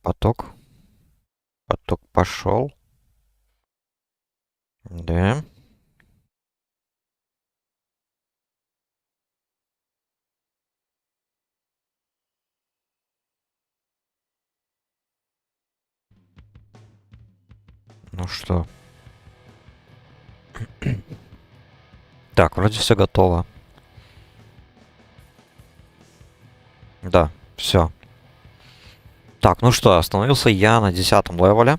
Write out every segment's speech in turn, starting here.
поток. Поток пошел. Да. Ну что? Так, вроде все готово. Да, все. Так, ну что, остановился я на 10-м левеле.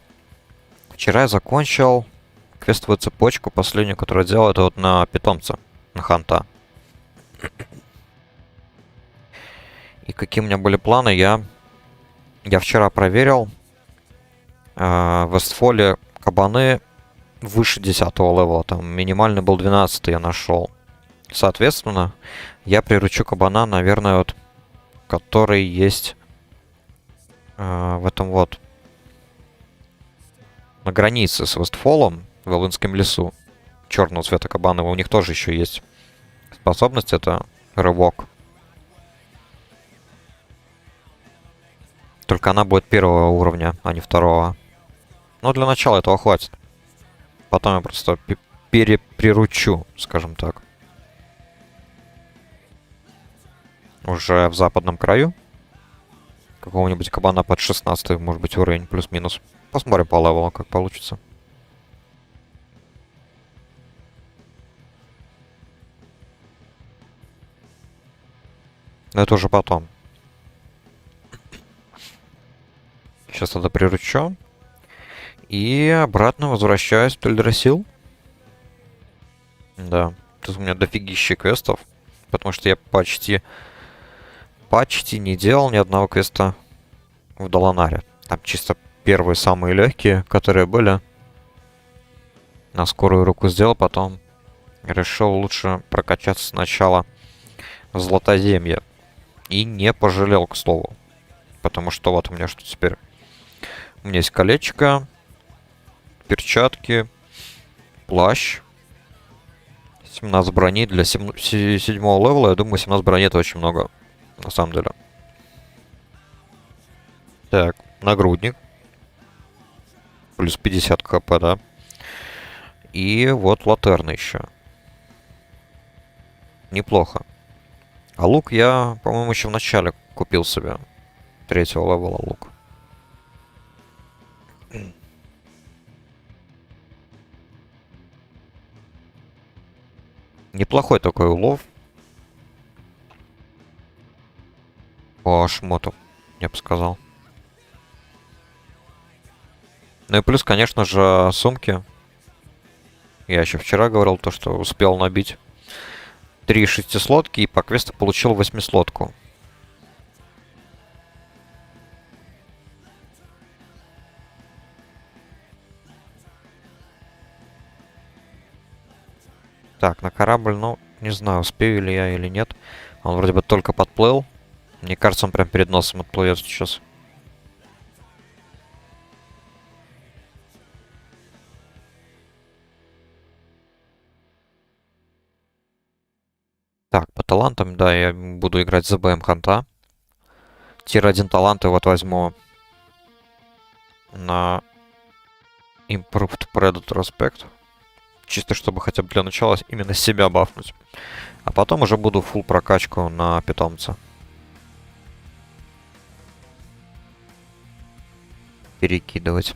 Вчера я закончил квестовую цепочку, последнюю, которую делал, это вот на питомца, на ханта. И какие у меня были планы, я вчера проверил. В Вестфоле кабаны выше 10-го левела, там минимальный был 12-й я нашел. Соответственно, я приручу кабана, наверное, вот, который есть в этом вот, на границе с Вестфолом, в Элвинском лесу. Черного цвета кабаны, у них тоже еще есть способность, это рывок. Только она будет первого уровня, а не второго. Но для начала этого хватит. Потом я просто переприручу, скажем так. Уже в западном краю. Какого-нибудь кабана под 16, может быть, уровень, плюс-минус. Посмотрим по левелу, как получится. Но это уже потом. Сейчас это приручу. И обратно возвращаюсь в Тельдрасил. Да. Тут у меня дофигища квестов. Потому что я почти не делал ни одного квеста в Доланаре. Там чисто первые самые легкие, которые были. На скорую руку сделал, потом решил лучше прокачаться сначала в Златоземье. И не пожалел, к слову. Потому что вот у меня что теперь? У меня есть колечко, перчатки, плащ. 17 брони для 7-го левела. Я думаю, 17 брони это очень много. На самом деле. Так, нагрудник. Плюс 50 хп, да. И вот латерна еще. Неплохо. А лук я, по-моему, еще в начале купил себе. 3-го левела лук. Неплохой такой улов. По шмоту, я бы сказал. Ну и плюс, конечно же, сумки. Я еще вчера говорил то, что успел набить 3 шестислотки и по квесту получил 8-слотку. Так, на корабль, ну, не знаю, успею ли я или нет. Он вроде бы только подплыл. Мне кажется, он прям перед носом отплывет сейчас. Так, по талантам, да, я буду играть за БМ Ханта. Тир-1 таланты вот возьму на Improved Predator Aspect. Чисто чтобы хотя бы для начала именно себя бафнуть. А потом уже буду фулл прокачку на питомца. Перекидывать.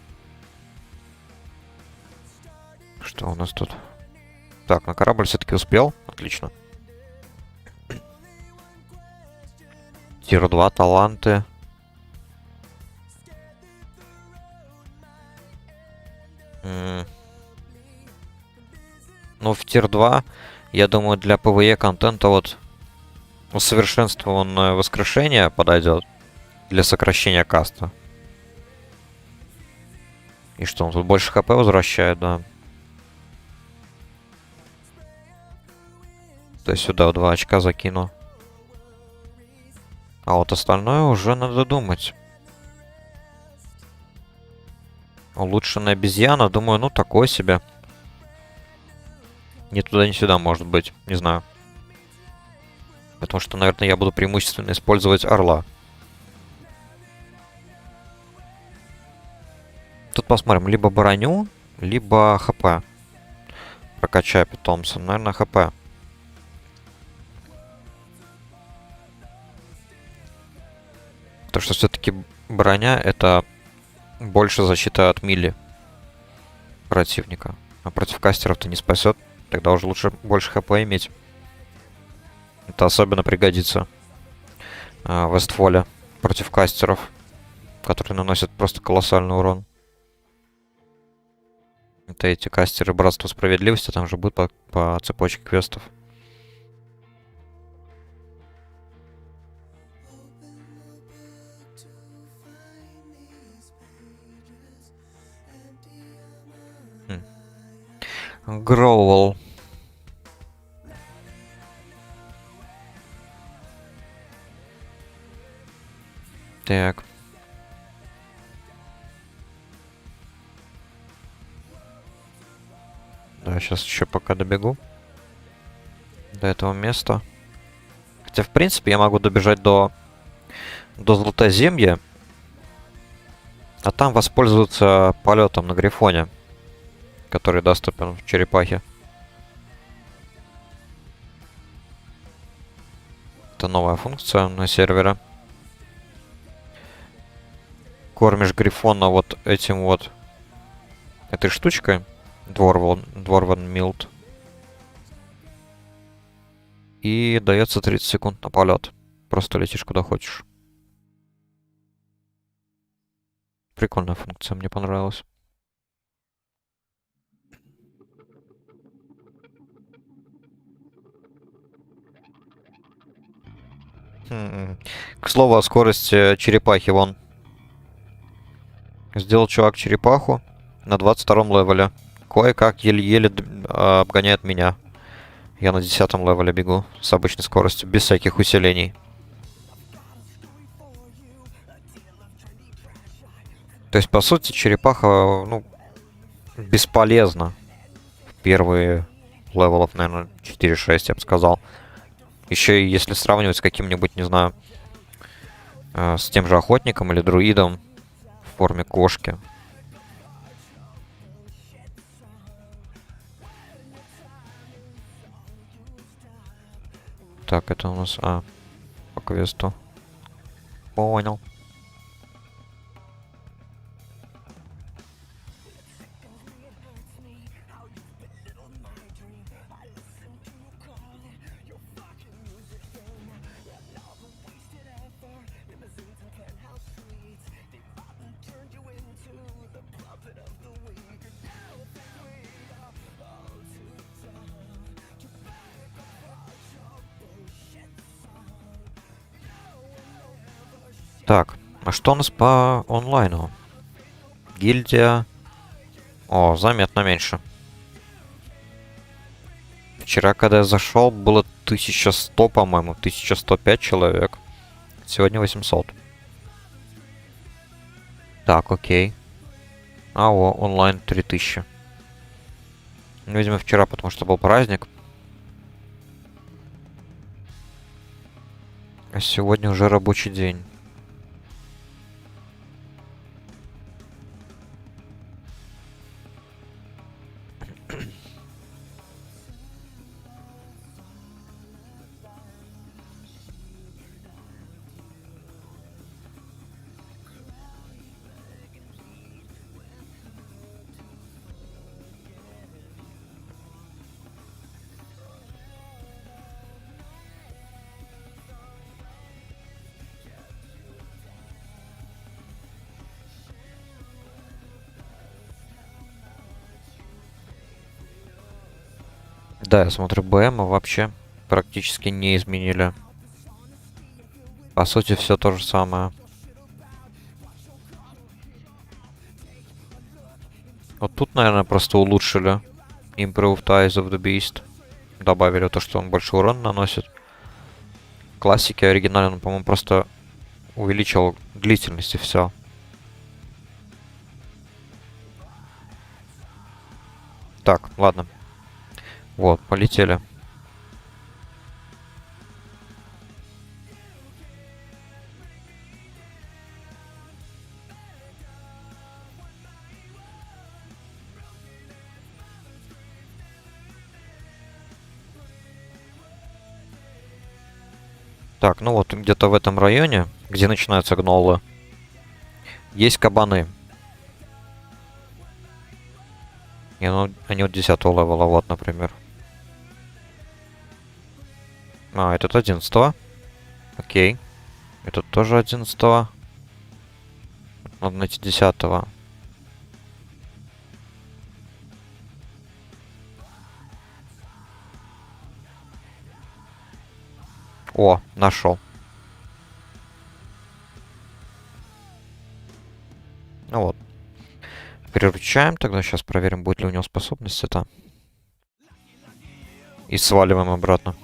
Что у нас тут? Так, на корабль все-таки успел. Отлично. Тир-2 таланты. Ну, в тир-2, я думаю, для PvE контента вот усовершенствованное воскрешение подойдет для сокращения каста. И что, он тут больше хп возвращает, да. То есть сюда 2 очка закину. А вот остальное уже надо думать. Улучшенная обезьяна, думаю, ну такой себе. Ни туда, ни сюда, может быть. Не знаю. Потому что, наверное, я буду преимущественно использовать орла. посмотрим. Либо броню, либо ХП. Прокачаю питомца. Наверное, ХП. Потому что все-таки броня это больше защита от мили противника. А против кастеров-то не спасет. Тогда уже лучше больше ХП иметь. Это особенно пригодится в Эстфоле против кастеров, которые наносят просто колоссальный урон. Это эти кастеры Братства Справедливости, там же будут по цепочке квестов. Гроуэлл. Так. Да, сейчас еще пока добегу до этого места. Хотя, в принципе, я могу добежать до Златоземья, а там воспользоваться полетом на Грифоне, который доступен в черепахе. Это новая функция на сервере. Кормишь Грифона вот этим вот, этой штучкой, Дворван Милт. И дается 30 секунд на полет. Просто летишь куда хочешь. Прикольная функция, мне понравилась. К слову о скорости черепахи, вон. Сделал чувак черепаху на 22-м левеле. Кое-как еле-еле обгоняет меня. Я на 10-м левеле бегу с обычной скоростью, без всяких усилений. То есть, по сути, черепаха, ну, бесполезна. В первые левелов, наверное, 4-6, я бы сказал. Еще и если сравнивать с каким-нибудь, не знаю, с тем же охотником или друидом в форме кошки. Так, это у нас... по квесту. Понял. Так, а что у нас по онлайну? Гильдия. О, заметно меньше. Вчера, когда я зашел, было 1100, по-моему, 1105 человек. Сегодня 800. Так, окей. Онлайн 3000. Ну, видимо, вчера, потому что был праздник. А сегодня уже рабочий день. Да, я смотрю, БМ вообще практически не изменили. По сути, все то же самое. Вот тут, наверное, просто улучшили. Improved Eyes of the Beast. Добавили то, что он больше урона наносит. В классике оригинально, он, по-моему, просто увеличил длительность и все. Так, ладно. Вот, полетели. Так, ну вот где-то в этом районе, где начинаются гнолы, есть кабаны. И, ну, они вот 10-го левела, вот, например. А, этот 11-го. Окей. Этот тоже 11-го. Надо найти 10-го. О, нашел. Ну вот. Приручаем, тогда сейчас проверим, будет ли у него способность это. И сваливаем обратно.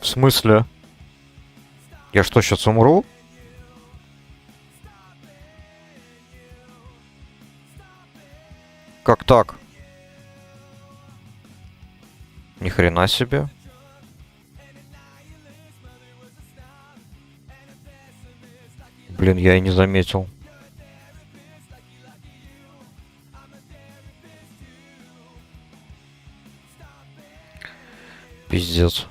В смысле? Я что, сейчас умру? Как так? Ни хрена себе. Блин, я и не заметил. Пиздец.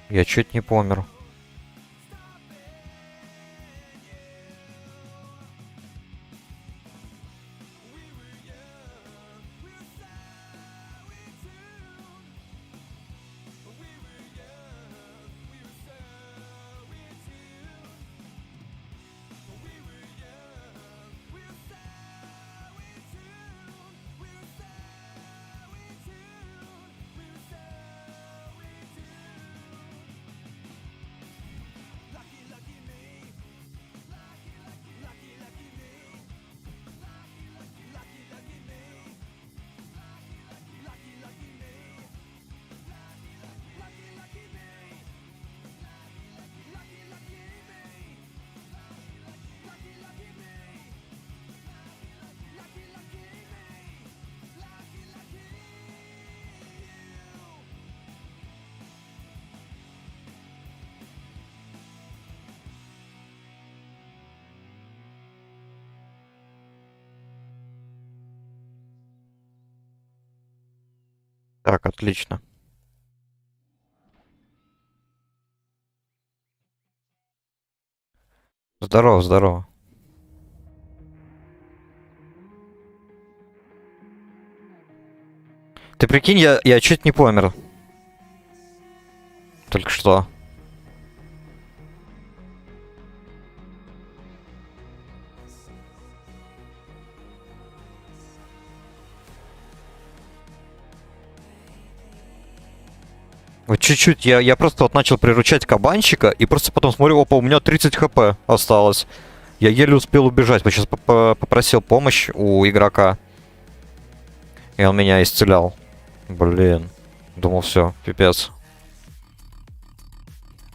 Я чуть не помер. Так, отлично. Здорово, здорово. Ты прикинь, я чуть не помер. Только что. Вот чуть-чуть, я просто вот начал приручать кабанчика, и просто потом смотрю, опа, у меня 30 хп осталось. Я еле успел убежать, я сейчас попросил помощь у игрока. И он меня исцелял. Блин. Думал, все, пипец.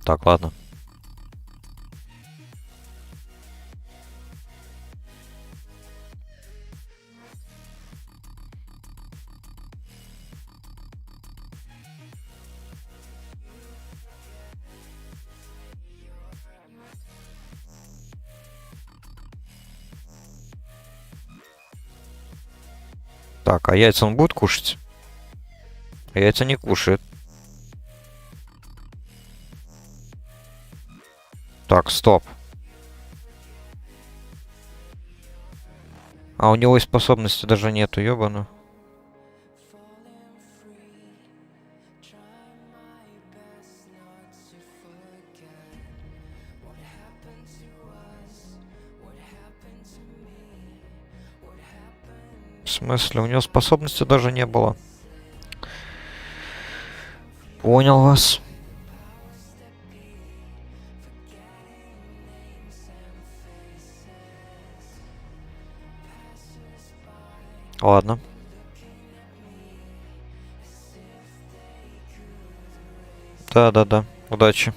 Так, ладно. Так, а яйца он будет кушать? А яйца не кушает. Так, стоп. А у него и способности даже нету, ёбану. В смысле? У него способности даже не было. Понял вас. Ладно. Да-да-да. Удачи.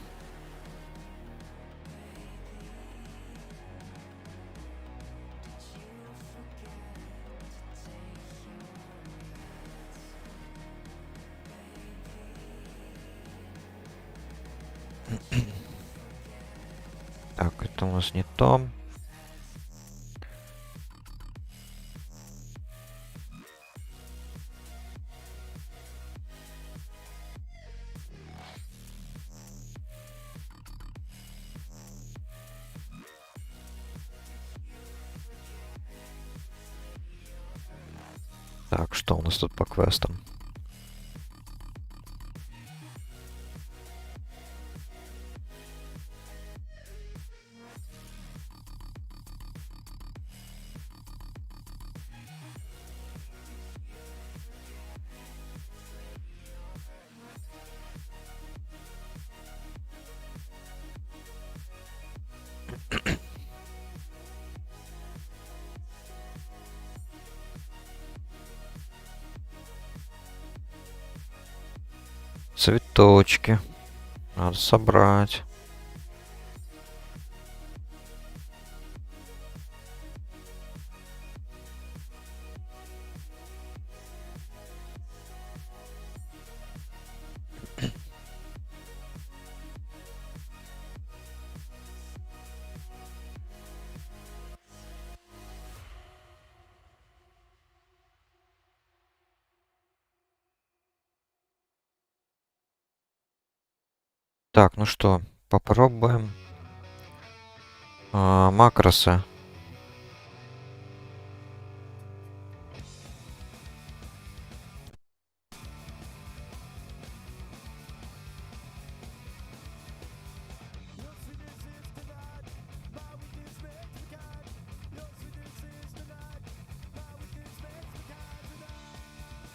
Так, это у нас не то. Так, что у нас тут по квестам? Цветочки. Надо собрать. Так, ну что, попробуем макросы.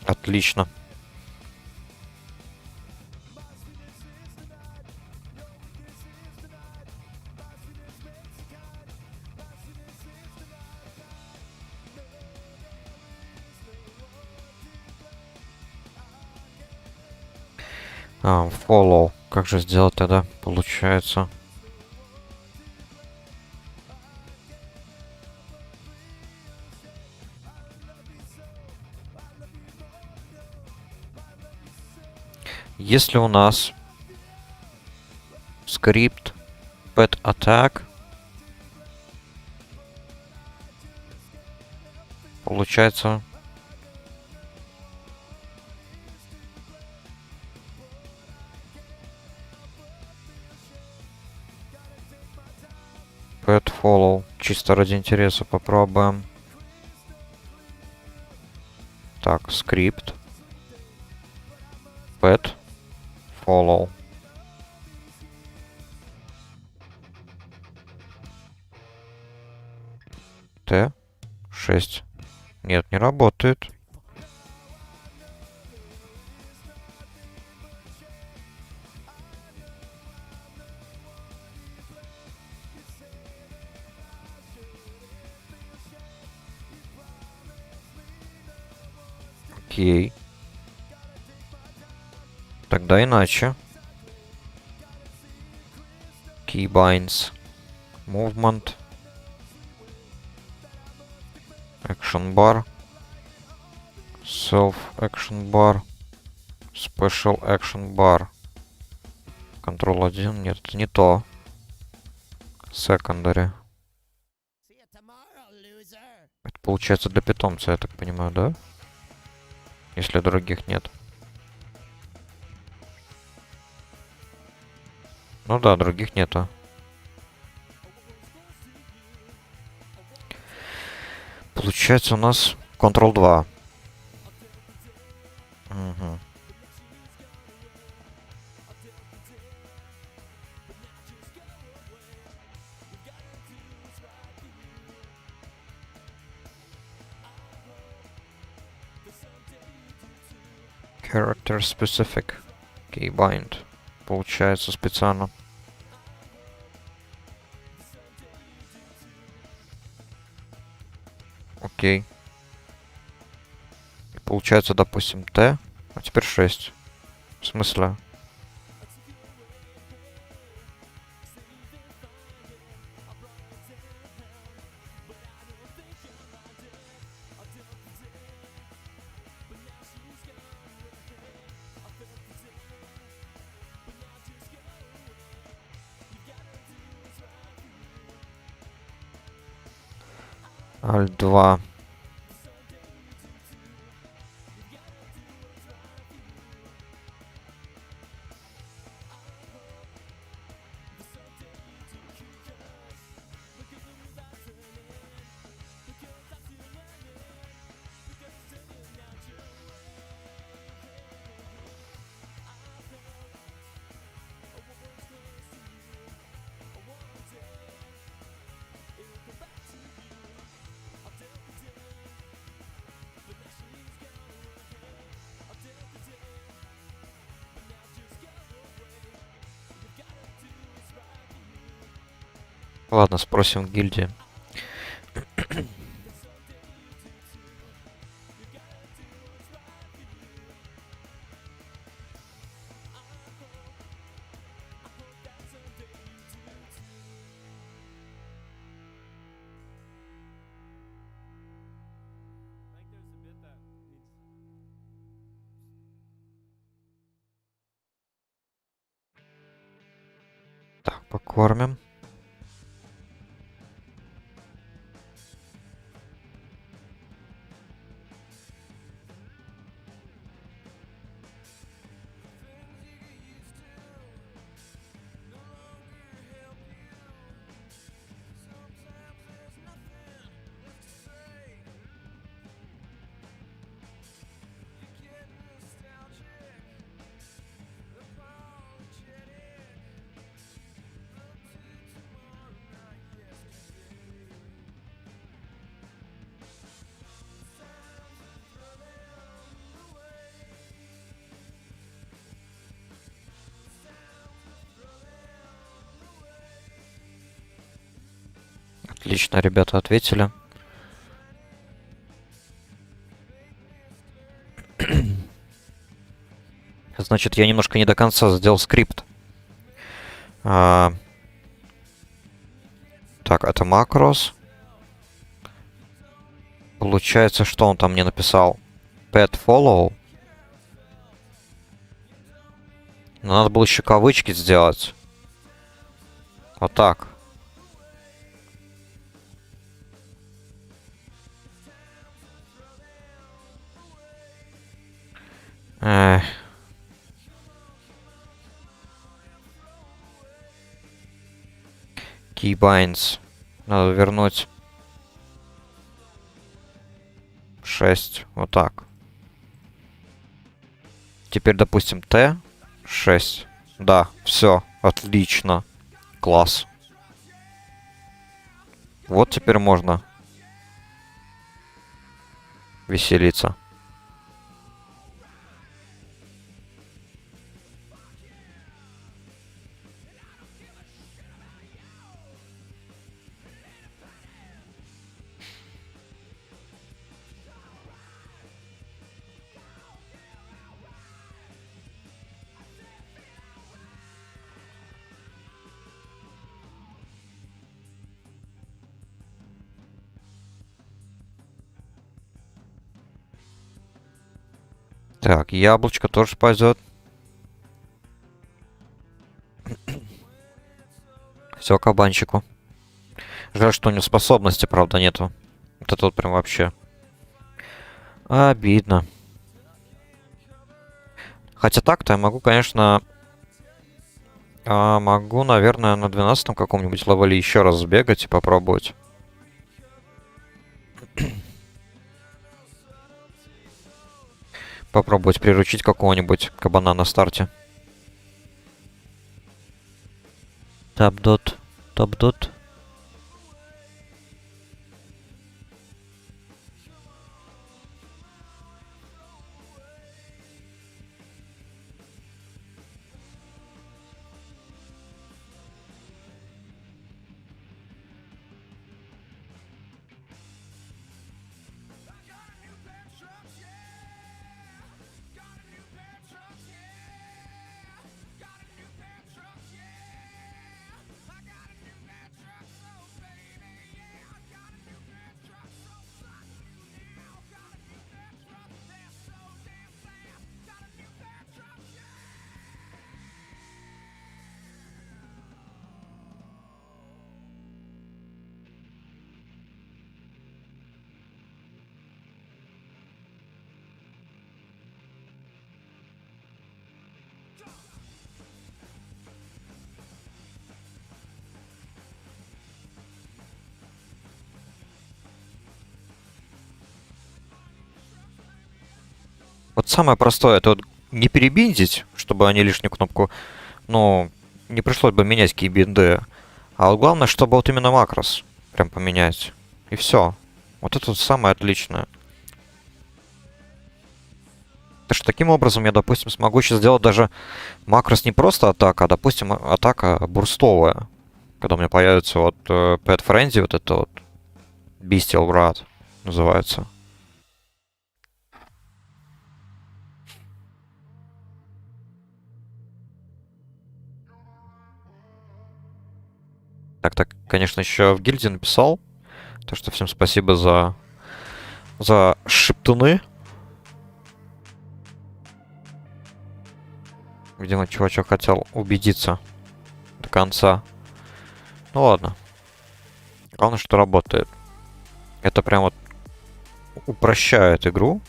Отлично. Follow. Как же сделать тогда? Получается. Если у нас скрипт pet attack, получается pet follow. Чисто ради интереса попробуем. Так, скрипт pet follow. Т6. Нет, не работает. Окей. Тогда иначе. Keybinds. Movement. Action bar. Self action bar. Special action bar. Control 1. Нет, это не то. Secondary. Это получается для питомца, я так понимаю, да? Если других нет. Ну да, других нету. Получается у нас Ctrl 2. Угу. Character specific. Keybind. Получается специально. Окей. Получается, допустим, Т, а теперь 6. В смысле? Alt 2. Ладно, спросим в гильдии. Так, покормим. Отлично, ребята ответили. Значит, я немножко не до конца сделал скрипт. Так, это макрос. Получается, что он там мне написал? Pet follow. Но надо было еще кавычки сделать. Вот так. Эх. Keybinds. Надо вернуть 6. Вот так. Теперь, допустим, T6. Да, все. Отлично. Класс. Вот теперь можно веселиться. Так, яблочко тоже пойдет. Все, кабанчику. Жаль, что у него способности, правда, нету. Вот это вот прям вообще обидно. Хотя так-то я могу, конечно... могу, наверное, на 12-м каком-нибудь левеле еще раз сбегать и попробовать. Попробовать приручить какого-нибудь кабана на старте. Топ-дот. Топ-дот. Вот самое простое, это вот не перебиндить, чтобы они лишнюю кнопку, ну, не пришлось бы менять кейбинды. А вот главное, чтобы вот именно макрос прям поменять. И все. Вот это вот самое отличное. Потому что таким образом я, допустим, смогу сейчас сделать даже макрос не просто атака, а, допустим, атака бурстовая. Когда у меня появится вот Pet Frenzy, вот это вот Bestial Wrath называется. Так, конечно, еще в гильдии написал. То, что всем спасибо за шептуны. Видимо, чувачок хотел убедиться до конца. Ну ладно. Главное, что работает. Это прям вот упрощает игру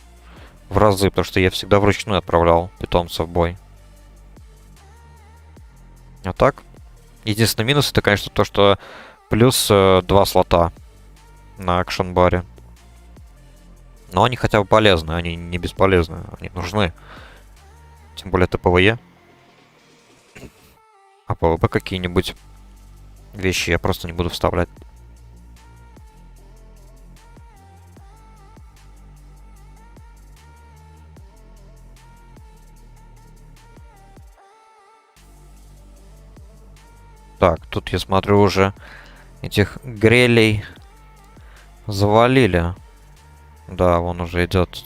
в разы, потому что я всегда вручную отправлял питомца в бой. А так, единственный минус это, конечно, то, что плюс 2 слота на акшн-баре. Но они хотя бы полезны, они не бесполезны, они нужны. Тем более это ПВЕ. А ПВП какие-нибудь вещи я просто не буду вставлять. Так, тут я смотрю уже этих грелей завалили. Да, вон уже идет.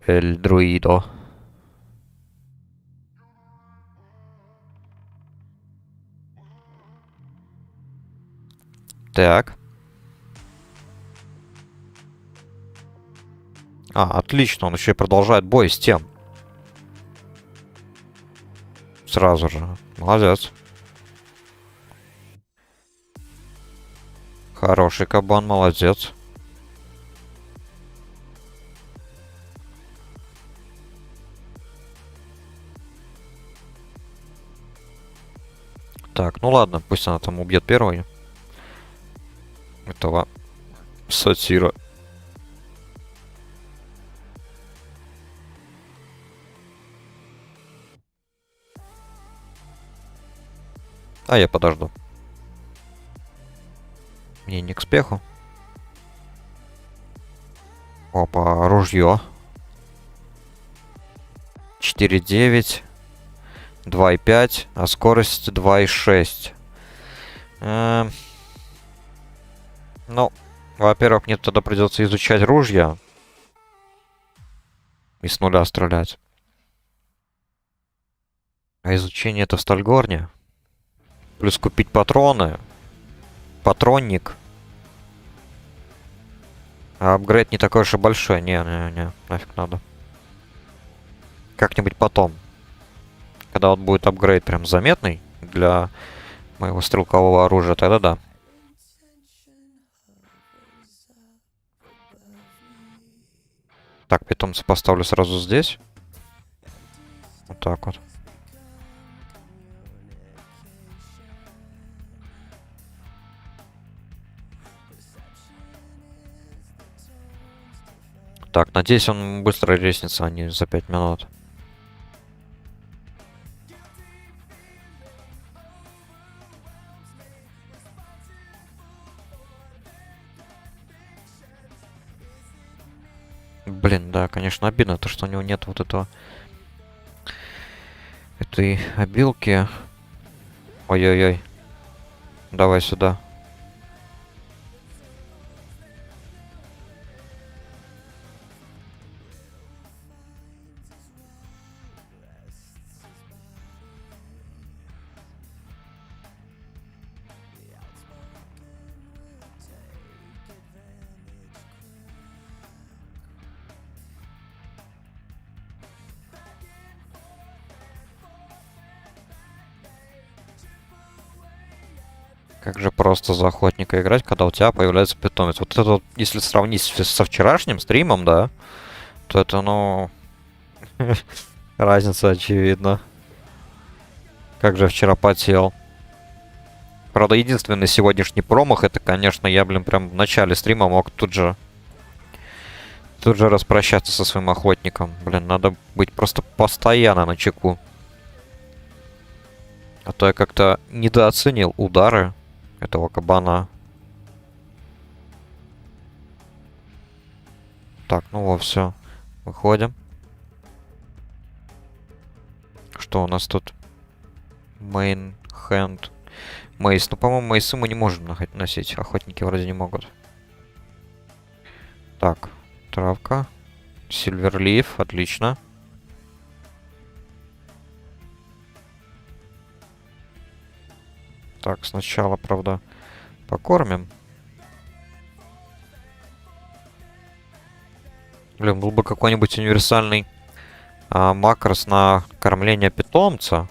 Эль Друидо. Так. Отлично, он еще и продолжает бой с тем. Сразу же. Молодец. Хороший кабан, молодец. Так, ну ладно, пусть она там убьет первой. Этого сатира. А я подожду. Мне не к спеху. Опа, ружье. 4,9. 2,5. А скорость 2,6. Ну, во-первых, мне тогда придется изучать ружья. И с нуля стрелять. А изучение это в Стальгорне. Плюс купить патроны. Патронник. А апгрейд не такой уж и большой. Не, нафиг надо. Как-нибудь потом. Когда вот будет апгрейд прям заметный для моего стрелкового оружия, тогда да. Так, питомца поставлю сразу здесь. Вот так вот. Так, надеюсь, он быстро резнится, а не за 5 минут. Блин, да, конечно, обидно, то, что у него нет вот этого... этой обилки. Ой-ой-ой. Давай сюда. Как же просто за охотника играть, когда у тебя появляется питомец. Вот это вот, если сравнить со вчерашним стримом, да, то это, ну... разница очевидна. Как же вчера потел. Правда, единственный сегодняшний промах, это, конечно, я, блин, прям в начале стрима мог тут же распрощаться со своим охотником. Блин, надо быть просто постоянно на чеку. А то я как-то недооценил удары этого кабана. Так, ну вот, все. Выходим. Что у нас тут? Main hand. Мейс. Ну, по-моему, мейсы мы не можем носить. Охотники вроде не могут. Так, травка. Сильверлиф, отлично. Так, сначала, правда, покормим. Блин, был бы какой-нибудь универсальный макрос на кормление питомца.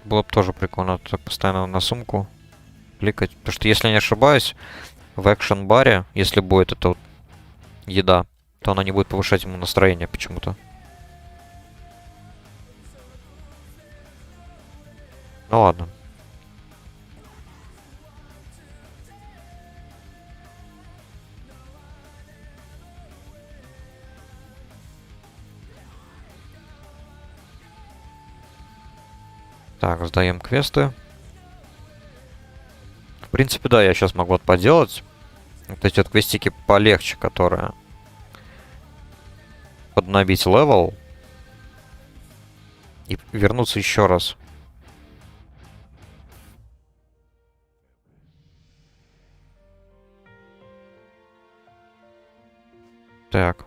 Было бы тоже прикольно так постоянно на сумку кликать. Потому что, если не ошибаюсь, в экшен-баре, если будет эта вот еда, то она не будет повышать ему настроение почему-то. Ну ладно. Так, сдаем квесты. В принципе, да, я сейчас могу вот поделать. Вот эти вот квестики полегче, которые поднабить левел. И вернуться еще раз. Так.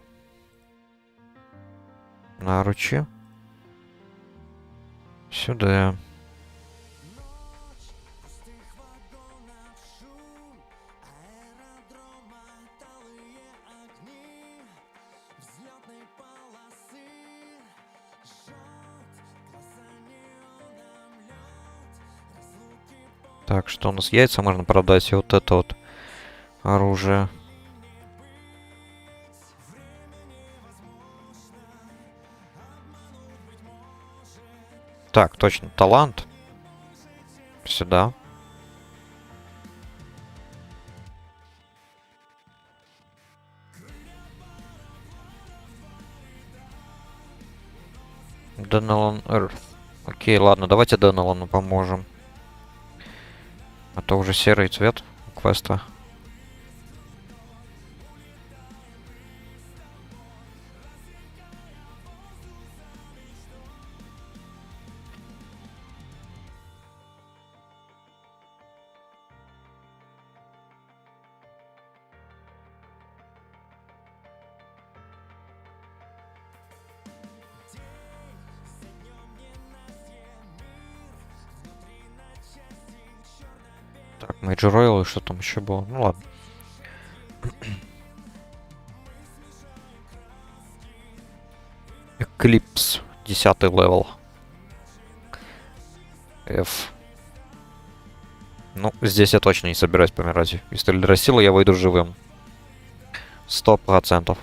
Наручи. Сюда. Так, что у нас? Яйца можно продать. И вот это вот оружие. Так, точно, талант. Сюда. Денелон Earth. Окей, ладно, давайте Денелону поможем. А то уже серый цвет у квеста. Так, Major Royal и что там еще было? Ну ладно. Eclipse. 10-й левел. F. Ну, здесь я точно не собираюсь помирать. Из Эльдрасила я выйду живым. 100%.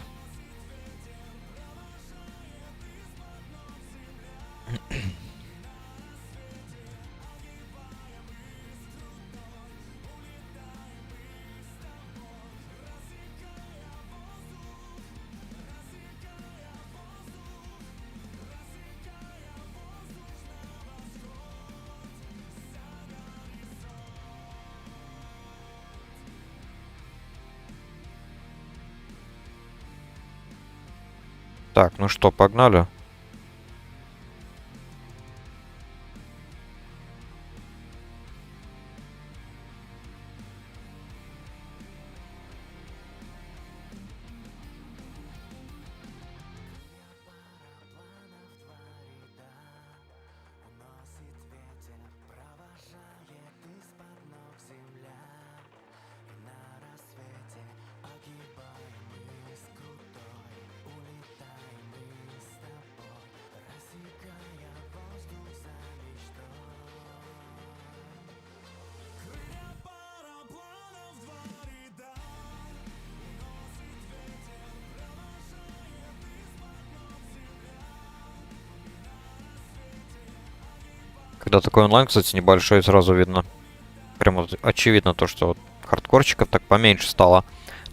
Так, ну что, погнали. Когда такой онлайн, кстати, небольшой, сразу видно. Прям вот очевидно то, что вот хардкорчиков так поменьше стало.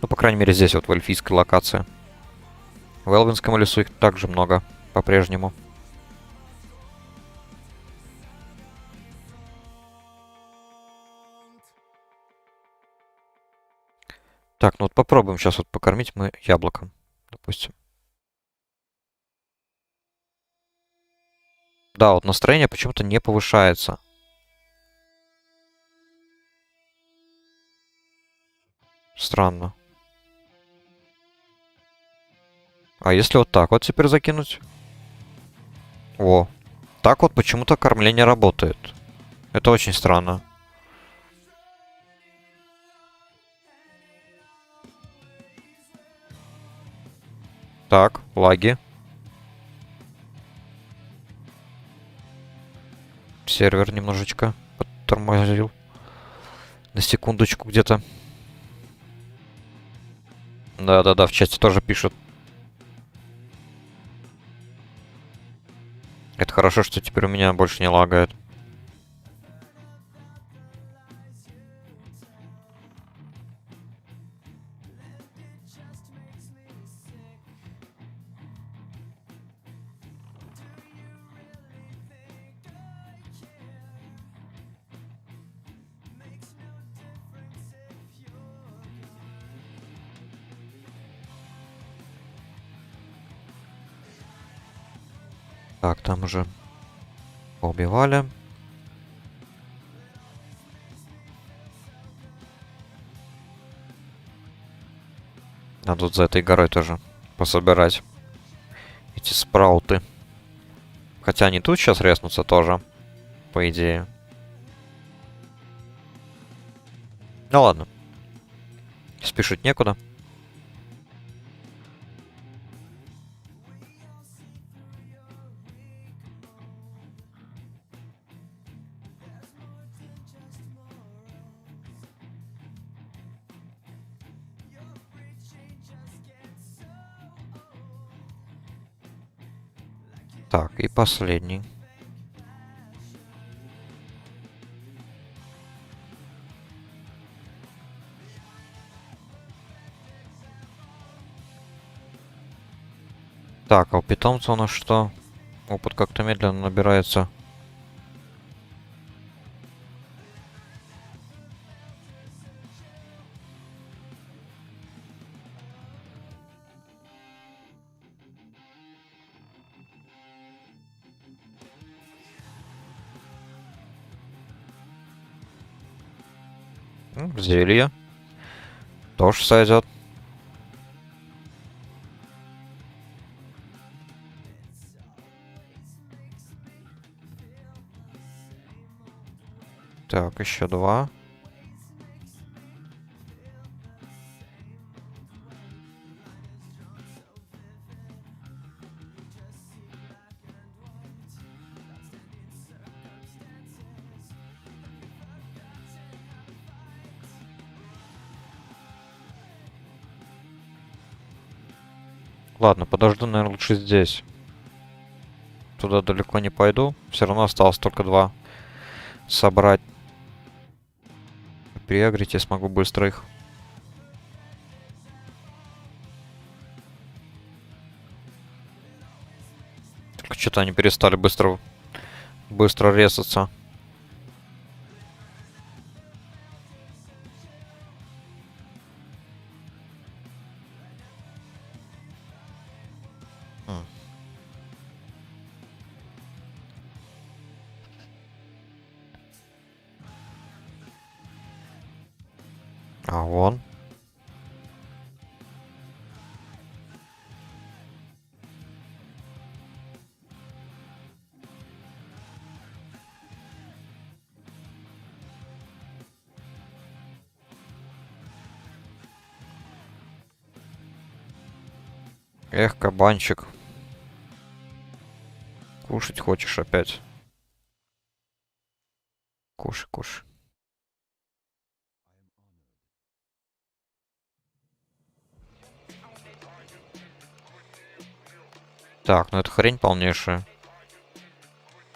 Ну, по крайней мере, здесь вот в эльфийской локации. В Элвинском лесу их также много по-прежнему. Так, ну вот попробуем сейчас вот покормить мы яблоком, допустим. Да, вот настроение почему-то не повышается. Странно. А если вот так вот теперь закинуть? О, так вот почему-то кормление работает. Это очень странно. Так, лаги. Сервер немножечко подтормозил. На секундочку где-то. Да-да-да, в чате тоже пишут. Это хорошо, что теперь у меня больше не лагает. Так, там уже поубивали. Надо тут за этой горой тоже пособирать эти спрауты. Хотя они тут сейчас резнутся тоже, по идее. Ну ладно. Спешить некуда. Так, и последний. Так, а у питомца у нас что? Опыт как-то медленно набирается. Зелье. Тоже сойдет. Так, еще два. Ладно, подожду, наверное, лучше здесь. Туда далеко не пойду. Все равно осталось только два собрать. Приагрить я смогу быстро их. Только что-то они перестали быстро резаться. А вон. Эх, кабанчик. Кушать хочешь опять? Кушай, кушай. Так, ну это хрень полнейшая.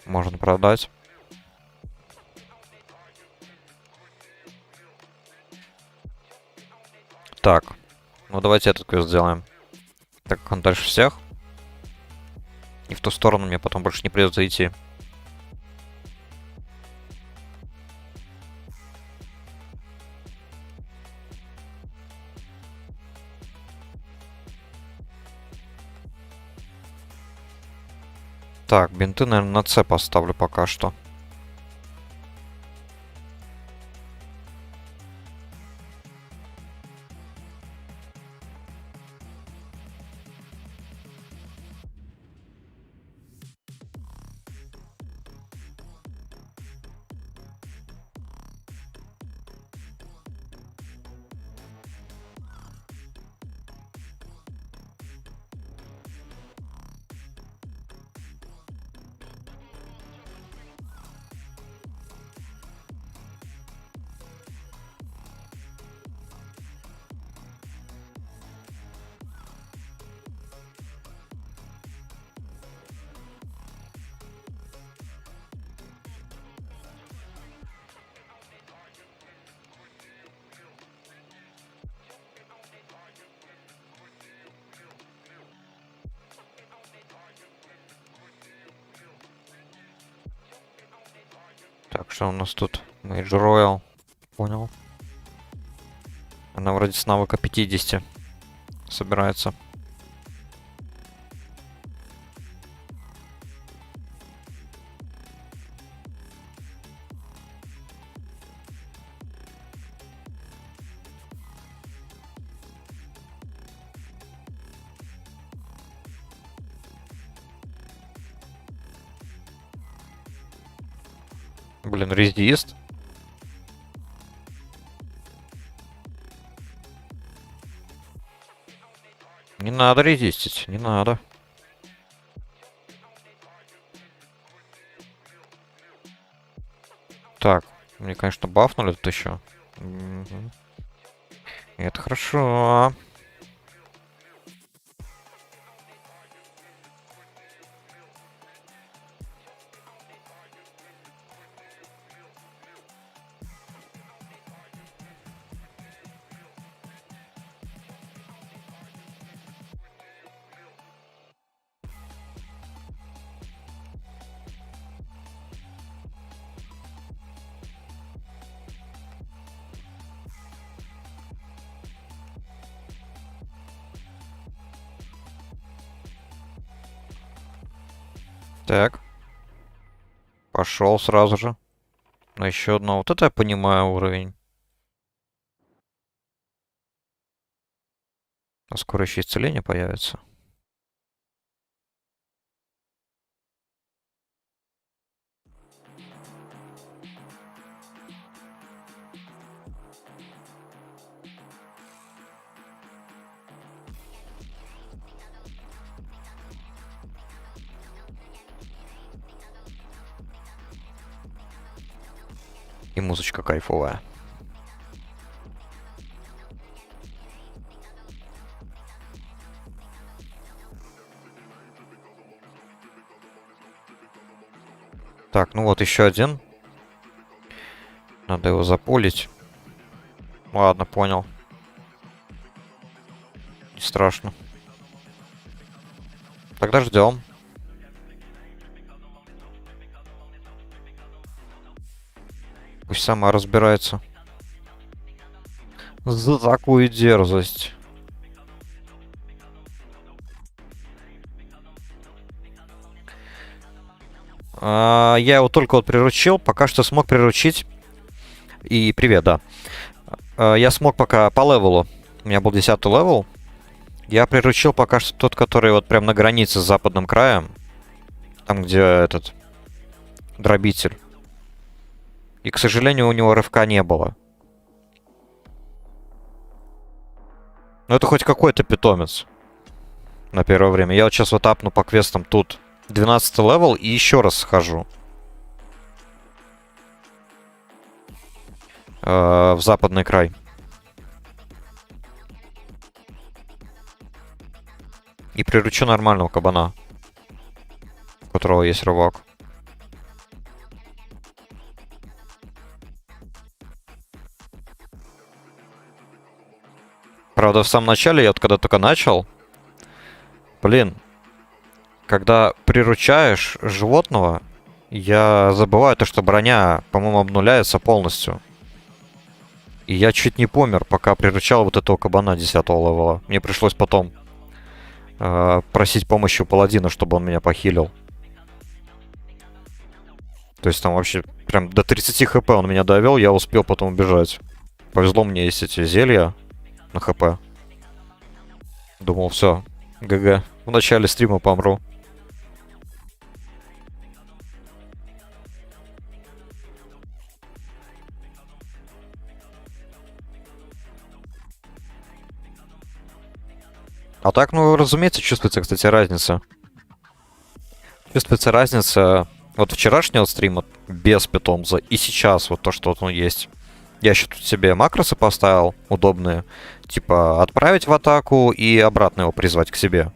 Можно продать. Так. Ну давайте этот квест сделаем. Так как он дальше всех. И в ту сторону мне потом больше не придется идти. Так, бинты, наверное, на С поставлю пока что. Так, что у нас тут? Major Royal. Понял. Она вроде с навыка 50 собирается. Блин, резист. Не надо резистить, не надо. Так, мне, конечно, бафнули тут еще. Мгм. Это хорошо. Так. Пошел сразу же. На еще одно. Вот это я понимаю уровень. А скоро еще исцеление появится. И музычка кайфовая. Так, ну вот еще один. Надо его запулить. Ладно, понял. Не страшно. Тогда ждем. Пусть сама разбирается. За такую дерзость. Я его только вот приручил. Пока что смог приручить. И привет, да. Я смог пока по левелу. У меня был 10-й левел. Я приручил пока что тот, который вот прям на границе с западным краем. Там, где этот дробитель. И, к сожалению, у него рывка не было. Но это хоть какой-то питомец. На первое время. Я вот сейчас вот апну по квестам тут 12 левел и еще раз схожу. В западный край. И приручу нормального кабана. У которого есть рывок. Правда, в самом начале, я вот когда только начал, блин, когда приручаешь животного, я забываю то, что броня, по-моему, обнуляется полностью. И я чуть не помер, пока приручал вот этого кабана 10-го левела. Мне пришлось потом просить помощи у паладина, чтобы он меня похилил. То есть там вообще прям до 30 хп он меня довел, я успел потом убежать. Повезло мне, есть эти зелья на хп. Думал, все, ГГ. В начале стрима помру. А так, ну, разумеется, чувствуется, кстати, разница. Чувствуется разница вот вчерашнего стрима без питомца и сейчас вот то, что вот он есть. Я еще тут себе макросы поставил удобные. Типа отправить в атаку и обратно его призвать к себе.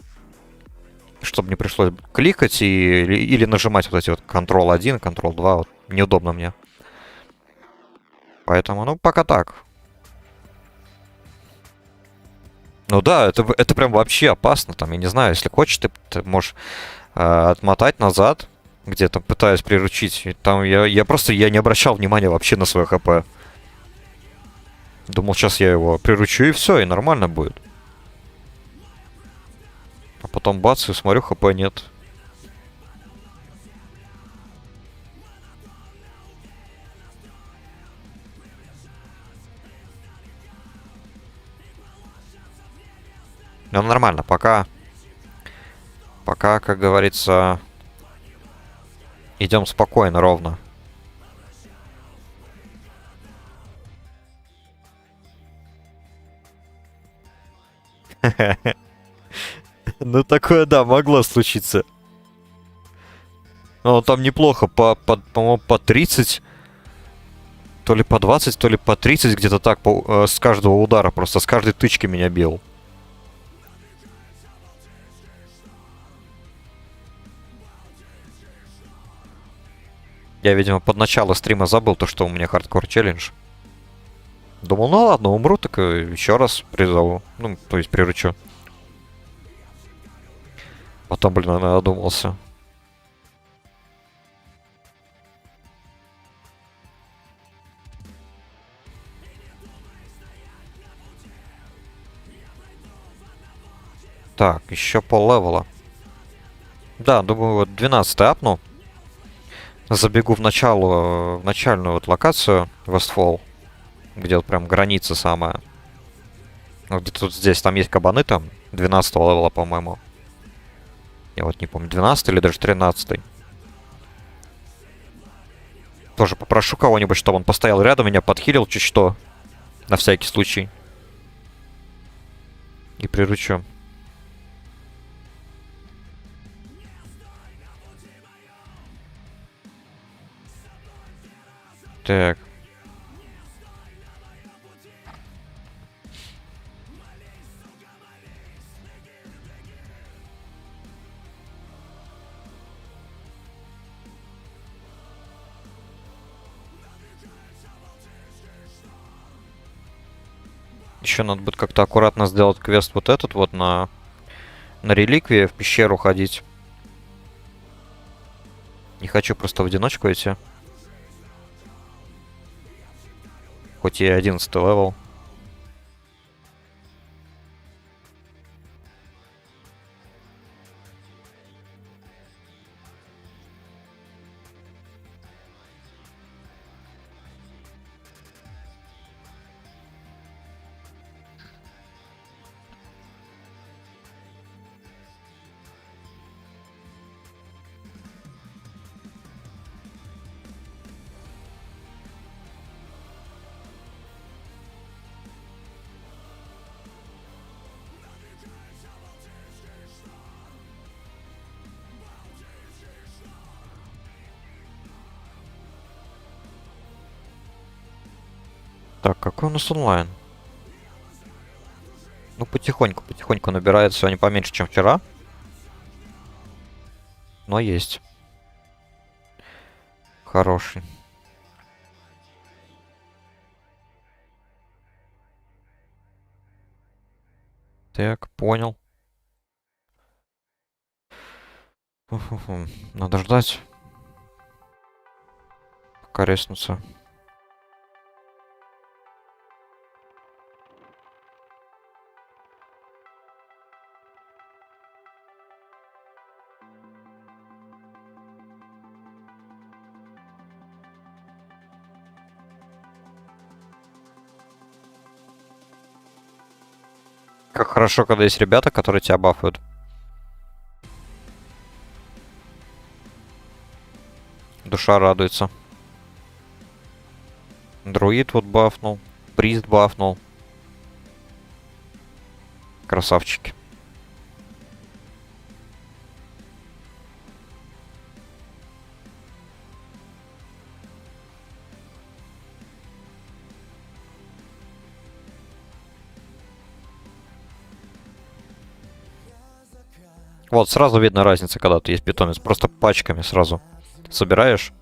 Чтобы не пришлось кликать или нажимать вот эти вот Ctrl-1, Ctrl-2. Вот, неудобно мне. Поэтому, ну, пока так. Ну да, это прям вообще опасно. Там, я не знаю, если хочешь, ты можешь отмотать назад, где-то пытаясь приручить. И там я просто я не обращал внимания вообще на свое хп. Думал, сейчас я его приручу и все, и нормально будет. А потом бац, и смотрю, хп нет. Ну нормально, пока, как говорится, идем спокойно, ровно. Ну такое, да, могло случиться. Ну, там неплохо, по-моему, по 30, то ли по 20, то ли по 30, где-то так, с каждого удара, просто с каждой тычки меня бил. Я, видимо, под начало стрима забыл то, что у меня хардкор челлендж. Думал, ну ладно, умру, так еще раз призову. Ну, то есть приручу. Потом, блин, надумался. Так, еще пол левела. Да, думаю, вот 12 апну. Забегу в начальную вот локацию Westfall, где вот прям граница самая. Вот где тут здесь, там есть кабаны, там 12 левела, по-моему. Я вот не помню, 12 или даже 13. Тоже попрошу кого-нибудь, чтобы он постоял рядом, меня подхилил чуть что. На всякий случай. И приручу. Так. Еще надо будет как-то аккуратно сделать квест вот этот вот на реликвии в пещеру ходить. Не хочу просто в одиночку идти. Хоть и 11 левел. Так, какой у нас онлайн? Ну, потихоньку набирает. Сегодня поменьше, чем вчера. Но есть. Хороший. Так, понял. Фу-фу-фу. Надо ждать. Пока резнутся. Как хорошо, когда есть ребята, которые тебя бафают. Душа радуется. Друид вот бафнул. Прист бафнул. Красавчики. Вот, сразу видно разница, когда ты есть питомец. Просто пачками сразу собираешь.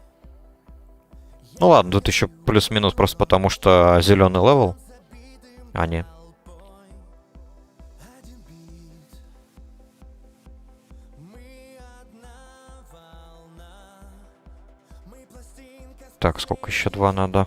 Ну ладно, тут еще плюс-минус просто потому, что зеленый левел. А не. Так, сколько еще? 2 надо.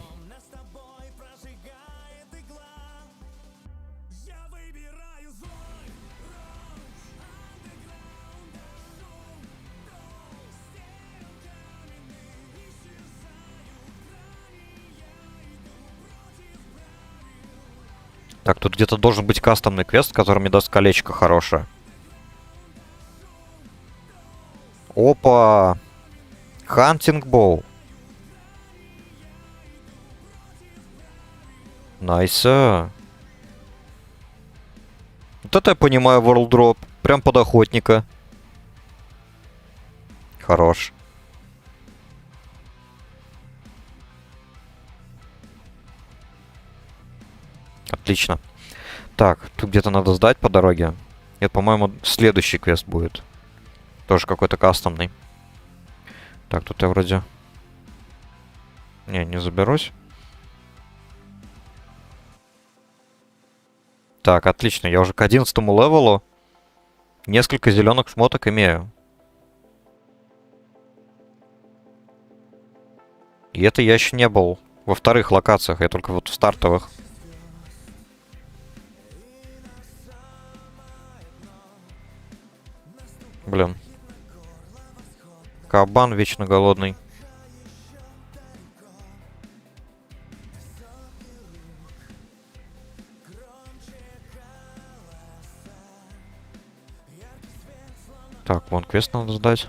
Так, тут где-то должен быть кастомный квест, который мне даст колечко хорошее. Опа! Хантинг боу. Найса. Вот это я понимаю, World Drop. Прям под охотника. Хорош. Отлично. Так, тут где-то надо сдать по дороге. Это, по-моему, следующий квест будет. Тоже какой-то кастомный. Так, тут я вроде... Не заберусь. Так, отлично. Я уже к 11-му левелу несколько зеленых шмоток имею. И это я еще не был во вторых локациях, я только вот в стартовых. Блин. Кабан вечно голодный. Так, вон квест надо сдать.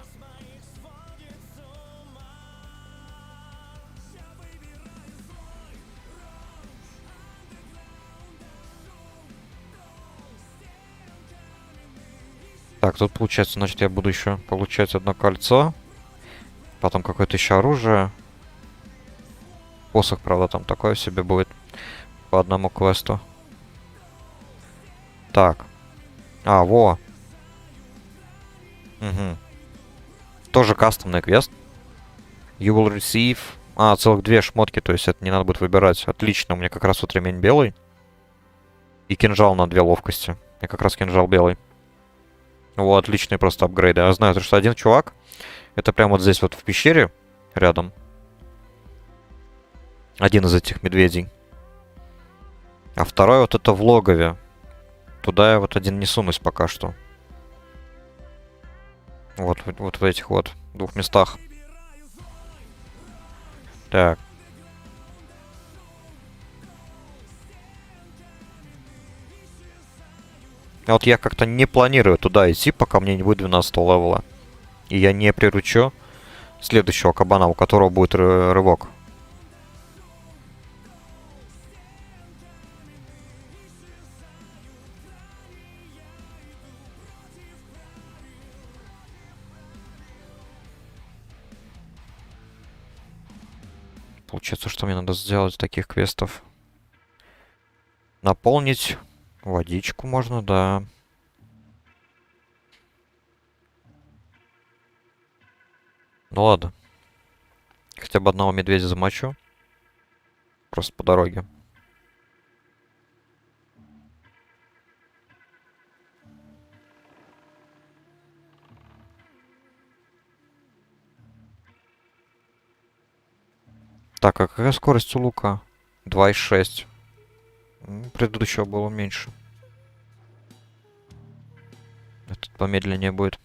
Так, тут получается, значит, я буду еще получать одно кольцо. Потом какое-то еще оружие. Посох, правда, там такое себе будет. По одному квесту. Так. А, во. Угу. Тоже кастомный квест. You will receive... А, целых 2 шмотки, то есть это не надо будет выбирать. Отлично, у меня как раз вот ремень белый. И кинжал на 2 ловкости. Я как раз кинжал белый. О, отличные просто апгрейды. Я знаю, что один чувак, это прямо вот здесь вот в пещере, рядом. Один из этих медведей. А второй вот это в логове. Туда я вот один не сунусь пока что. Вот в этих вот 2 местах. Так. А вот я как-то не планирую туда идти, пока мне не будет 12 левела. И я не приручу следующего кабана, у которого будет рывок. Получается, что мне надо сделать таких квестов? Наполнить водичку можно, да. Ну ладно. Хотя бы одного медведя замочу. Просто по дороге. Так, а какая скорость у лука? 2,6. Предыдущего было меньше. Этот помедленнее будет.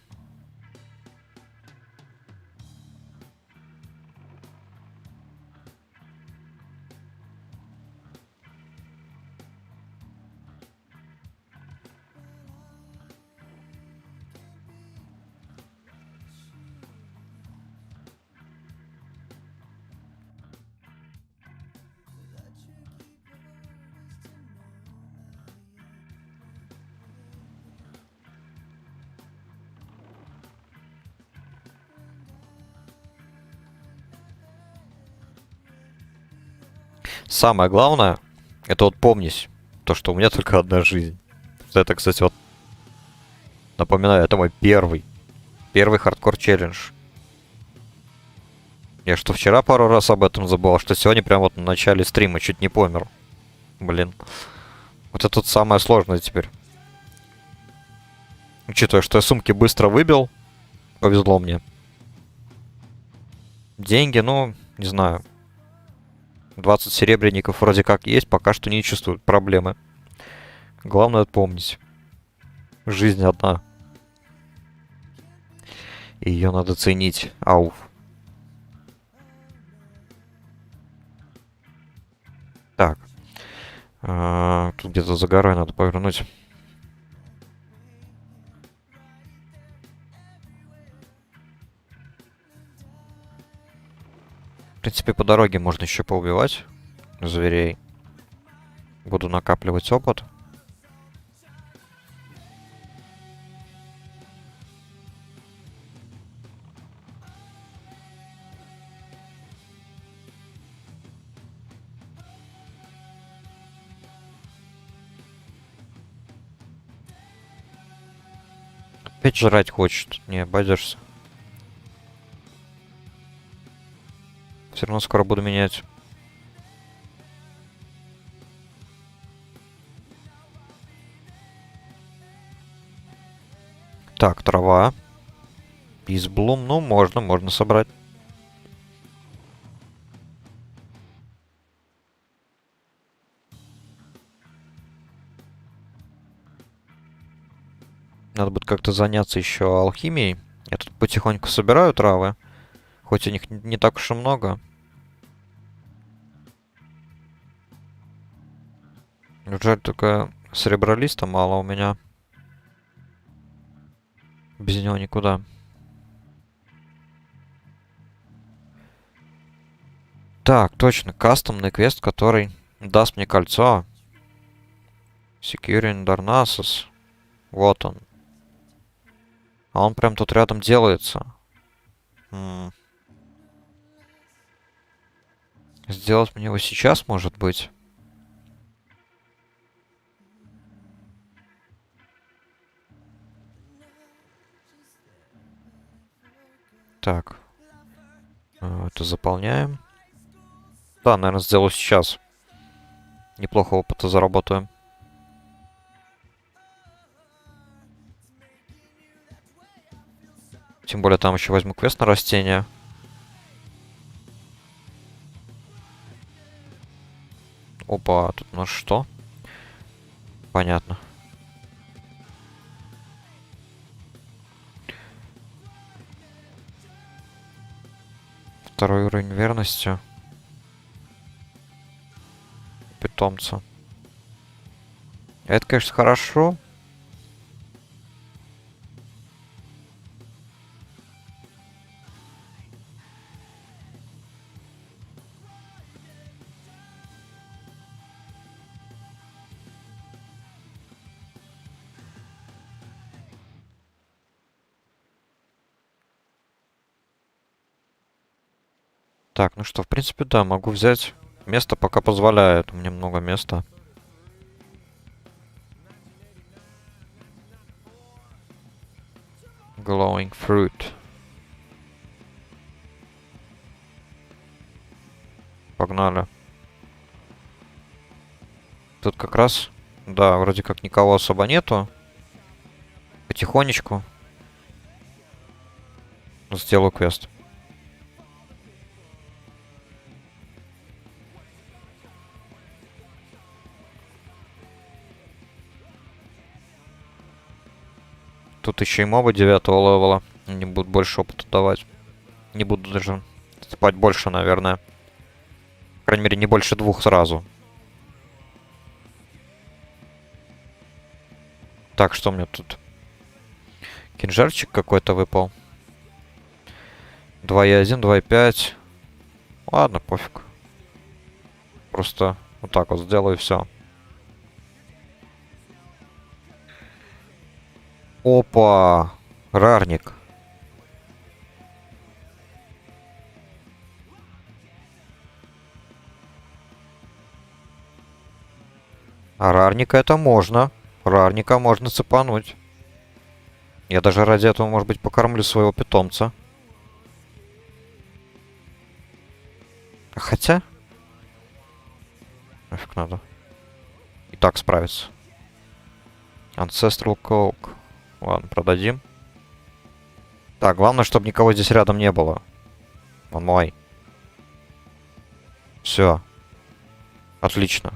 Самое главное, это вот помнить, то, что у меня только одна жизнь. Это, кстати, вот напоминаю, это мой первый хардкор-челлендж. Я что вчера пару раз об этом забыл, что сегодня прям вот на начале стрима чуть не помер. Блин. Вот это тут самое сложное теперь. Учитывая, что я сумки быстро выбил, повезло мне. Деньги, ну, не знаю. 20 серебряников вроде как есть, пока что не чувствуют проблемы. Главное помнить. Жизнь одна. И ее надо ценить. Ауф. Так. Тут где-то за горой надо повернуть. В принципе, по дороге можно еще поубивать зверей. Буду накапливать опыт. Опять жрать хочет. Не обойдешься. Все равно скоро буду менять. Так, трава. Изблум, ну, можно собрать. Надо будет как-то заняться еще алхимией. Я тут потихоньку собираю травы. Хоть у них не так уж и много. Жаль, только серебролиста мало у меня. Без него никуда. Так, точно, кастомный квест, который даст мне кольцо. Securing Darnassus. Вот он. А он прям тут рядом делается. Сделать мне его сейчас, может быть? Так. Это заполняем. Да, наверное, сделаю сейчас. Неплохо опыта заработаем. Тем более там еще возьму квест на растения. Опа, тут у нас что? Понятно. Второй уровень верности. Питомца. Это, конечно, хорошо. Так, ну что, в принципе, да, могу взять. Место пока позволяет. У меня много места. Glowing fruit. Погнали. Тут как раз, да, вроде как никого особо нету. Потихонечку сделаю квест. Тут еще и мобы 9-го левела. Они будут больше опыта давать. Не буду даже спать больше, наверное. По крайней мере, не больше 2 сразу. Так, что у меня тут? Кинжальчик какой-то выпал. 2.1, 2.5. Ладно, пофиг. Просто вот так вот сделаю и все. Опа! Рарник. А рарника это можно. Рарника можно цепануть. Я даже ради этого, может быть, покормлю своего питомца. Хотя... Нафиг надо. И так справиться. Ancestral Coke. Ладно, продадим. Так, главное, чтобы никого здесь рядом не было. Он мой. Все. Отлично.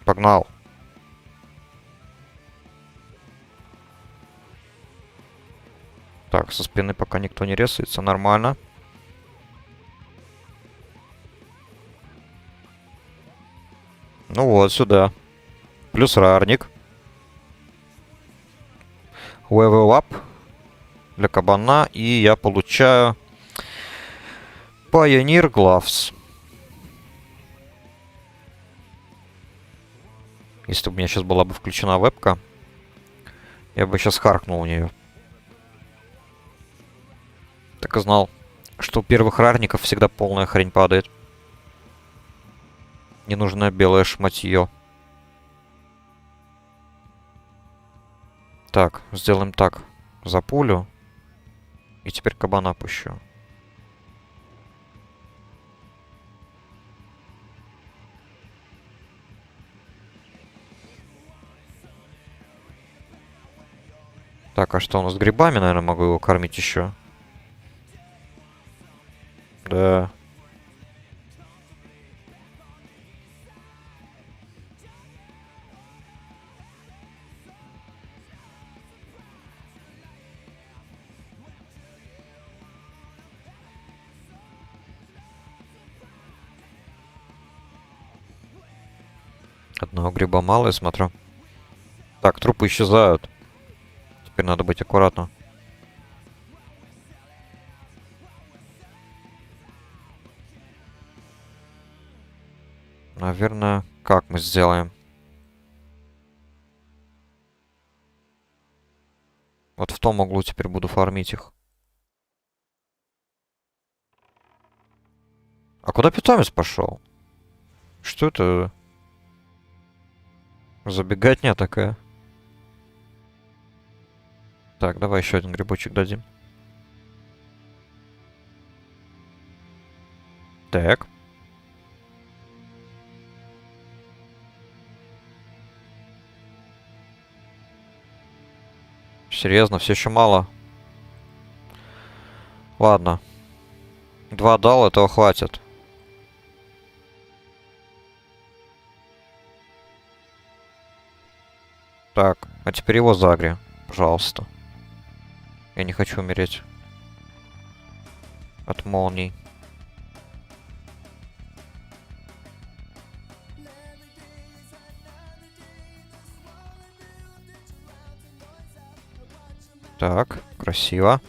Погнал. Так, со спины пока никто не резается. Нормально. Ну вот, сюда. Плюс рарник. Level up для кабана. И я получаю Pioneer Gloves. Если бы у меня сейчас была бы включена вебка, я бы сейчас харкнул в нее. Так и знал, что у первых рарников всегда полная хрень падает. Ненужное белое шматье. Так, сделаем так. За пулю. И теперь кабана пущу. Так, а что у нас с грибами, наверное, могу его кормить еще? Да. Одного гриба мало, я смотрю. Так, трупы исчезают. Теперь надо быть аккуратным. Наверное, как мы сделаем? Вот в том углу теперь буду фармить их. А куда питомец пошел? Что это? Забегатня такая. Так, давай еще один грибочек дадим. Так. Серьезно, все еще мало. Ладно. 2 дал, этого хватит. Так, а теперь его загри, пожалуйста. Я не хочу умереть от молний. Так, красиво.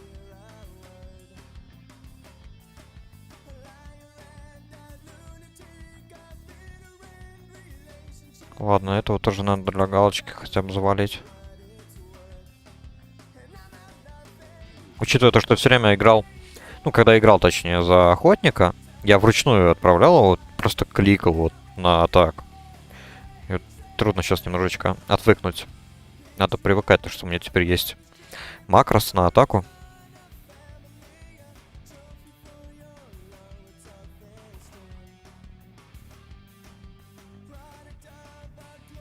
Ладно, этого тоже надо для галочки хотя бы завалить. Учитывая то, что все время играл, ну, когда играл, точнее, за охотника, я вручную отправлял его, просто кликал вот на атак. И вот трудно сейчас немножечко отвыкнуть. Надо привыкать, то, что у меня теперь есть макрос на атаку.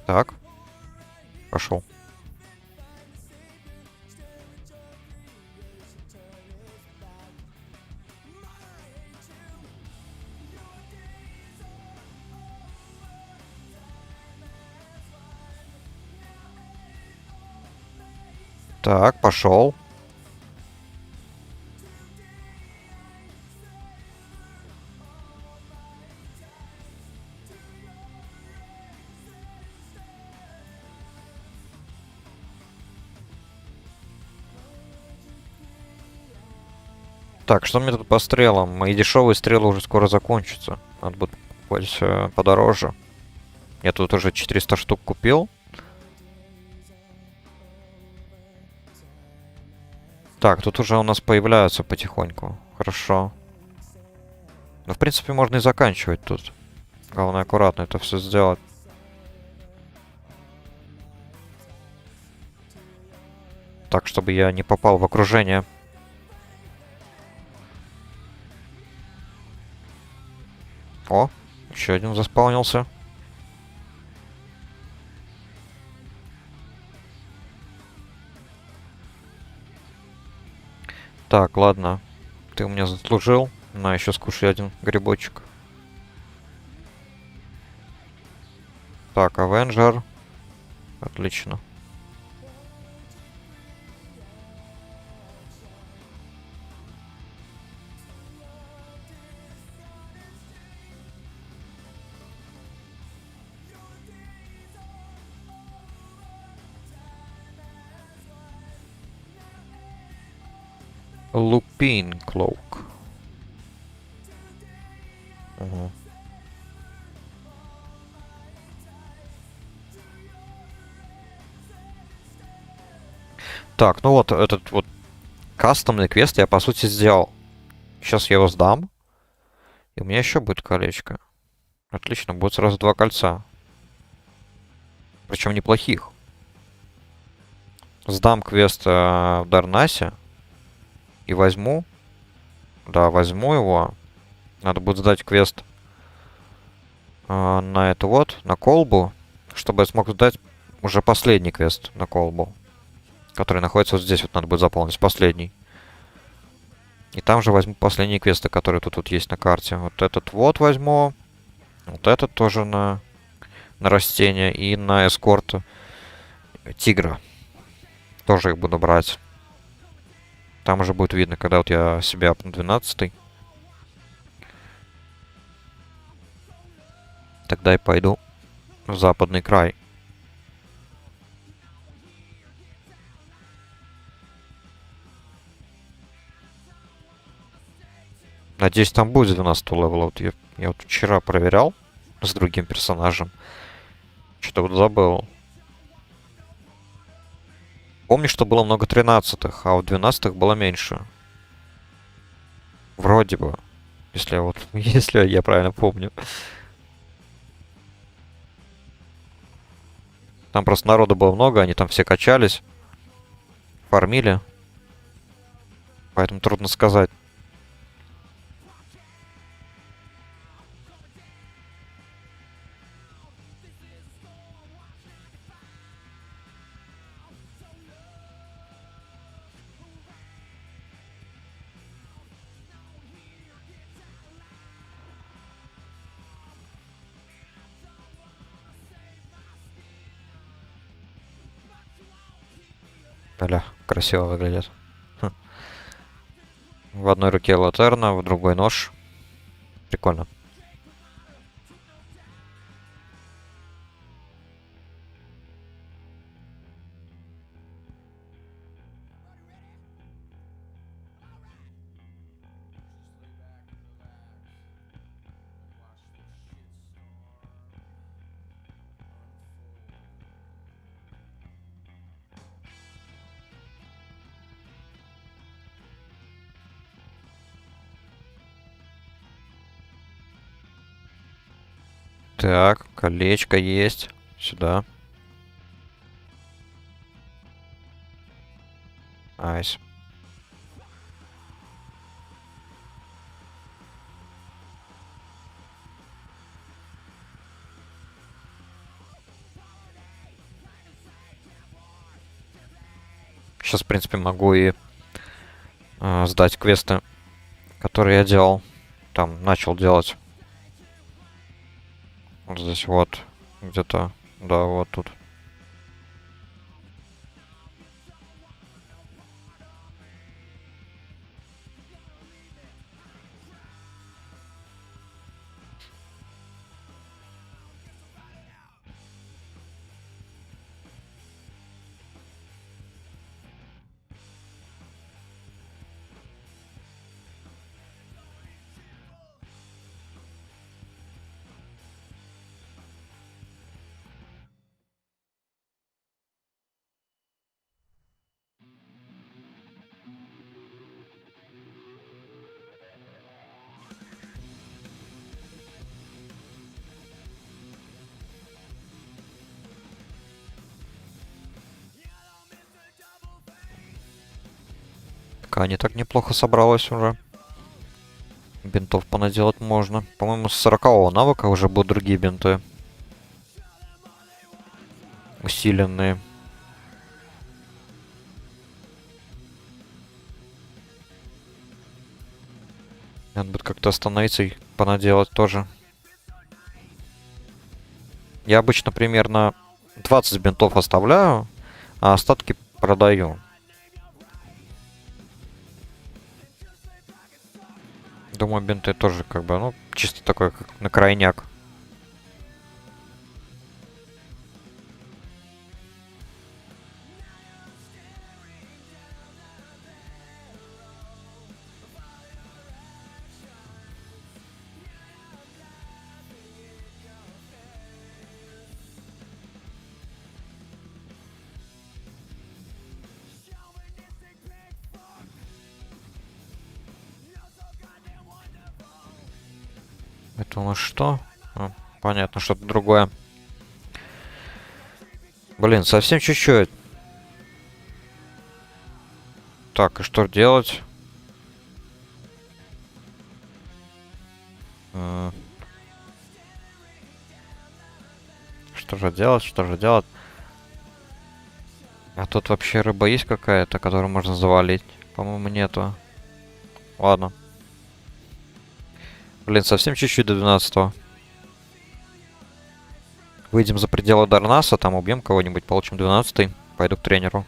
Так. Пошел. Так, пошел. Так, что мне тут по стрелам? Мои дешевые стрелы уже скоро закончатся. Надо будет покупать подороже. Я тут уже 400 штук купил. Так, тут уже у нас появляются потихоньку. Хорошо. Ну, в принципе, можно и заканчивать тут. Главное, аккуратно это все сделать. Так, чтобы я не попал в окружение. О, еще один заспаунился. Так, ладно. Ты у меня заслужил. На, еще скушай один грибочек. Так, Авенджер. Отлично. Лупин Клоук. Угу. Так, ну вот этот вот кастомный квест я, по сути, сделал. Сейчас я его сдам. И у меня еще будет колечко. Отлично, будет сразу 2 кольца. Причем неплохих. Сдам квест в Дарнасе. И возьму. Да, возьму его. Надо будет сдать квест на эту вот, на колбу. Чтобы я смог сдать уже последний квест на колбу. Который находится вот здесь. Вот надо будет заполнить. Последний. И там же возьму последние квесты, которые тут вот есть на карте. Вот этот вот возьму. Вот этот тоже на растения. И на эскорт тигра. Тоже их буду брать. Там уже будет видно, когда вот я себя апну 12-й. Тогда и пойду в западный край. Надеюсь, там будет 12 левела. Вот я вот вчера проверял с другим персонажем. Что-то вот забыл. Помню, что было много 13-х, а вот 12-х было меньше. Вроде бы. Если я вот, если я правильно помню. Там просто народу было много, они там все качались. Фармили. Поэтому трудно сказать. Бля, красиво выглядит. Хм. В одной руке латерна, в другой нож. Прикольно. Так, колечко есть. Сюда. Айс. Сейчас, в принципе, могу и сдать квесты, которые я делал. Там начал делать. Вот здесь вот. Где-то. Да, вот тут. ткани так неплохо собралось уже. Бинтов понаделать можно. По-моему, с 40-го навыка уже будут другие бинты. Усиленные. Надо будет как-то остановиться и понаделать тоже. Я обычно примерно 20 бинтов оставляю, а остатки продаю. Думаю, бинты тоже как бы, ну, чисто такой, как на крайняк. Это у нас что? А, понятно, что-то другое. Блин, совсем чуть-чуть. Так, и что делать? Что же делать? Что же делать? А тут вообще рыба есть какая-то, которую можно завалить? По-моему, нету. Ладно. Блин, совсем чуть-чуть до 12-го. Выйдем за пределы Дарнаса, там убьем кого-нибудь, получим 12-й. Пойду к тренеру.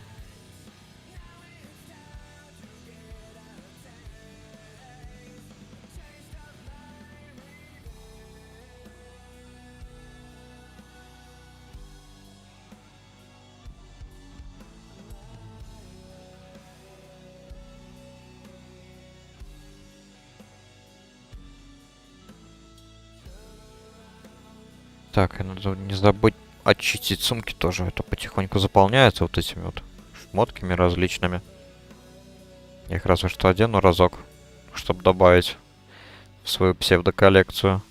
Так, и надо не забыть очистить сумки тоже. Это потихоньку заполняется вот этими вот шмотками различными. Я их разве что одену разок, чтобы добавить в свою псевдоколлекцию.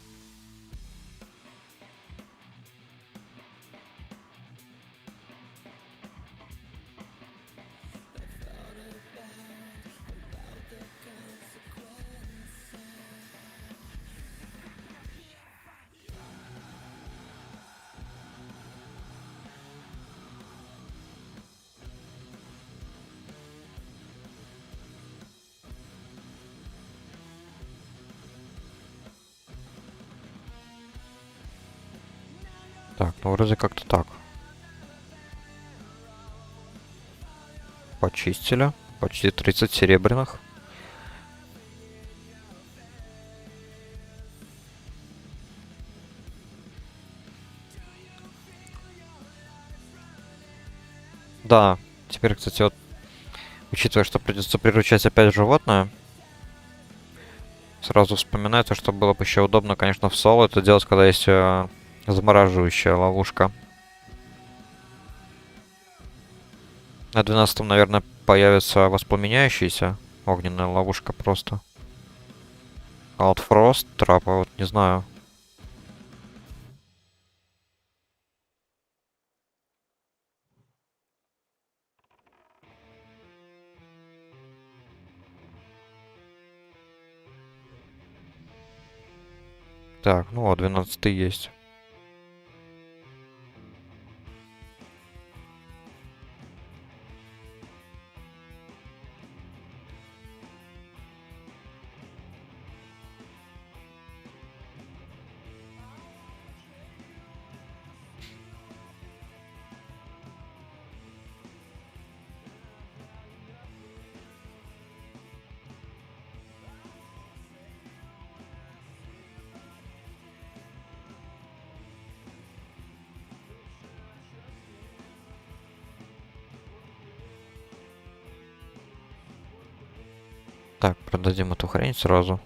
Так, ну вроде как-то так. Почистили. Почти 30 серебряных. Да, теперь, кстати, вот, учитывая, что придется приручать опять животное, сразу вспоминается, что было бы еще удобно, конечно, в соло это делать, когда есть замораживающая ловушка. На 12-м, наверное, появится воспламеняющаяся огненная ловушка просто. Outfrost, трапа, вот не знаю. Так, ну вот, 12-й есть. Так, продадим эту хрень сразу.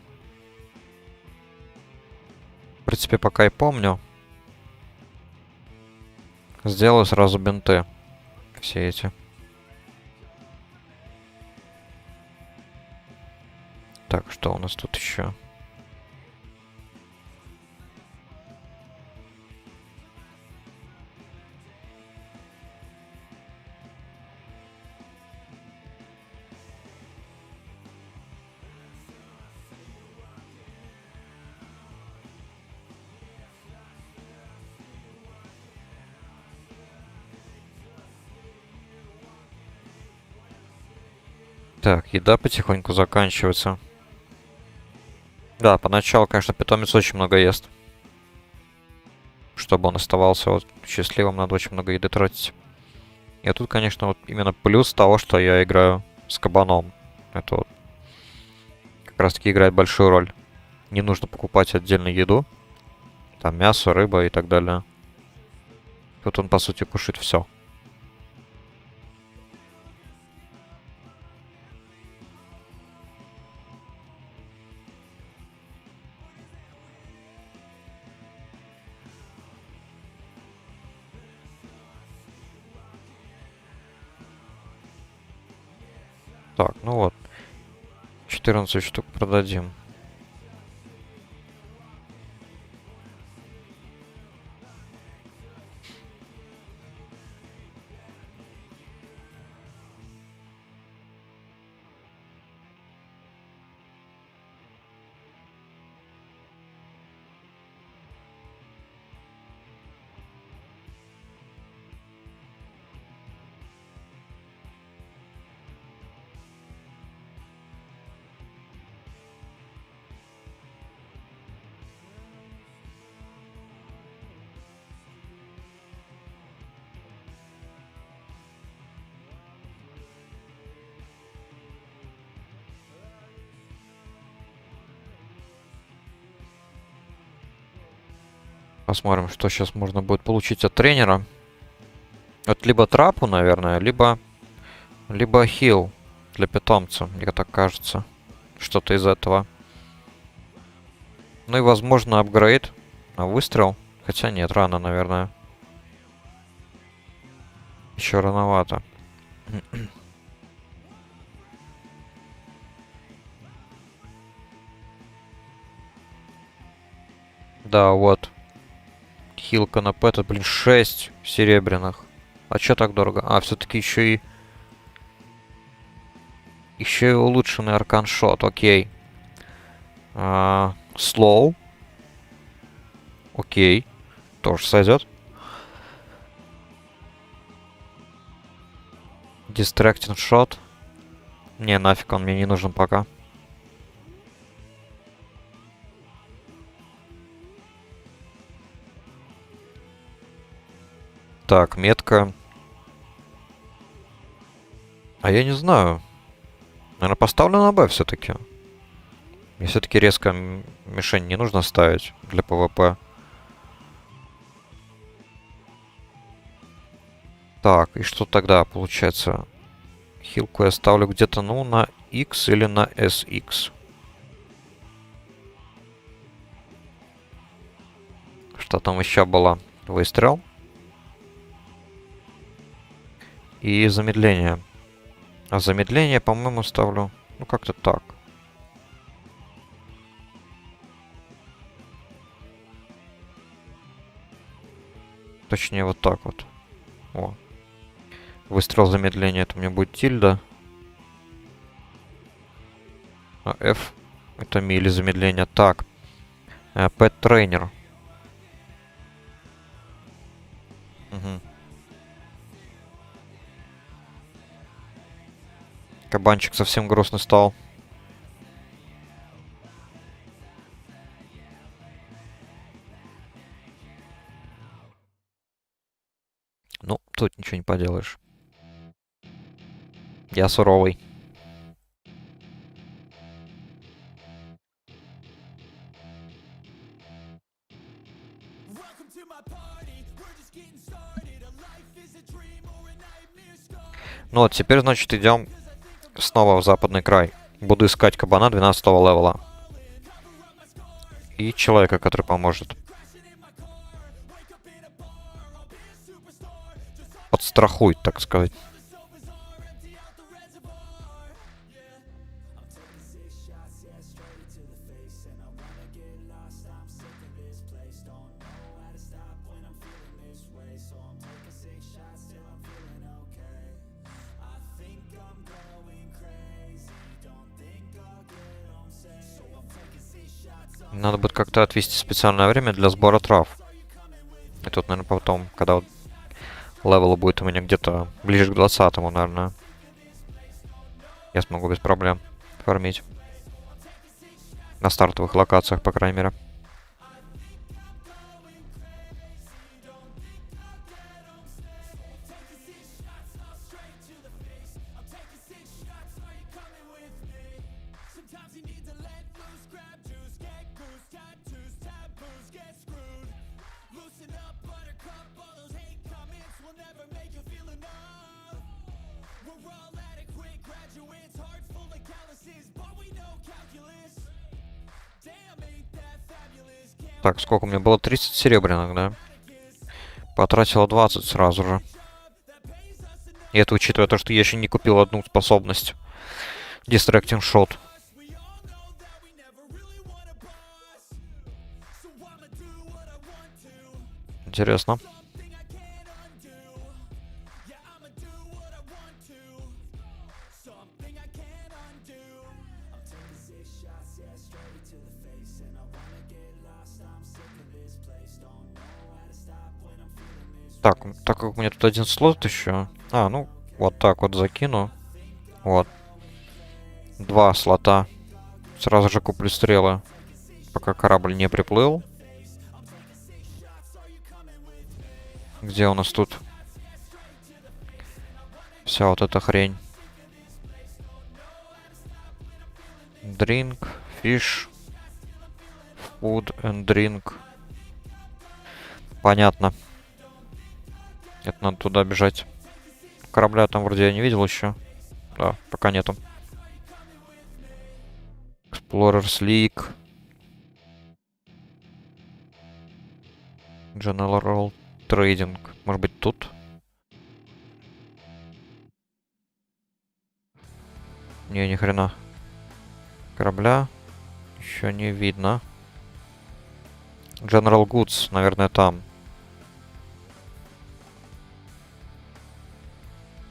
В принципе, пока и помню. Сделаю сразу бинты. Все эти. Так, что у нас тут еще? Так, еда потихоньку заканчивается. Да, поначалу, конечно, питомец очень много ест. Чтобы он оставался вот счастливым, надо очень много еды тратить. И тут, конечно, вот именно плюс того, что я играю с кабаном. Это вот как раз таки играет большую роль. Не нужно покупать отдельную еду. Там мясо, рыба и так далее. Тут он, по сути, кушает все. Так, ну вот. 14 штук продадим. Посмотрим, что сейчас можно будет получить от тренера. Вот либо трапу, наверное, либо хил для питомца, мне так кажется. Что-то из этого. Ну и, возможно, апгрейд на выстрел. Хотя нет, рано, наверное. Еще рановато. Да, вот. Хилка на пэта, блин, 6 серебряных. А чё так дорого? А, все-таки еще и... Еще и улучшенный аркан-шот, окей. Слоу. Окей. Тоже сойдет. Distracting shot. Не, нафиг, он мне не нужен пока. Так, метка. А я не знаю. Наверное, поставлю на Б все-таки. Мне все-таки резко мишень не нужно ставить для ПВП. Так, и что тогда получается? Хилку я ставлю где-то, ну, на X или на SX. Что там еще было? Выстрел. И замедление. А замедление, по-моему, ставлю, ну, как-то так. Точнее, вот так вот. О. Выстрел замедления, это у меня будет тильда. А F это мили замедления. Так. Pet Trainer. Угу. Кабанчик совсем грустный стал. Ну, тут ничего не поделаешь. Я суровый. Ну вот, теперь, значит, идем снова в западный край. Буду искать кабана 12 левела. И человека, который поможет. Подстрахует, так сказать. Надо будет как-то отвести специальное время для сбора трав. И тут, наверное, потом, когда вот левел будет у меня где-то ближе к 20-му, наверное. я смогу без проблем фармить. На стартовых локациях, по крайней мере. Так, сколько у меня было? 30 серебряных, да? Потратила 20 сразу же. И это учитывая то, что я еще не купил одну способность. Distracting Shot. Интересно. Так, так как у меня тут один слот еще. А, ну, вот так вот закину. Вот. 2 слота. Сразу же куплю стрелы, пока корабль не приплыл. Где у нас тут вся вот эта хрень? Drink, fish, food and drink. Понятно. Это надо туда бежать. Корабля там вроде я не видел еще. Да, пока нету. Explorers League. General Trading. Может быть тут? Не, ни хрена. Корабля еще не видно. General Goods, наверное, там.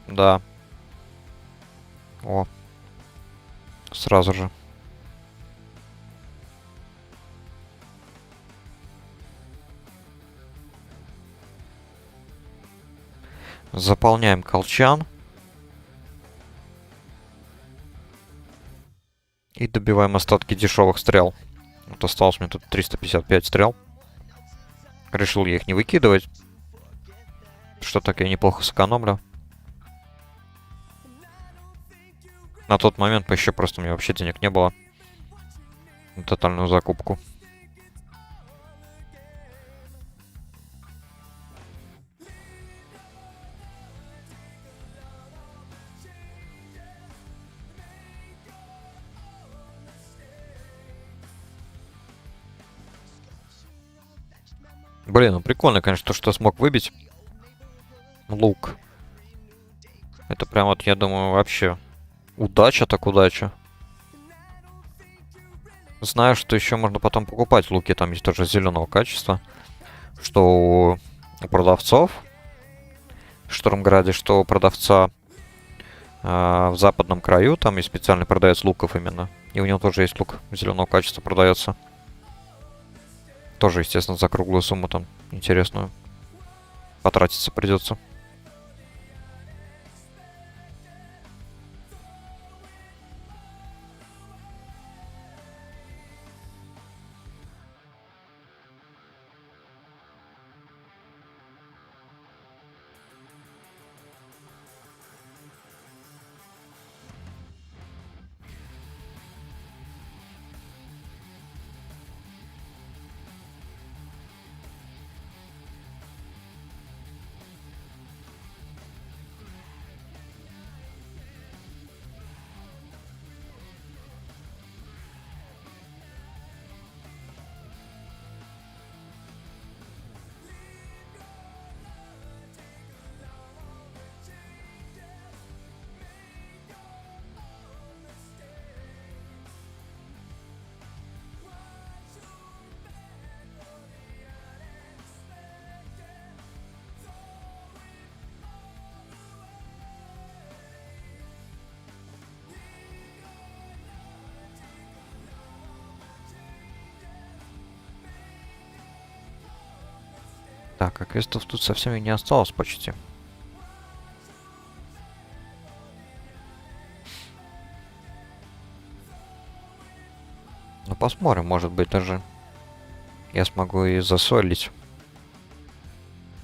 Да. О. Сразу же. Заполняем колчан. И добиваем остатки дешевых стрел. Вот осталось мне тут 355 стрел. Решил я их не выкидывать. Что так я неплохо сэкономлю. На тот момент еще просто у меня вообще денег не было. На тотальную закупку. Блин, ну прикольно, конечно, то, что смог выбить. Лук. Это прям вот, я думаю, вообще удача так удача. Знаю, что еще можно потом покупать луки, там есть тоже зеленого качества. Что у продавцов в Штормграде, что у продавца в западном краю. Там есть специальный продавец луков именно. И у него тоже есть лук зеленого качества продается. Тоже, естественно, за круглую сумму там интересную. Потратиться придется. Так, а квестов тут совсем и не осталось почти. посмотрим, может быть даже я смогу и засолить.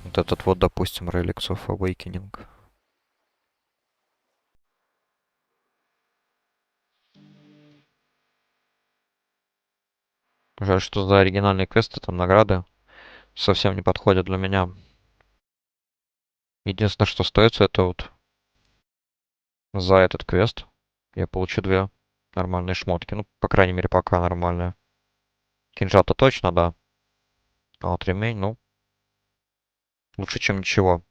Вот этот вот, допустим, Relics of Awakening. Жаль, что за оригинальные квесты, там награды совсем не подходят для меня. Единственное, что стоит, это вот за этот квест я получу 2 нормальные шмотки. Ну, по крайней мере, пока нормальные. Кинжал-то точно, да. А вот ремень, ну, лучше, чем ничего.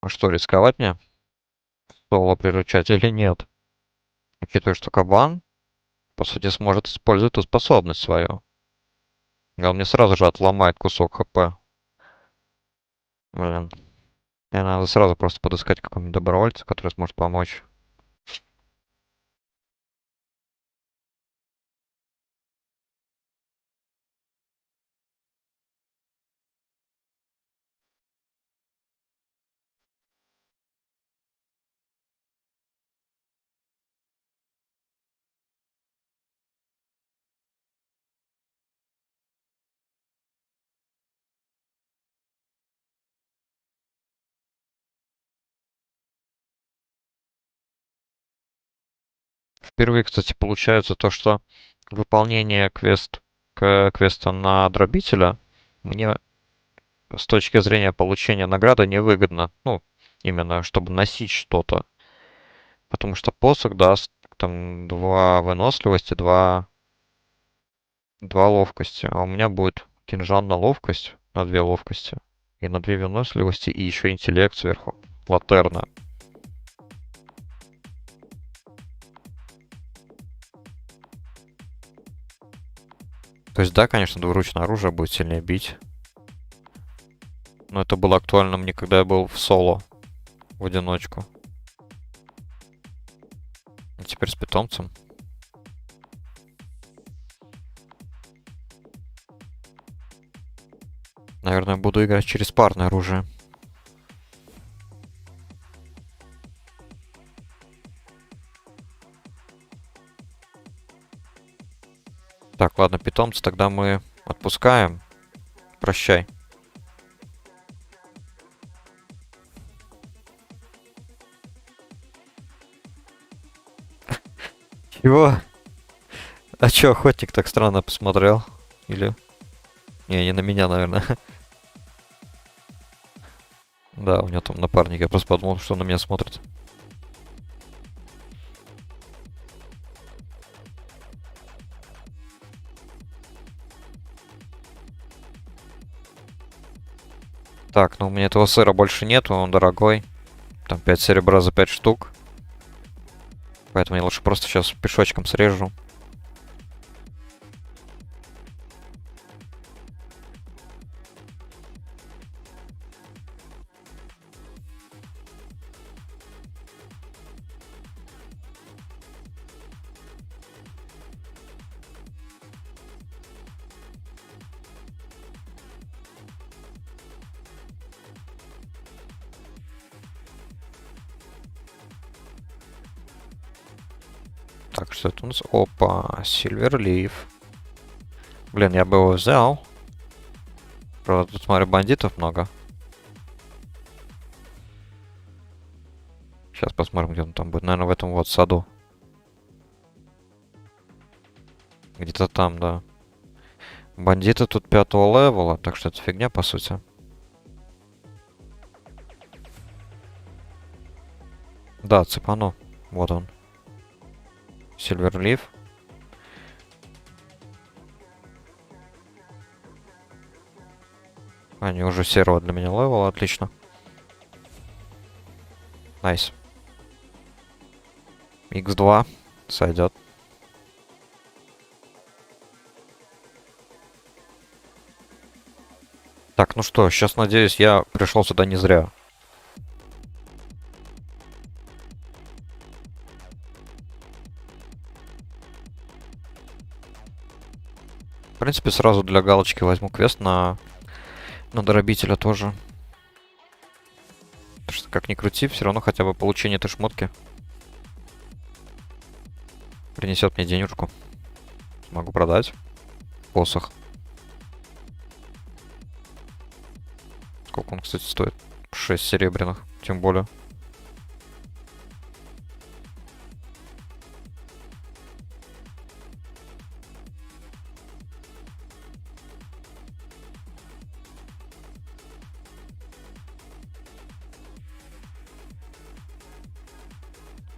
А что, рисковать мне? Соло приручать или нет? Учитывая, что кабан, по сути, сможет использовать эту способность свою. И он мне сразу же отломает кусок хп. Блин. Мне надо сразу просто подыскать какого-нибудь добровольца, который сможет помочь. Впервые, кстати, получается то, что выполнение квеста на дробителя мне с точки зрения получения награды невыгодно. Ну, именно, чтобы носить что-то. Потому что посох даст там 2 выносливости, два ловкости. А у меня будет кинжал на ловкость, на 2 ловкости. И на 2 выносливости, и еще интеллект сверху. Латерна. То есть, да, конечно, двуручное оружие будет сильнее бить. Но это было актуально мне, когда я был в соло. В одиночку. А теперь с питомцем. Наверное, буду играть через парное оружие. Так, ладно, питомца тогда мы отпускаем. Прощай. Чего? А чё, охотник так странно посмотрел? Или... Не на меня, наверное. Да, у него там напарник. Я просто подумал, что он на меня смотрит. Так, ну у меня этого сыра больше нету, он дорогой. Там 5 серебра за 5 штук. Поэтому я лучше просто сейчас пешочком срежу. Так, что это у нас? Опа, Silverleaf. Блин, я бы его взял. Правда, тут, смотрю, бандитов много. Сейчас посмотрим, где он там будет. Наверное, в этом вот саду. Где-то там, да. Бандиты тут 5-го левела, так что это фигня, по сути. Да, цепану. Вот он. Silverleaf. Они уже серого для меня левела, отлично. Найс. Х2 сойдет. Так, ну что, сейчас, надеюсь, я пришел сюда не зря. В принципе, сразу для галочки возьму квест на дробителя тоже. Потому что, как ни крути, все равно хотя бы получение этой шмотки принесет мне денежку. Могу продать. Посох. Сколько он, кстати, стоит? 6 серебряных, тем более.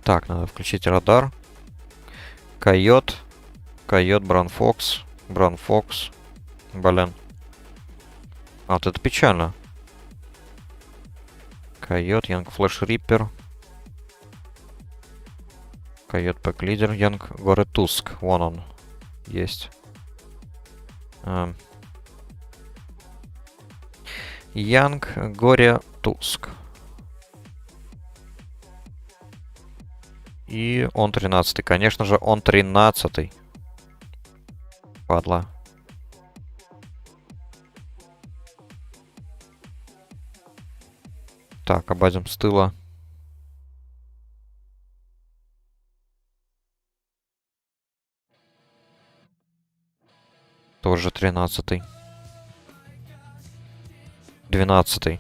Так, надо включить радар. Койот. Койот, Бранфокс. Бранфокс. Блин. А вот это печально. Койот, Янг Флэш Риппер. Койот Пэк Лидер, Янг Горе Туск. Вон он. Есть. Янг Горе Туск. И он 13-й. Конечно же, он 13-й. Падла. Так, обадим с тыла. Тоже 13-й. 12-й.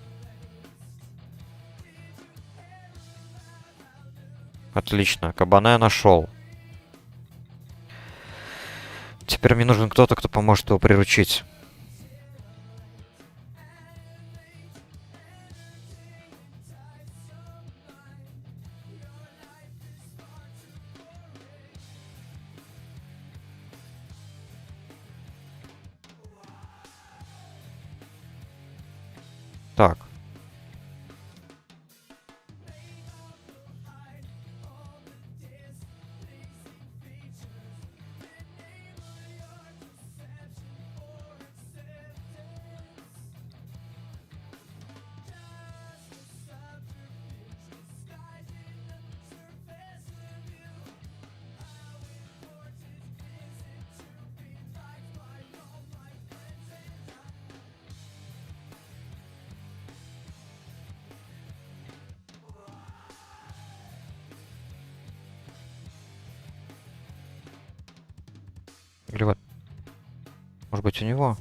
Отлично. Кабана я нашел. Теперь мне нужен кто-то, кто поможет его приручить. Так. Или вот... Может быть, у него?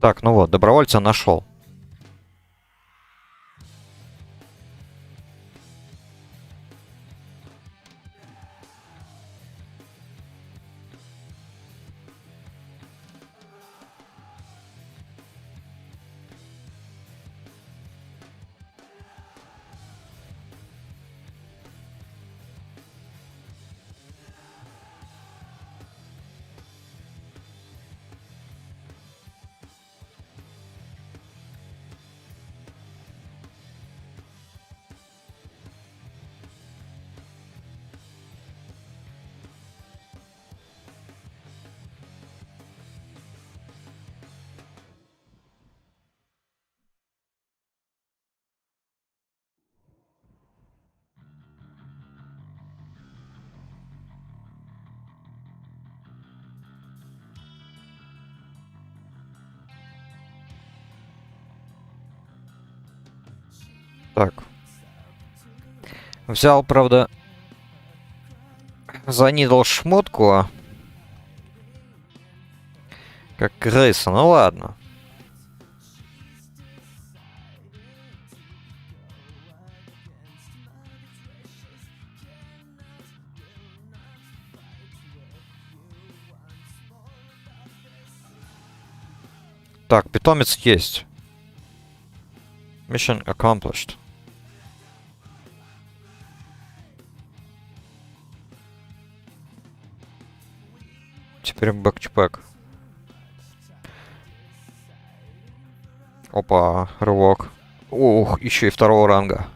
Так, ну вот, добровольца нашел. Взял, правда, занидал шмотку. Как крыса, ну ладно. Так, питомец есть. Mission accomplished. Теперь бэк-чпэк. Опа, рывок. Ух, еще и второго ранга.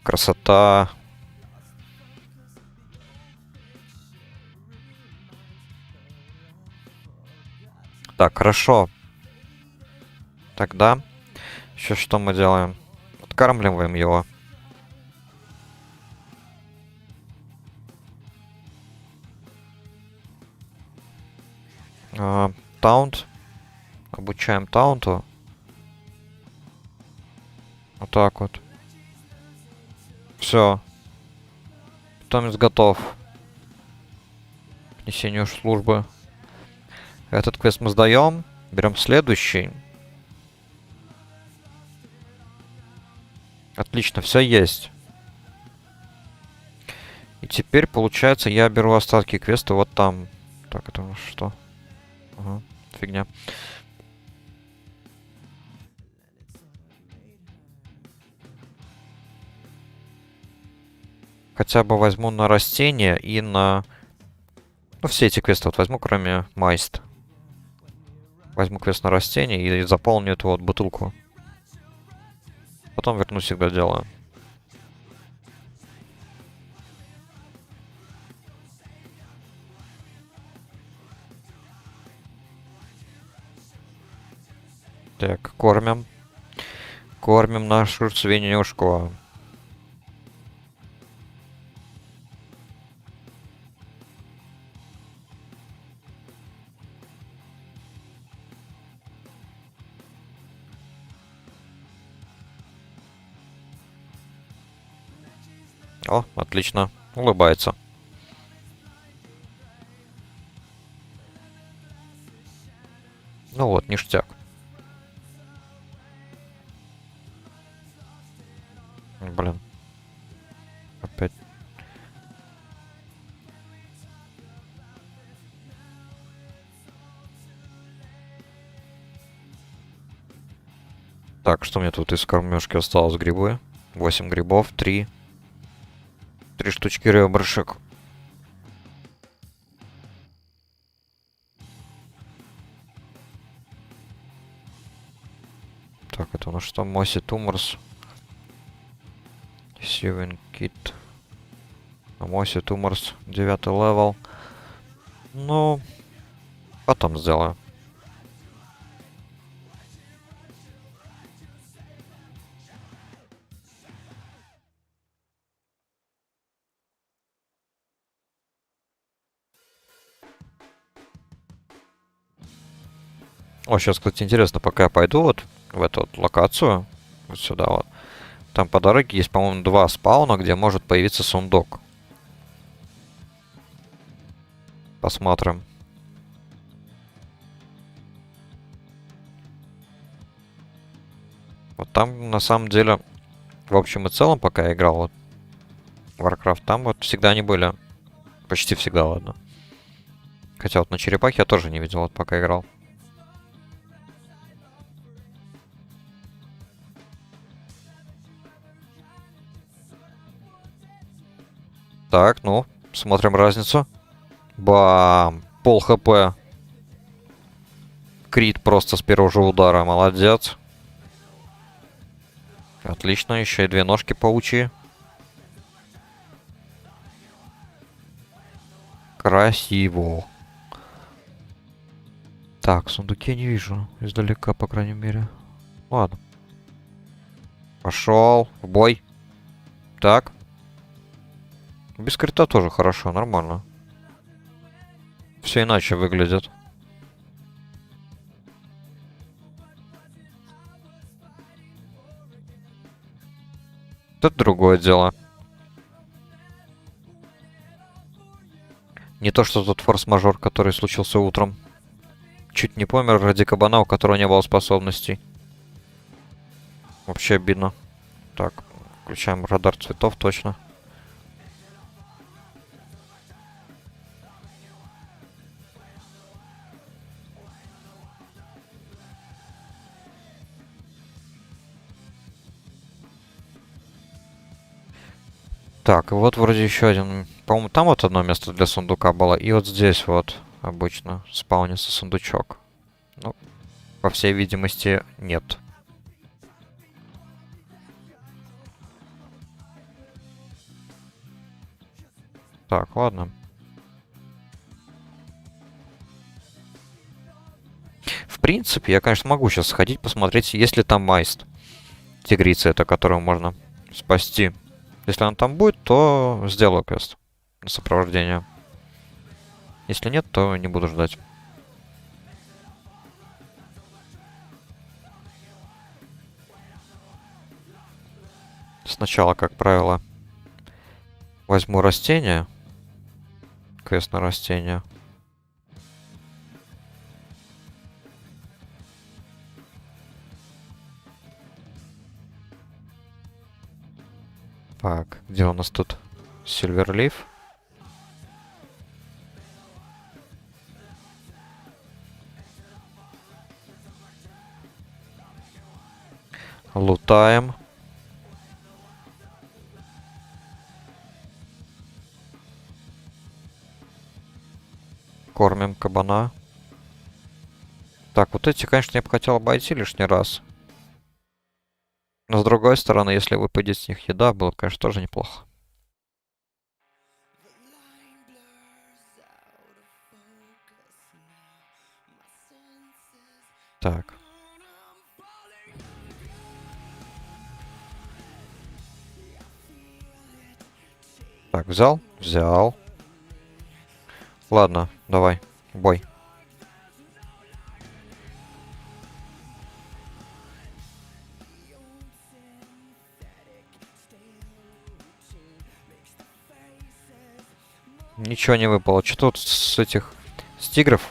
Красота. Так, хорошо. Тогда еще что мы делаем? Откармливаем его. Таунт. Обучаем таунту. Вот так вот. Все. Питомец готов к несению службы. Этот квест мы сдаем. Берем следующий. Отлично, все есть. И теперь, получается, я беру остатки квеста вот там. Так, это у нас что? Ага, фигня. Хотя бы возьму на растения и на... Ну, все эти квесты вот возьму, кроме Майст. Возьму квест на растения и заполню эту вот бутылку. Потом вернусь, всегда делаю. Так, кормим. Кормим нашу свинюшку. О, отлично. Улыбается. Ну вот, ништяк. Блин. Опять. Так, что мне тут из кормежки осталось? Грибы. 8 грибов, 3 штучки ребрышек. Так, это у нас что? Моси Туморс. Сивен Кит. Моси Туморс. 9 левел. Ну, потом сделаю. О, сейчас, кстати, интересно, пока я пойду вот в эту вот локацию, вот сюда вот, там по дороге есть, по-моему, 2 спауна, где может появиться сундук. Посмотрим. Вот там, на самом деле, в общем и целом, пока я играл вот в Warcraft, там вот всегда они были. Почти всегда, ладно. Хотя вот на черепахе я тоже не видел, вот пока играл. Так, ну, смотрим разницу. Бам! Пол хп. Крит просто с первого же удара. Молодец. Отлично, еще и 2 ножки паучьи. Красиво. Так, сундуки я не вижу. Издалека, по крайней мере. Ладно. Пошел в бой. Так. Без крита тоже хорошо, нормально. Все иначе выглядит. Это другое дело. Не то, что тот форс-мажор, который случился утром. Чуть не помер ради кабана, у которого не было способностей. Вообще обидно. Так, включаем радар цветов, точно. Так, и вот вроде еще один. По-моему, там вот одно место для сундука было. И вот здесь вот обычно спаунится сундучок. Ну, по всей видимости, нет. Так, ладно. В принципе, я, конечно, могу сейчас сходить, посмотреть, есть ли там майст. Тигрица это, которую можно спасти. Если он там будет, то сделаю квест на сопровождение. Если нет, то не буду ждать. Сначала, как правило, возьму растение. Квест на растение. Так, где у нас тут Сильверлиф? Лутаем. Кормим кабана. Так, вот эти, конечно, я бы хотел обойти лишний раз. Но с другой стороны, если выпадет с них еда, было бы, конечно, тоже неплохо. Так. Так, взял? Взял. Ладно, давай, бой. Ничего не выпало. Что тут с этих... С тигров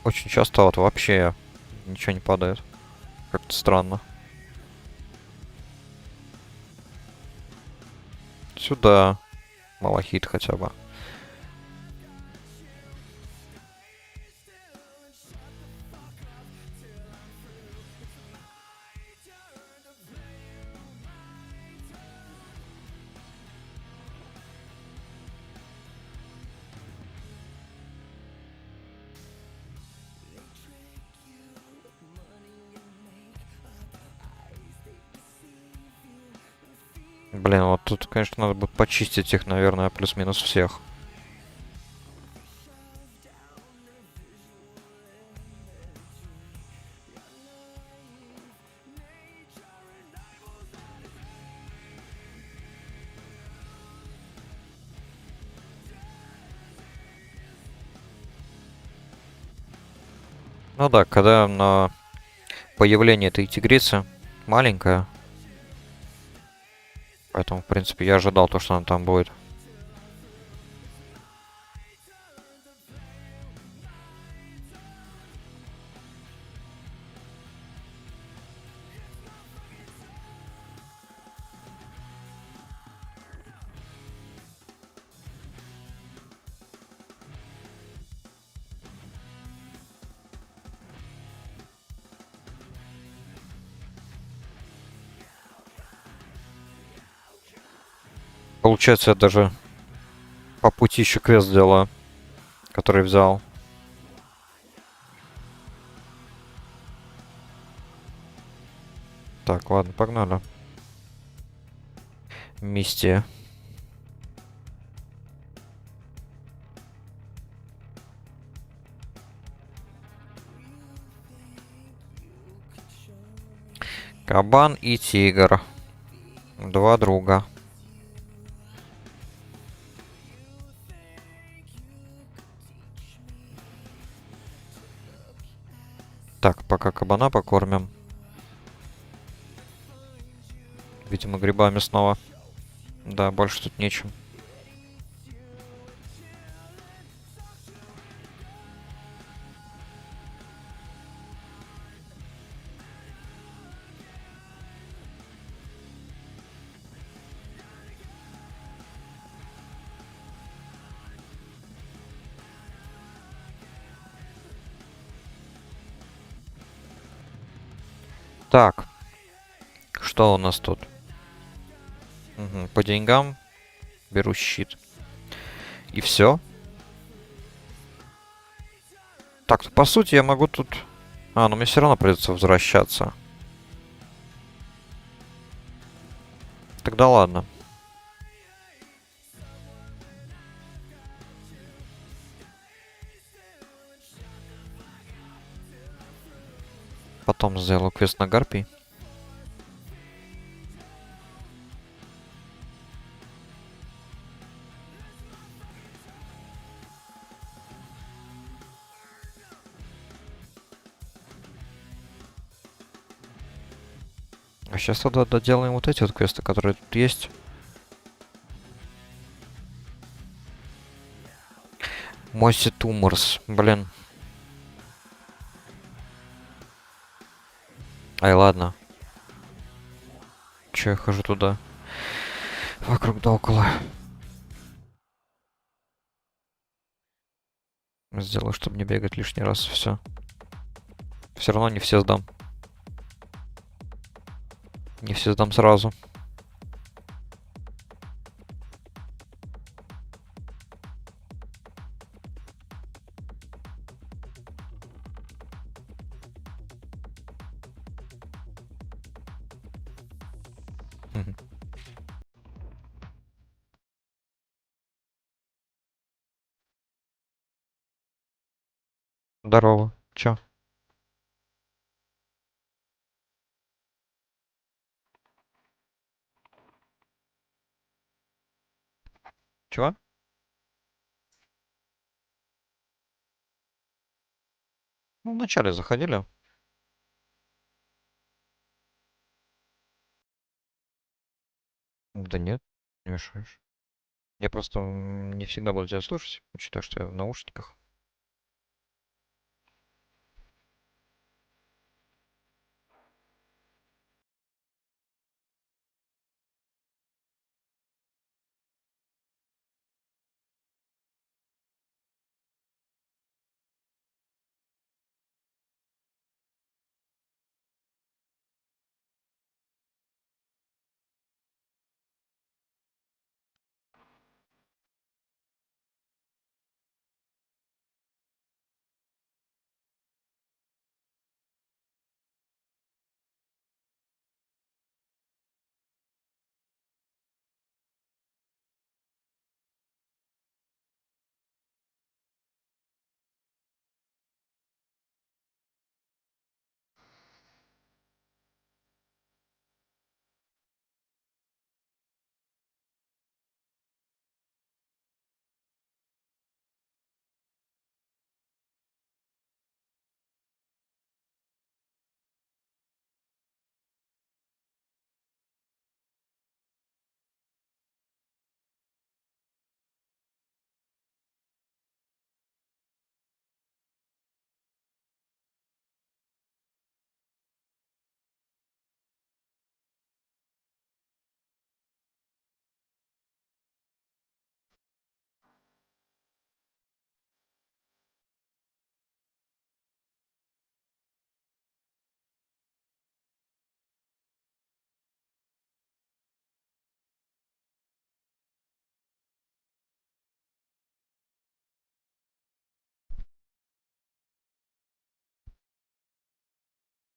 очень часто вот вообще ничего не падает. Как-то странно. Сюда. Малахит хотя бы. Блин, вот тут, конечно, надо бы почистить их, наверное, плюс-минус всех. Ну да, когда на появление этой тигрицы маленькая. Поэтому, в принципе, я ожидал то, что она там будет. Получается, я даже по пути еще квест сделаю, который взял. Так, ладно, погнали. Мистия. Кабан и тигр. Два друга. Так, пока кабана покормим. Видимо, грибами снова. Да, больше тут нечем. Так, что у нас тут? Мгм, по деньгам беру щит. И все. Так, по сути, я могу тут... А, но мне все равно придется возвращаться. Тогда ладно. Потом сделаю квест на Гарпий. А сейчас тогда доделаем вот эти вот квесты, которые тут есть. Мосси Туморс. Блин. Ай, ладно. Че я хожу туда? Вокруг да около. Сделаю, чтобы не бегать лишний раз. Все. Все равно не все сдам. Не все сдам сразу. Мгм. Здорово. Чё? Чего? Ну, вначале заходили. Да нет, не мешаешь. Я просто не всегда буду тебя слушать, учитывая, что я в наушниках.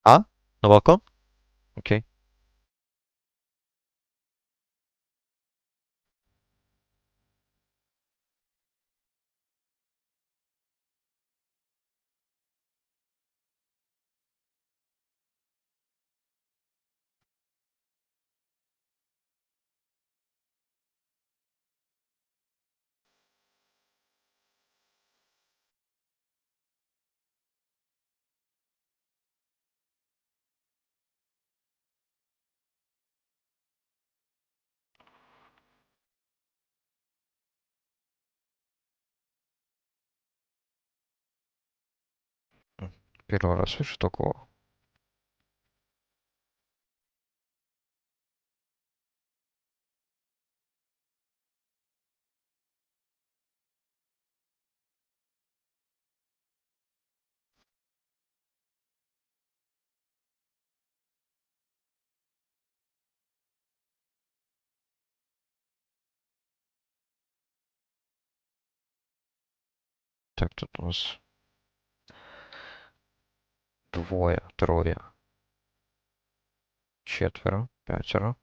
А? На балкон? Окей. М, Первый раз вижу такого. Так, тут у нас двое, трое, четверо, пятеро.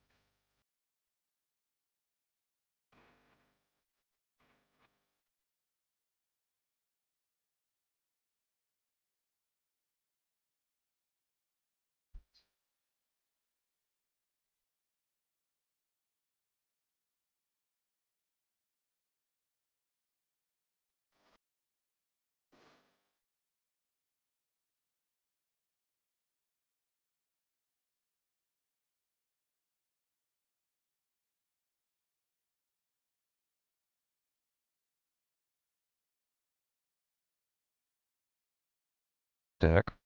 Так,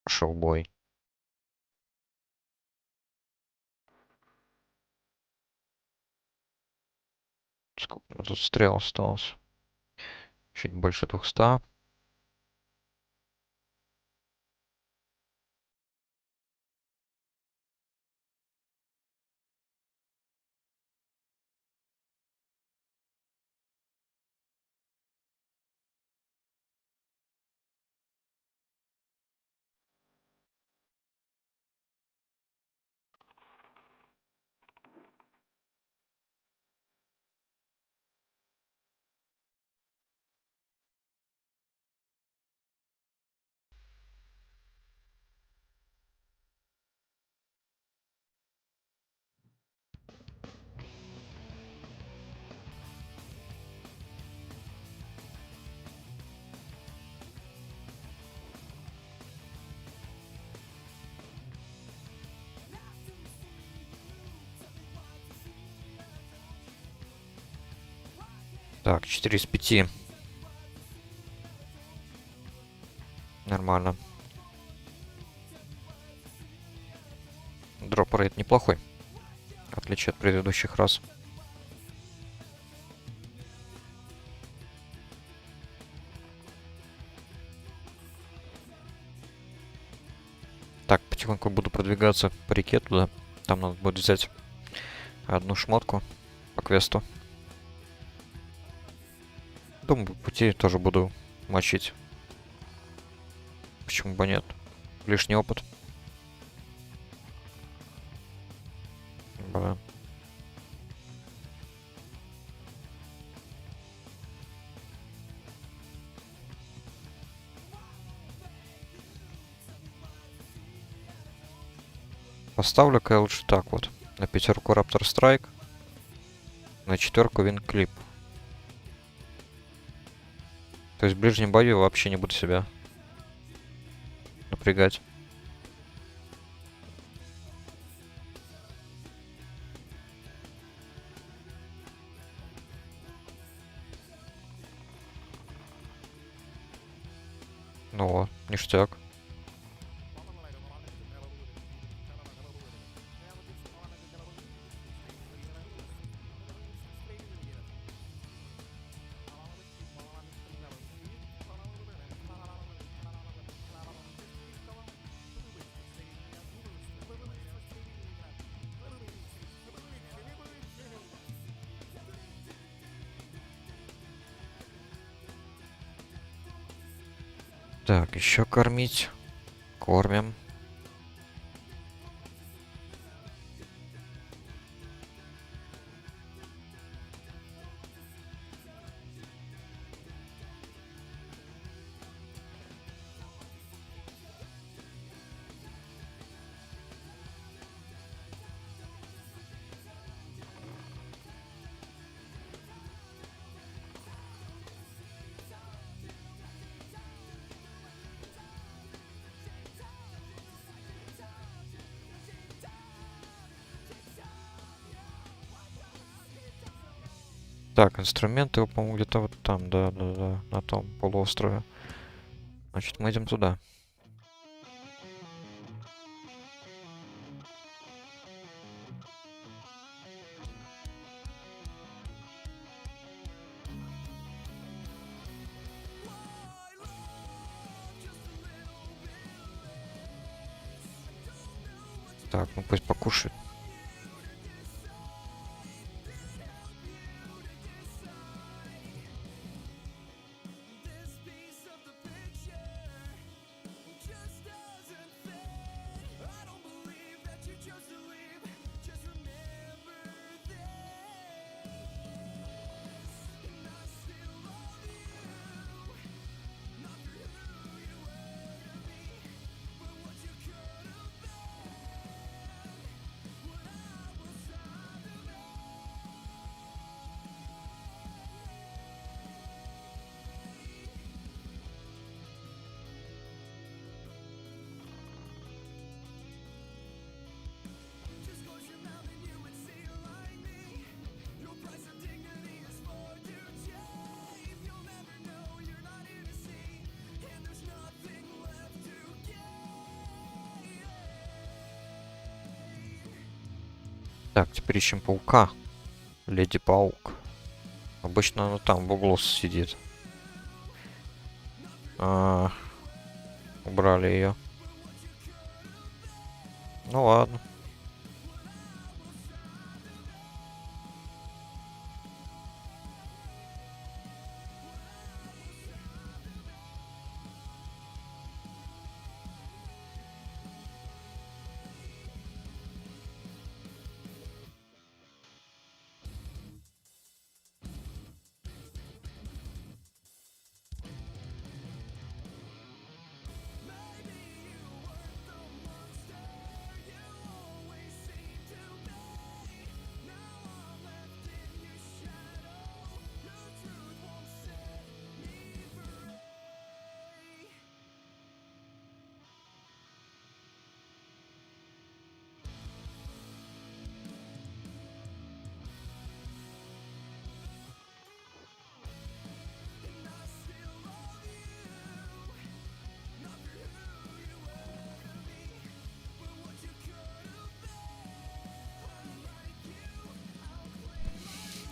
пошел бой. Сколько у меня тут стрел осталось? Чуть больше 200. Так, 4 из 5. Нормально. Дроп рейд неплохой. В отличие от предыдущих раз. Так, потихоньку буду продвигаться по реке туда. Там надо будет взять одну шмотку по квесту. Думаю, по пути тоже буду мочить. Почему бы нет? Лишний опыт. Да. Поставлю-ка я лучше так вот. На 5 Raptor Strike. На 4 Wing Clip. То есть в ближнем бою вообще не буду себя напрягать. Ну, ништяк. Так, еще кормить. Кормим. Так, инструменты, его, по-моему, где-то вот там, да, на том полуострове. Значит, мы идем туда. Так, ну пусть покушает. Так, теперь ищем паука. Леди Паук. Обычно она там в углу сидит. Убрали ее. Ну ладно.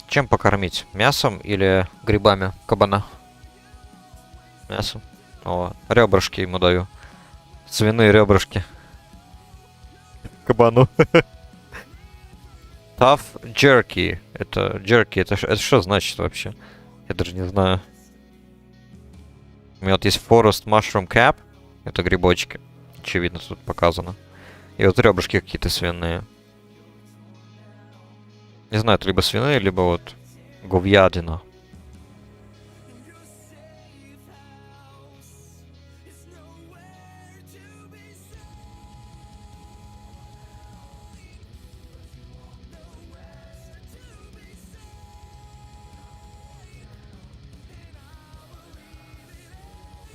Чем покормить? Мясом или грибами кабана? Мясом. О, ребрышки ему даю. Свиные ребрышки. Кабану. Tough jerky. Это jerky. Это что значит вообще? Я даже не знаю. У меня вот есть Forest Mushroom Cap. Это грибочки. Очевидно, тут показано. И вот ребрышки какие-то свиные. Не знаю, это либо свиные, либо вот говядина.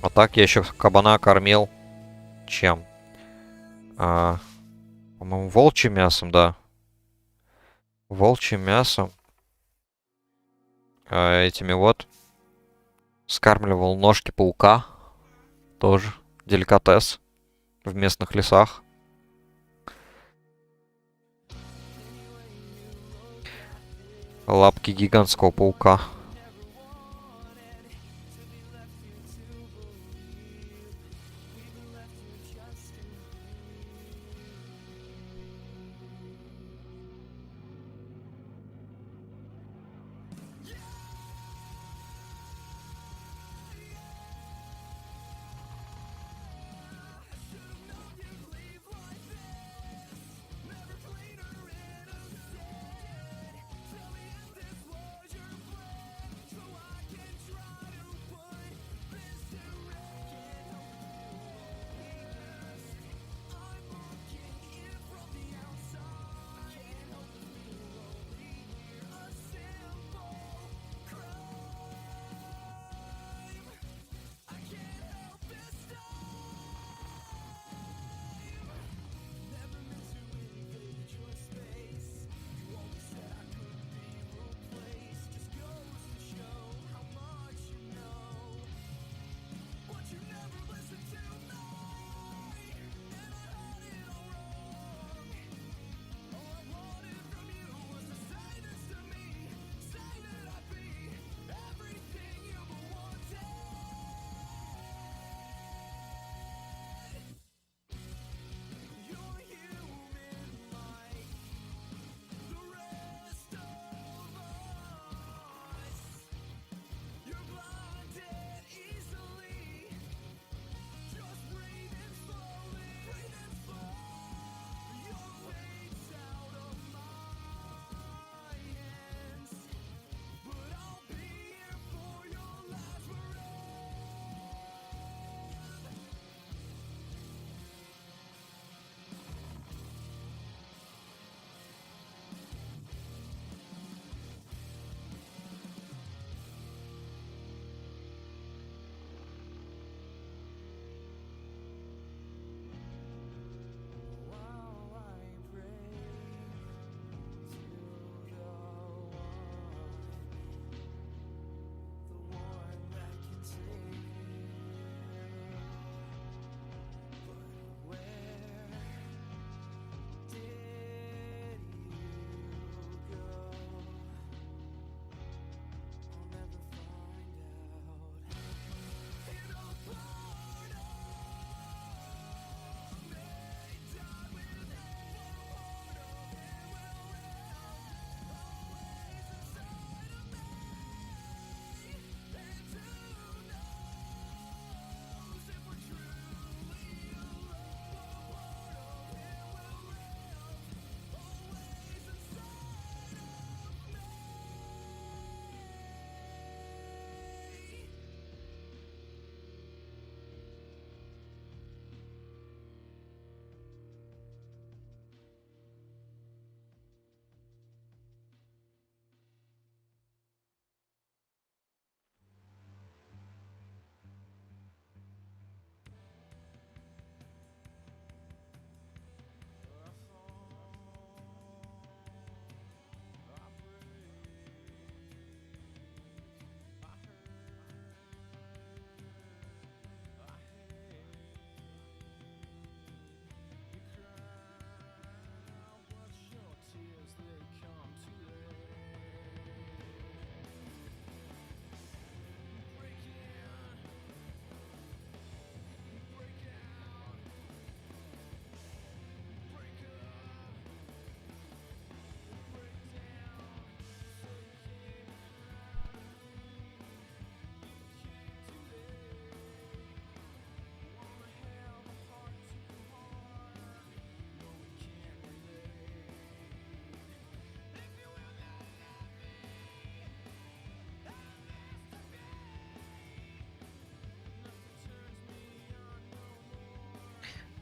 А так я еще кабана кормил чем? По-моему, волчьим мясом, да. Волчьим мясом. Этими вот. Скармливал ножки паука. Тоже деликатес. В местных лесах. Лапки гигантского паука.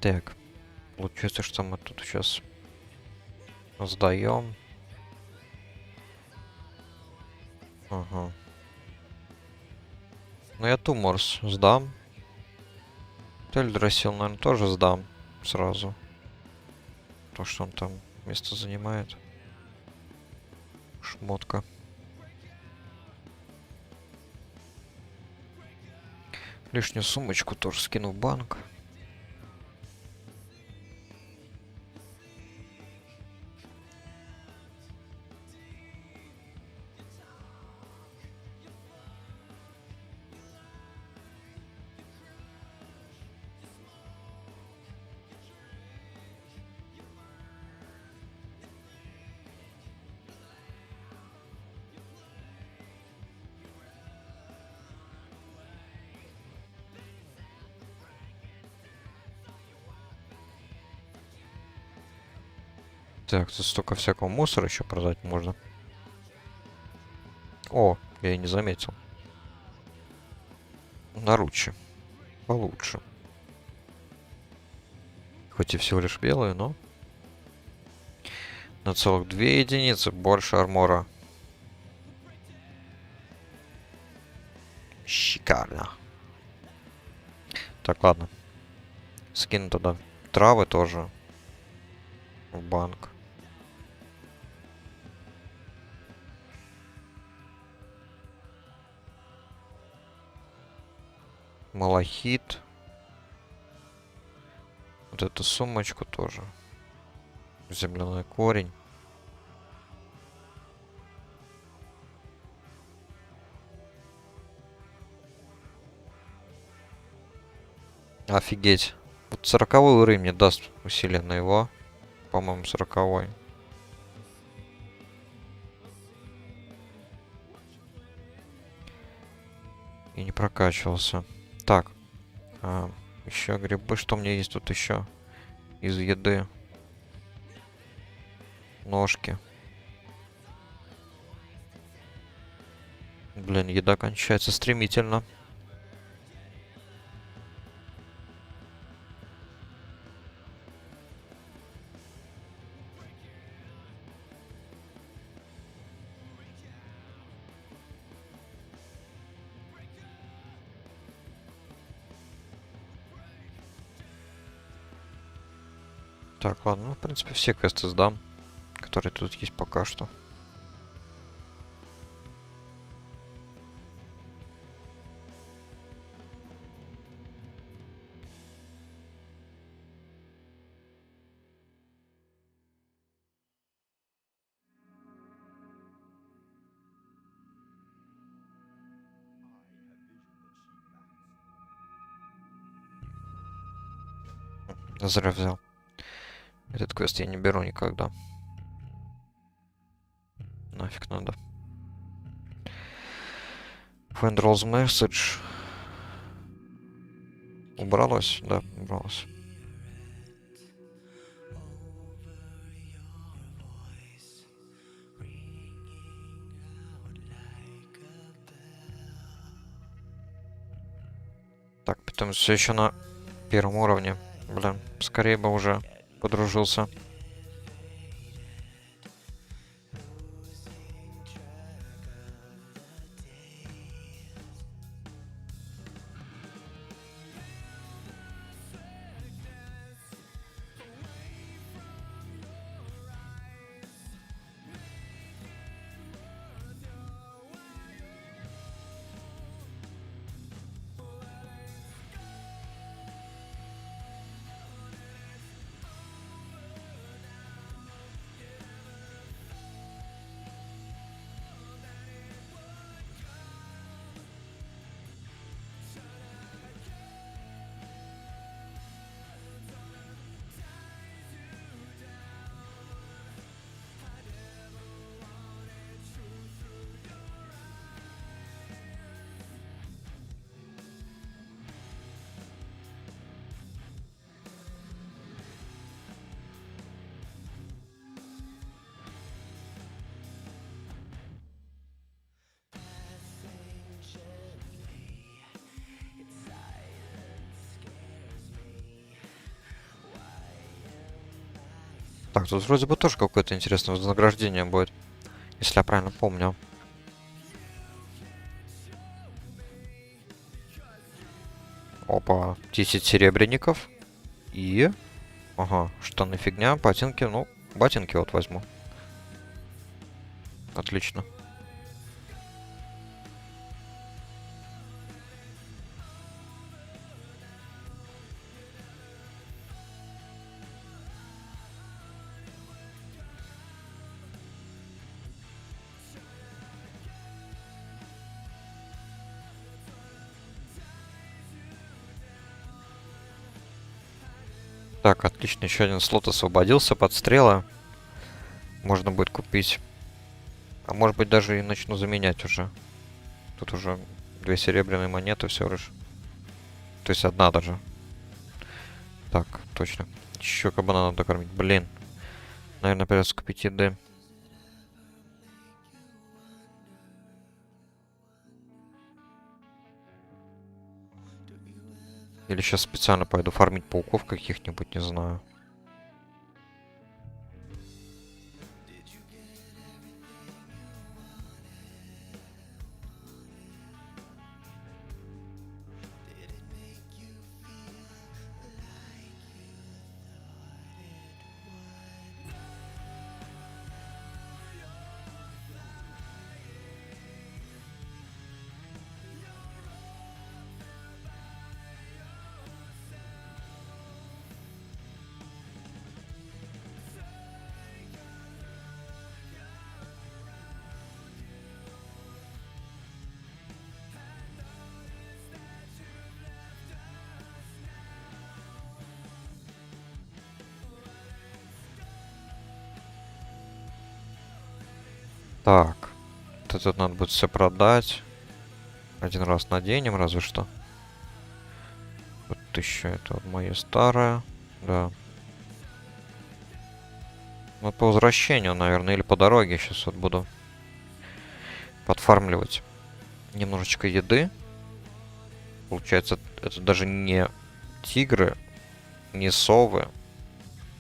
Так. Получается, что мы тут сейчас сдаем. Ага. Ну я Туморс сдам. Тельдрасил, наверное, тоже сдам сразу. То, что он там место занимает. Шмотка. Лишнюю сумочку тоже скину в банк. Так, тут столько всякого мусора еще продать можно. О, я и не заметил. Наручи. Получше. Хоть и всего лишь белые, но... На целых 2 единицы больше армора. Шикарно. Так, ладно. Скину тогда травы тоже в банк. Малахит. Вот эту сумочку тоже. Земляной корень. Офигеть. Вот 40-й уровень мне даст усилие на его. По-моему, 40-й. И не прокачивался. Так. Еще грибы. Что у меня есть тут еще? Из еды. Ножки. Блин, еда кончается стремительно. Так, ладно, ну, в принципе, все квесты сдам, которые тут есть пока что. Зря взял. Этот квест я не беру никогда. Нафиг надо. Fendral's Message. Убралось? Да, убралось. Так, потом все еще на первом уровне. Блин, скорее бы уже подружился. Так, тут вроде бы тоже какое-то интересное вознаграждение будет, если я правильно помню. Опа, 10 серебряников. И... Ага, штаны фигня, ботинки, ну, ботинки вот возьму. Отлично. Так, отлично, еще один слот освободился под стрелы. Можно будет купить. А может быть даже и начну заменять уже. Тут уже 2 серебряные монеты всего лишь. То есть одна даже. Так, точно. Еще кабана надо кормить. Блин. Наверное, придется купить еды. Или сейчас специально пойду фармить пауков каких-нибудь, не знаю. Так. Вот это надо будет все продать. Один раз наденем, разве что. Вот 1000, это вот моя старая. Да. Ну, по возвращению, наверное, или по дороге сейчас вот буду подфармливать немножечко еды. Получается, это даже не тигры, не совы,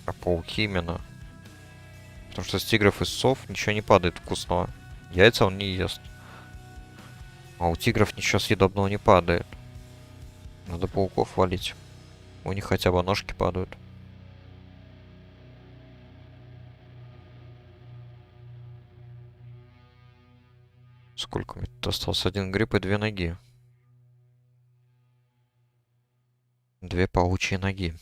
а пауки именно. Потому что с тигров и сов ничего не падает вкусного. Яйца он не ест. А у тигров ничего съедобного не падает. Надо пауков валить. У них хотя бы ножки падают. Сколько мне тут осталось? 1 гриб и 2 ноги. 2 паучьи ноги.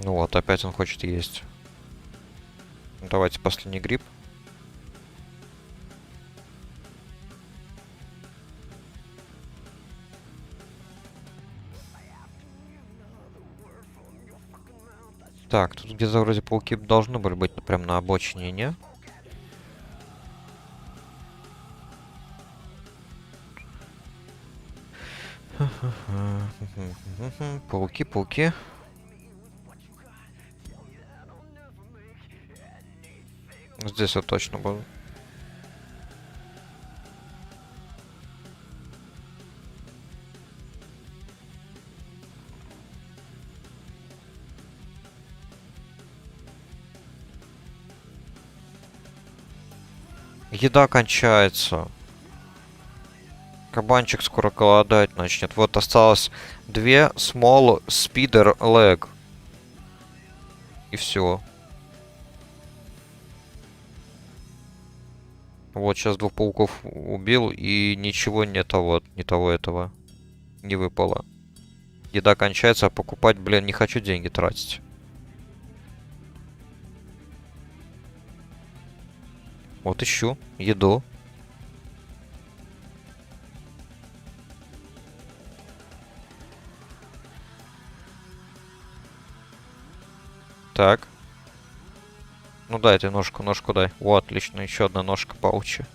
Ну вот, опять он хочет есть. Ну, давайте последний гриб. Так, тут где-то вроде пауки должны были быть прям на обочине, не? Пауки, пауки. Здесь вот точно был. Еда кончается. Кабанчик скоро голодать начнет. Вот осталось 2 small speeder leg. И все. Вот сейчас 2 пауков убил, и ничего не того, не того этого не выпало. Еда кончается, а покупать, блин, не хочу деньги тратить. Вот ищу еду. Так. Ну дай ты ножку, ножку дай. О, отлично, еще одна ножка паучья.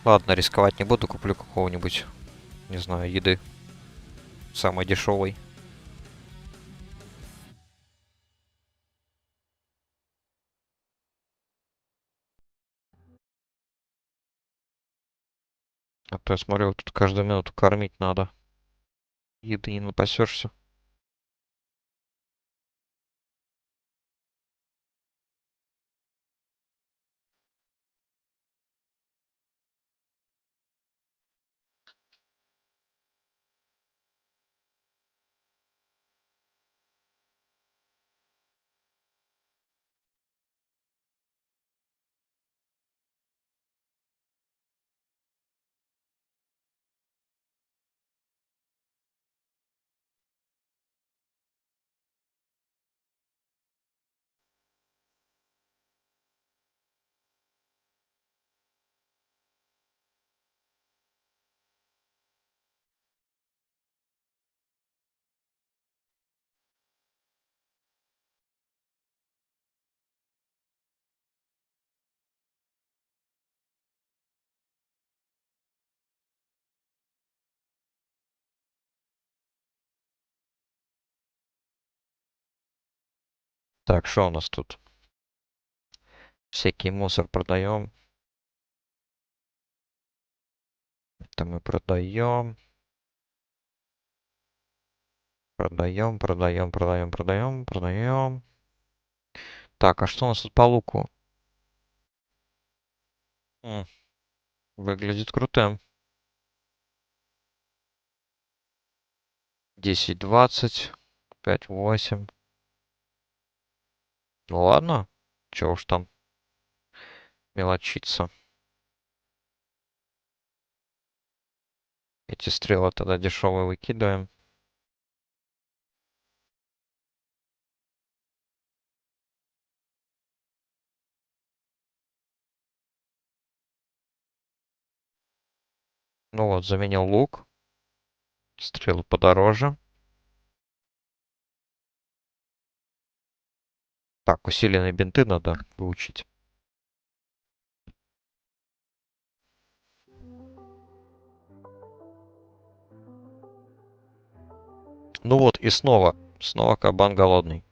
Ладно, рисковать не буду, куплю какого-нибудь, не знаю, еды. Самой дешевой. А то я смотрю, тут каждую минуту кормить надо. Еды не напасешься. Так, что у нас тут? Всякий мусор продаем. Это мы продаем. Продаем. Так, а что у нас тут по луку? М, выглядит крутым. 10, 20, 5, 8. Ну ладно. Чего уж там мелочиться. Эти стрелы тогда дешевые выкидываем. Ну вот, заменил лук. Стрелы подороже. Так, усиленные бинты надо выучить. Ну вот, и снова. Снова кабан голодный.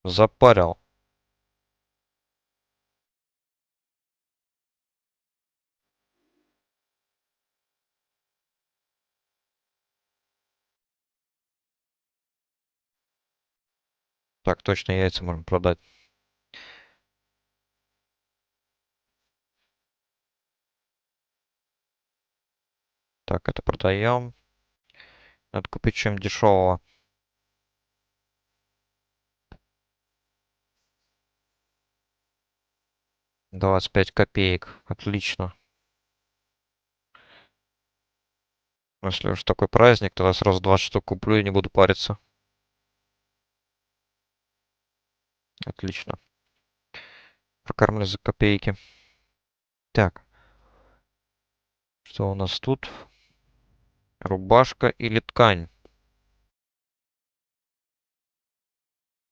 Запарил. Так, точно яйца можем продать. Так, это продаем. Надо купить чем дешевого. 25 копеек. Отлично. Если уж такой праздник, тогда сразу 20 штук куплю и не буду париться. Отлично. Прокормлю за копейки. Так, что у нас тут? Рубашка или ткань?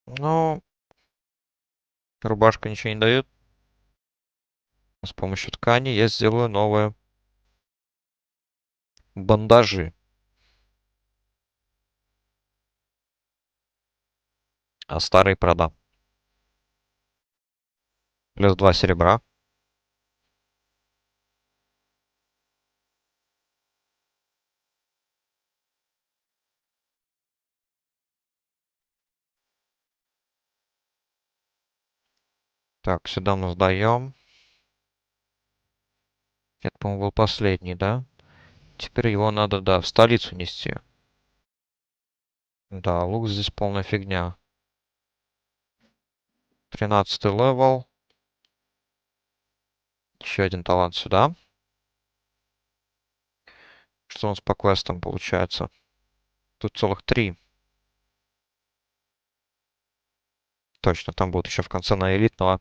Ну, рубашка ничего не дает. С помощью ткани я сделаю новые бандажи. А старые продам. Плюс 2 серебра. Так, сюда мы сдаем. Это, по-моему, был последний, да? Теперь его надо, да, в столицу нести. Да, лук здесь полная фигня. 13 левел. Еще один талант сюда. Что у нас по квестам получается? Тут целых 3. Точно, там будет еще в конце на элитного.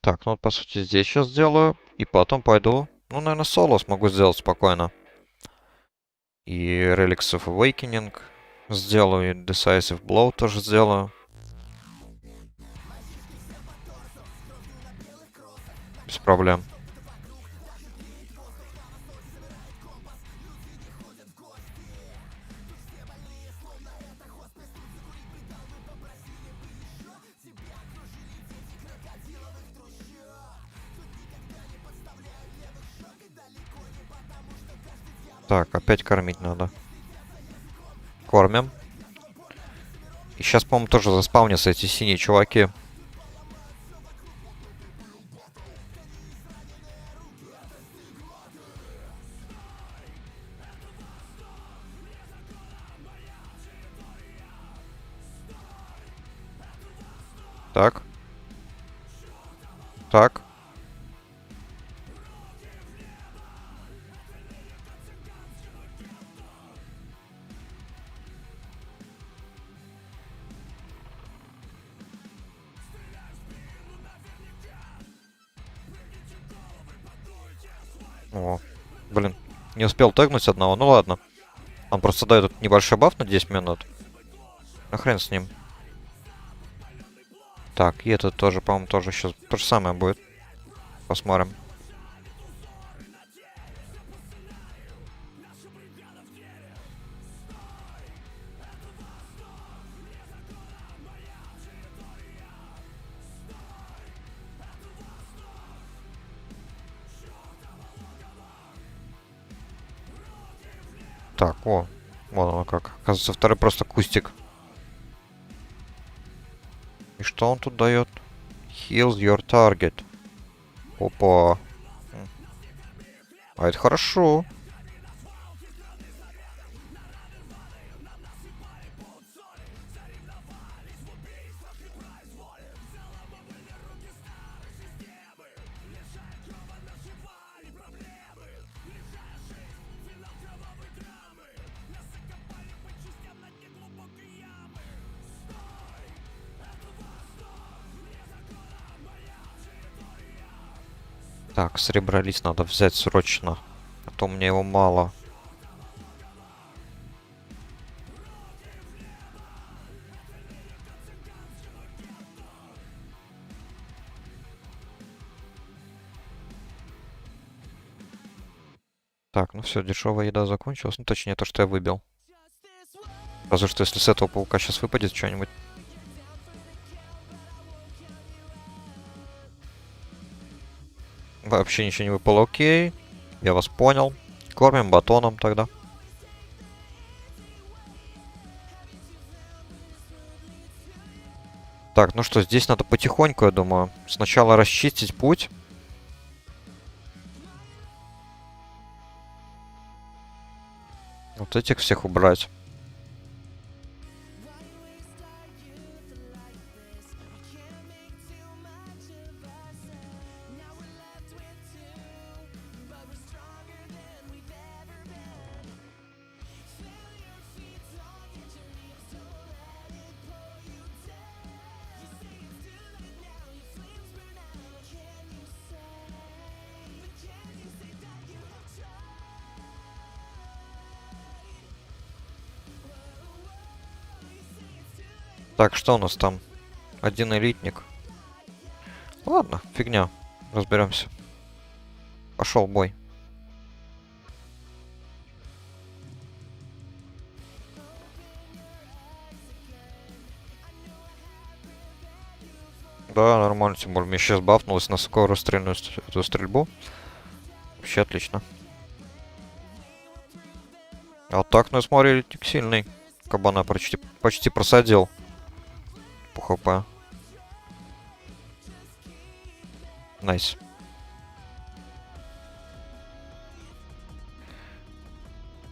Так, ну вот по сути здесь сейчас сделаю. И потом пойду. Ну, наверное, соло смогу сделать спокойно. И Relics of Awakening сделаю, и Decisive Blow тоже сделаю. Без проблем. Так, опять кормить надо. Кормим. И сейчас, по-моему, тоже заспавнятся эти синие чуваки. Так. Так. О, блин. Не успел тегнуть одного, ну ладно. Он просто дает этот небольшой баф на 10 минут. Ну хрен с ним. Так, и этот тоже, по-моему, тоже сейчас то же самое будет. Посмотрим. Так, о. Вот оно как. Оказывается, второй просто кустик. И что он тут дает? Heals your target. Опа. А это хорошо. Так, серебролист надо взять срочно. А то мне его мало. Так, ну все, дешевая еда закончилась. Ну, точнее, то, что я выбил. Разве что, если с этого паука сейчас выпадет что-нибудь. Вообще ничего не выпало, окей. Я вас понял. Кормим батоном тогда. Так, ну что, здесь надо потихоньку, я думаю. Сначала расчистить путь. Вот этих всех убрать. Так, что у нас там? Один элитник. Ладно, фигня. Разберемся. Пошел бой. Да, нормально, тем более мне сейчас бафнулось на скорострельную эту стрельбу. Вообще отлично. А так, ну я смотрю, элитник сильный. Кабана почти просадил. По хп. Найс.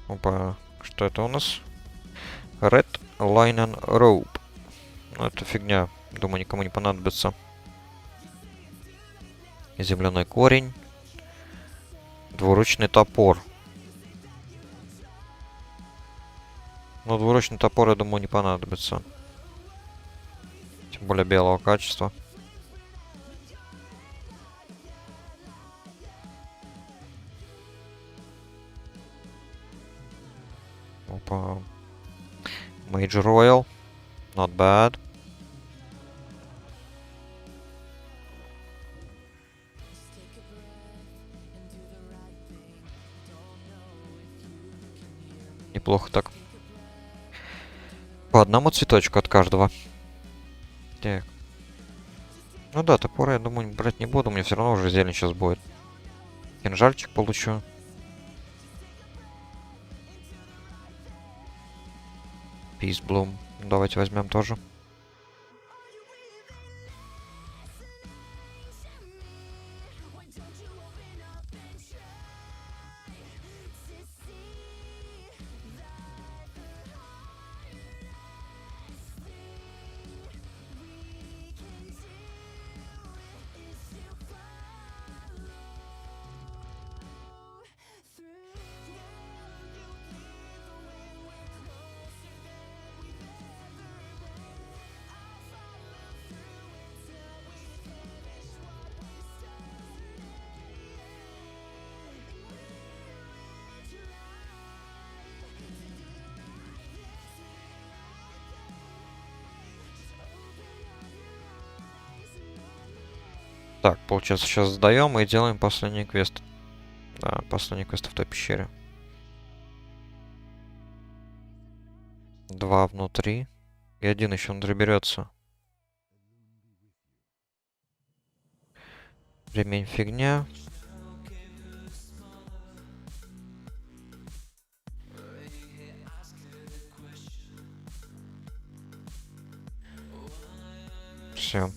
Опа, что это у нас? Red Linen Rope. Ну, это фигня. Думаю, никому не понадобится. Земляной корень. Двуручный топор. Но двуручный топор, я думаю, не понадобится. Тем более белого качества. Опа. Major Royal. Not bad. Неплохо так. По одному цветочку от каждого. Так. Ну да, топора, я думаю, брать не буду. Мне все равно уже зелень сейчас будет. Кинжальчик получу. Peace Bloom. Давайте возьмем тоже. Так, получается, сейчас сдаем и делаем последний квест. Да, последний квест в той пещере. 2 внутри. И 1 еще доберется. Ремень фигня. Все.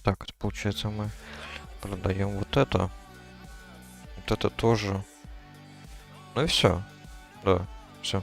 Так, это получается мы продаем вот это. Вот это тоже. Ну и все. Да, все.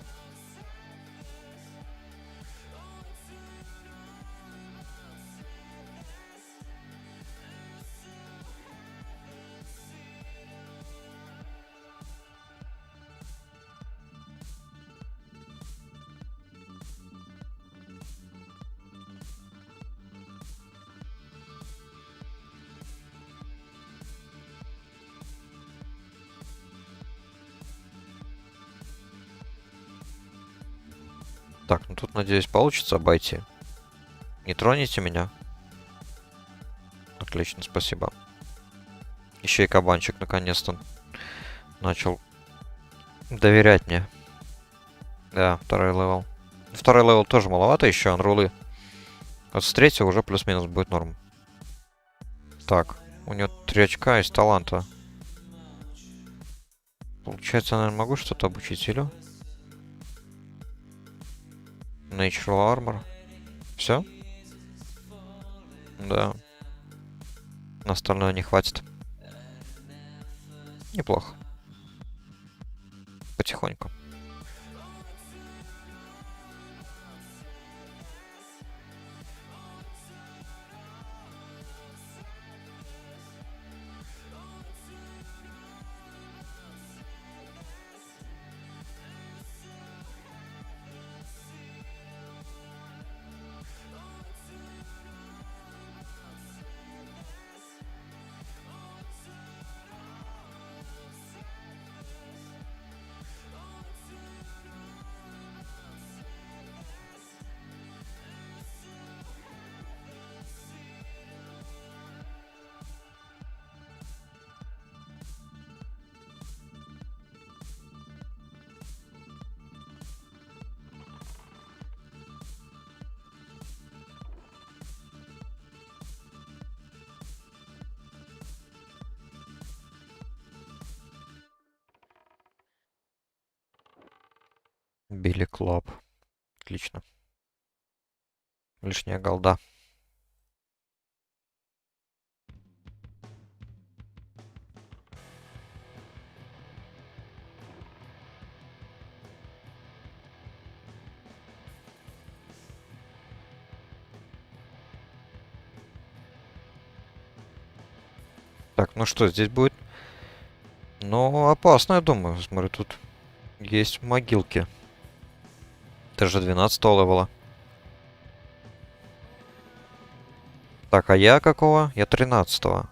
Так, ну тут, надеюсь, получится обойти. Не троните меня. Отлично, спасибо. Еще и кабанчик наконец-то начал доверять мне. Да, второй левел. Второй левел тоже маловато еще, анрулы. Вот с третьего уже плюс-минус будет норм. Так, у него 3 очка из таланта. Получается, я, наверное, могу что-то обучить, или? Natural Armor. Все? Да. На остальное не хватит. Неплохо. Потихоньку. Билли Клаб. Отлично. Лишняя голда. Так, ну что здесь будет? Ну, опасно, я думаю. Смотрю, тут есть могилки. Это же 12-го левела. Так, а я какого? Я 13-го.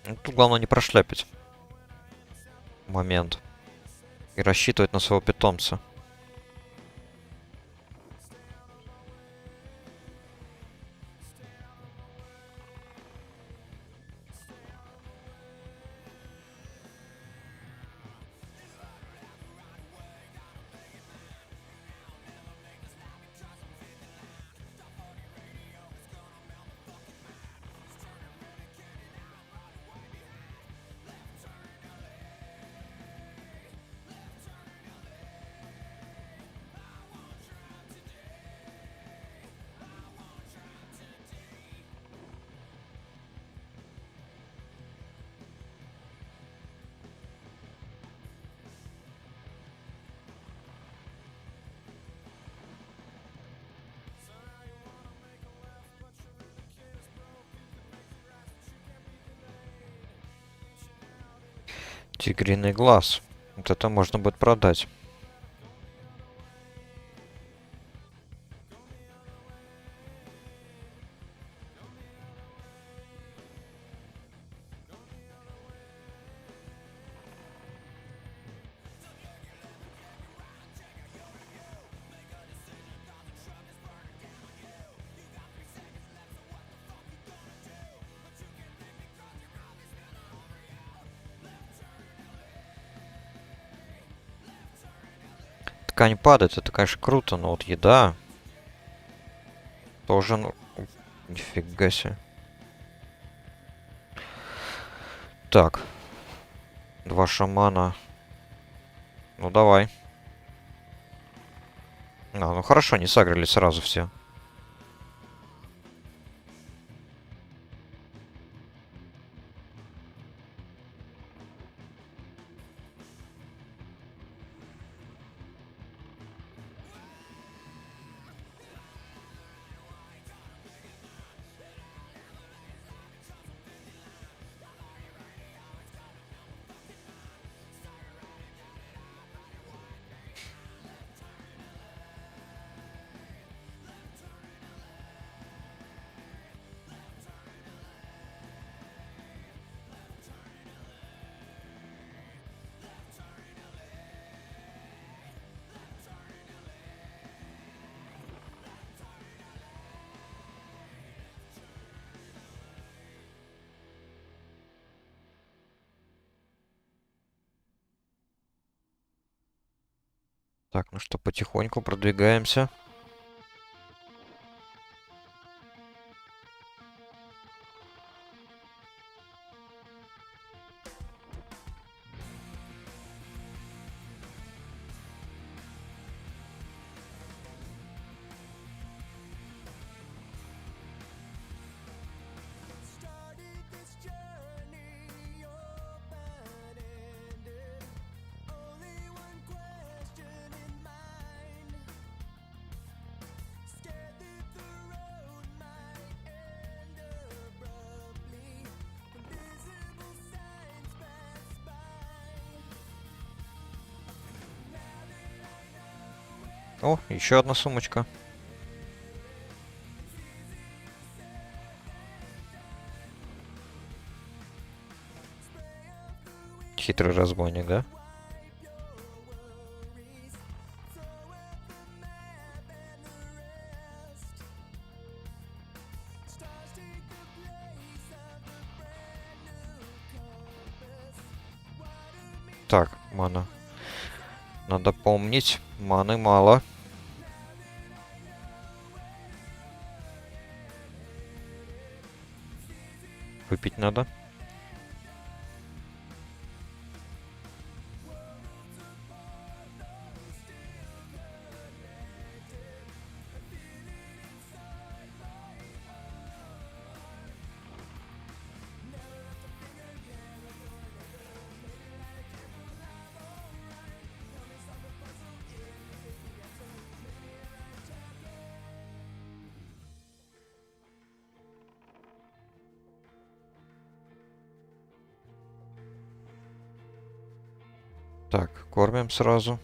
Ну, тут главное не прошляпить момент. И рассчитывать на своего питомца. Тигриный глаз. Вот это можно будет продать. Ткань падает, это, конечно, круто, но вот еда... Тоже, ну... Нифига себе. Так. 2 шамана. Ну, давай. А, ну хорошо, не сагрили сразу все. Так, ну что, потихоньку продвигаемся. О, еще одна сумочка. Хитрый разбойник, да? Так, мана. Надо помнить, маны мало. Выпить надо. Так, кормим сразу.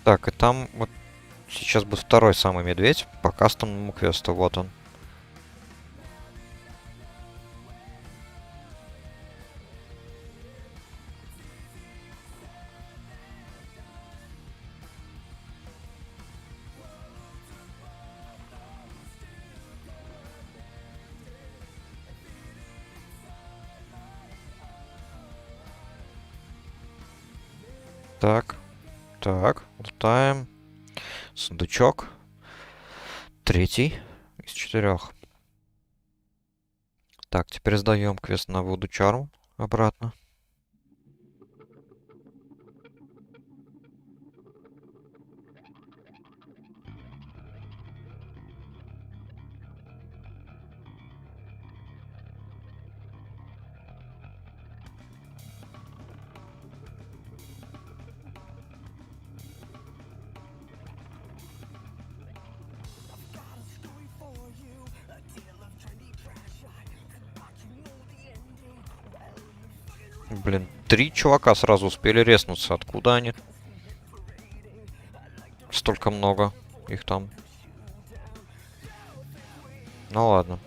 Так, и там вот сейчас будет второй самый медведь по кастомному квесту. Вот он. Так, так, лутаем. Сундучок. Третий из 4. Так, теперь сдаем квест на Вуду Чарм обратно. Блин, 3 чувака сразу успели резнуться. Откуда они? Столько много их там. Ну ладно.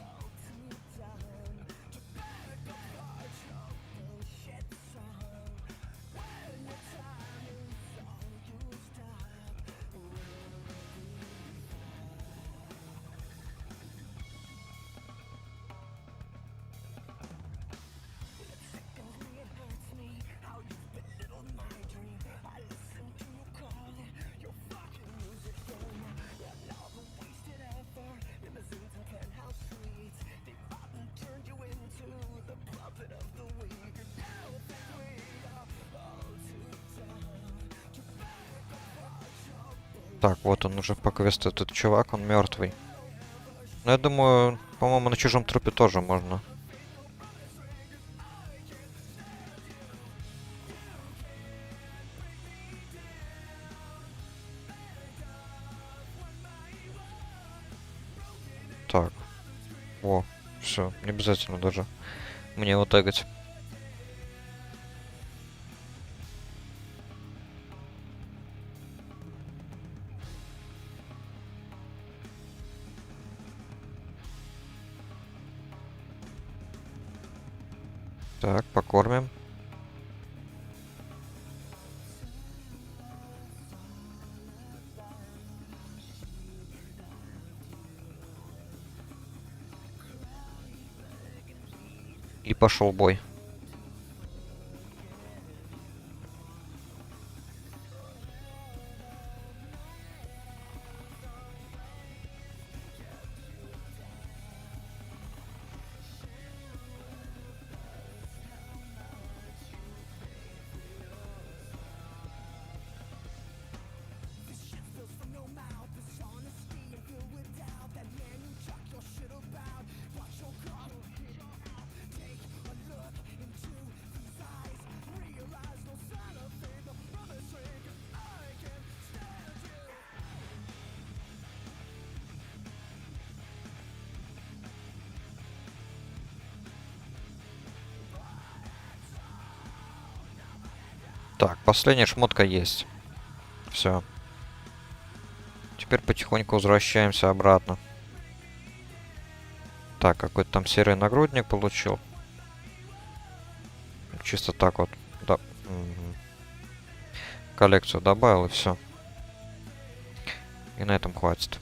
Так, вот он уже по квесту, этот чувак, он мертвый. Но я думаю, по-моему, на чужом трупе тоже можно. Так. О, все, не обязательно даже мне его тегать. Так, покормим. И пошел бой. Так, последняя шмотка есть. Все. Теперь потихоньку возвращаемся обратно. Так, какой-то там серый нагрудник получил. Чисто так вот. Да. Коллекцию добавил и все. И на этом хватит.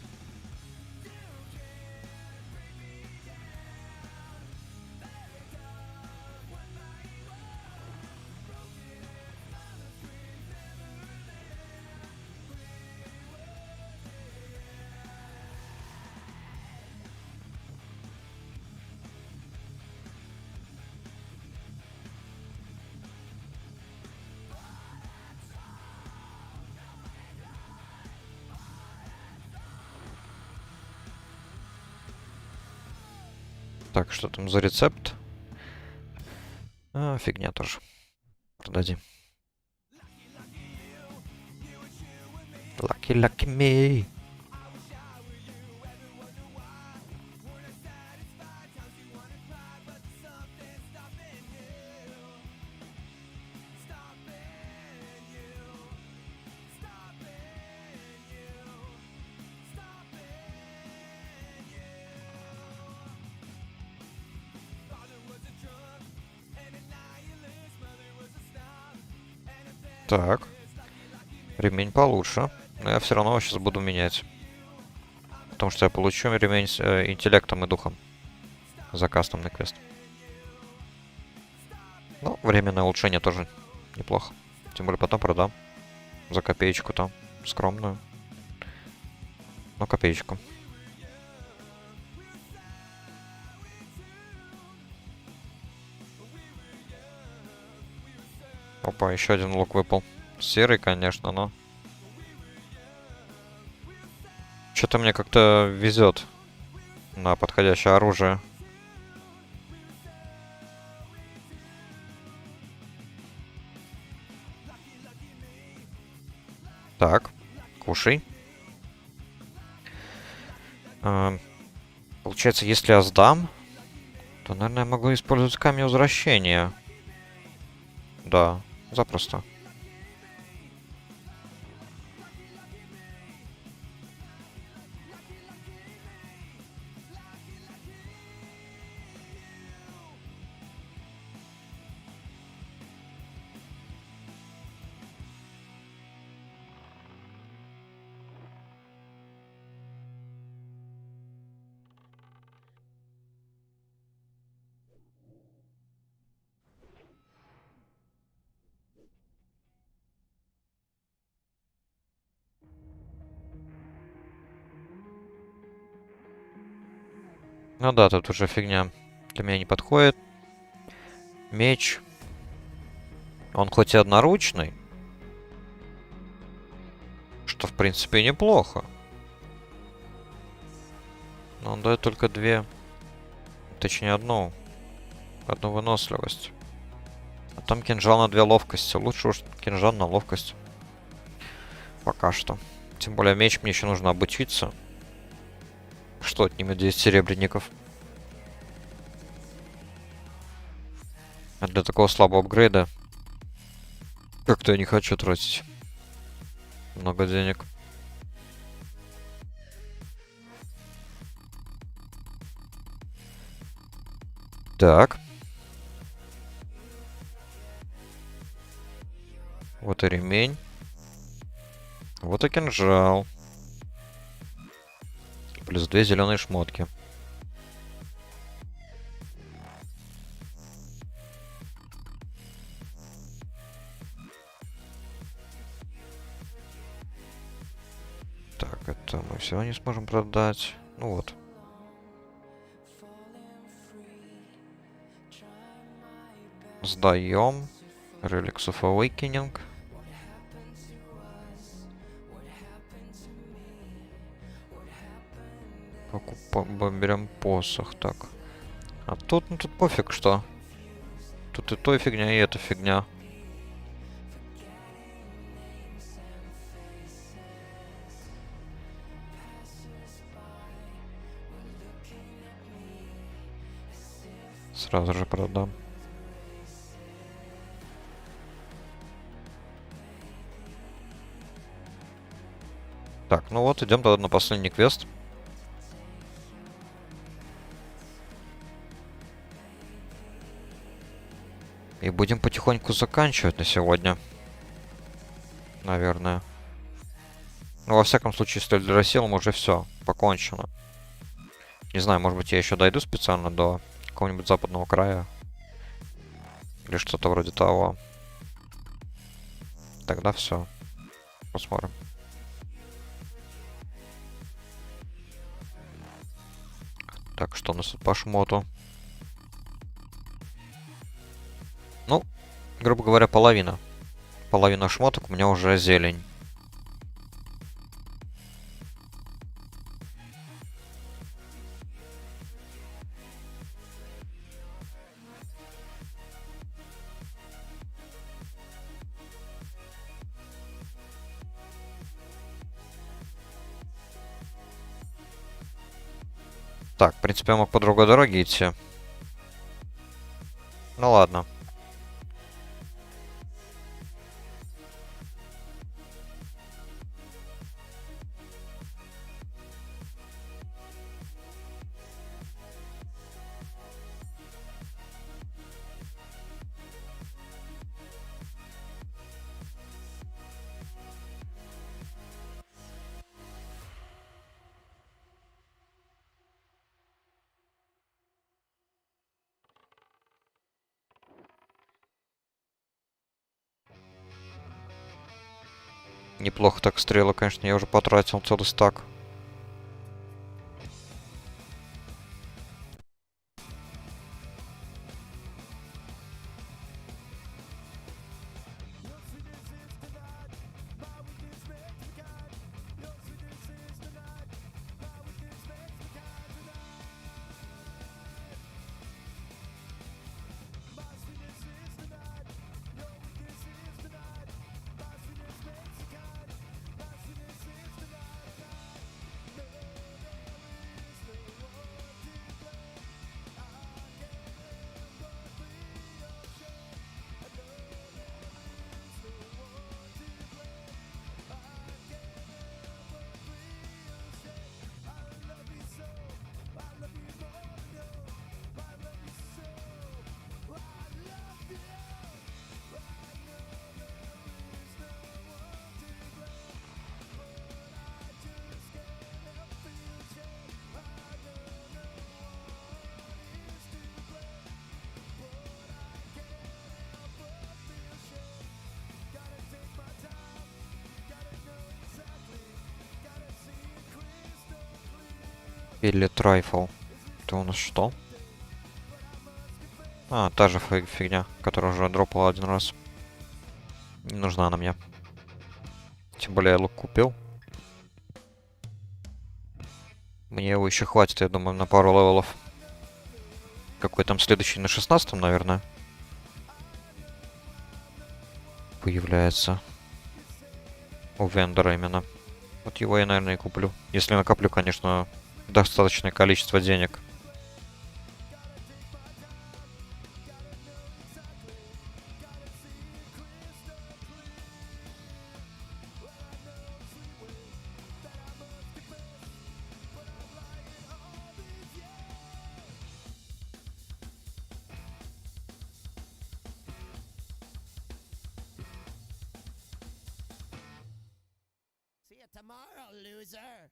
Так, что там за рецепт? А, фигня тоже. Продадим. Lucky, lucky me. Так. Ремень получше. Но я все равно его сейчас буду менять. Потому что я получу ремень с интеллектом и духом. За кастомный квест. Ну, временное улучшение тоже неплохо. Тем более потом продам. За копеечку там. Скромную. Но копеечку. Опа, еще один лук выпал. Серый, конечно, но... Что-то мне как-то везет на подходящее оружие. Так, кушай. Получается, если я сдам, то, наверное, я могу использовать камень возвращения. Да, запросто. Ну да, тут уже фигня для меня не подходит. Меч. Он хоть и одноручный, что в принципе неплохо. Но он дает только две, точнее одну выносливость. А там кинжал на 2 ловкости. Лучше уж кинжал на ловкость. Пока что. Тем более меч мне еще нужно обучиться. Что отнимет 10 серебряников. А для такого слабого апгрейда как-то я не хочу тратить много денег. Так. Вот и ремень. Вот и кинжал. Плюс 2 зеленые шмотки. Так, это мы все не сможем продать. Ну вот. Сдаем. Relics of Awakening. Берем посох, так. А тут, ну тут пофиг что. Тут и то фигня, и эта фигня. Сразу же продам. Так, ну вот, идем тогда на последний квест. И будем потихоньку заканчивать на сегодня. Наверное. Ну, во всяком случае, с Эльдорасилом уже все, покончено. Не знаю, может быть, я еще дойду специально до какого-нибудь западного края. Или что-то вроде того. Тогда все. Посмотрим. Так, что у нас тут по шмоту? Ну, грубо говоря, половина. Половина шмоток у меня уже зелень. Так, в принципе, я мог по другой дороге идти. Ну ладно. Неплохо так стрелы, конечно, я уже потратил целый стак. Или трайфл. Это у нас что? А, та же фигня, которая уже дропала один раз. Не нужна она мне. Тем более я лук купил. Мне его еще хватит, я думаю, на пару левелов. Какой там следующий? На 16-м, наверное. Появляется. У вендора именно. Вот его я, наверное, и куплю. Если накоплю, конечно, достаточное количество денег. See you tomorrow, loser.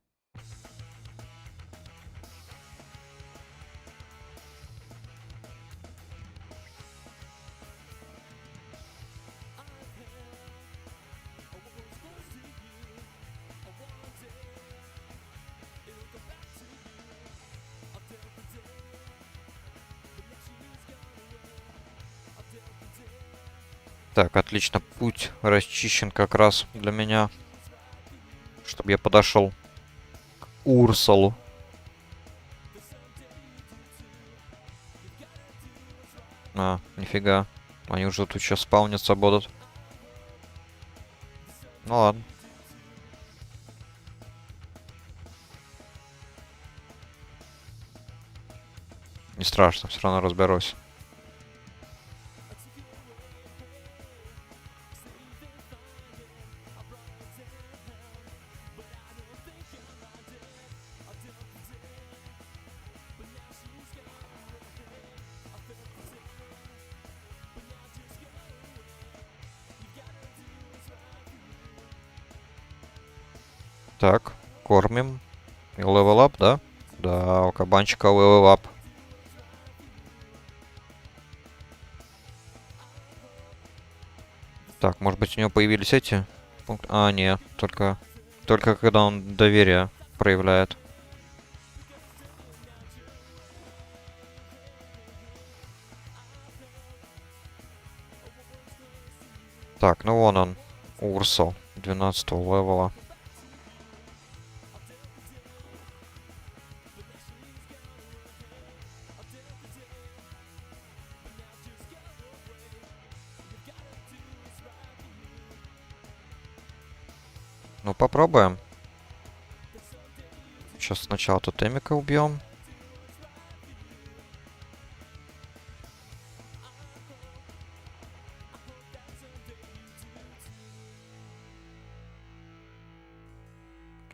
Так, отлично. Путь расчищен как раз для меня. Чтобы я подошел к Урсалу. А, нифига. Они уже тут сейчас спауниться будут. Ну ладно. Не страшно, все равно разберусь. Так, кормим. И левел ап, да? Да, у кабанчика левел ап. Так, может быть, у него появились эти пункты? А, нет, только когда он доверие проявляет. Так, ну вон он, Урсал, 12 левела. Ну, попробуем. Сейчас сначала тотемика убьем.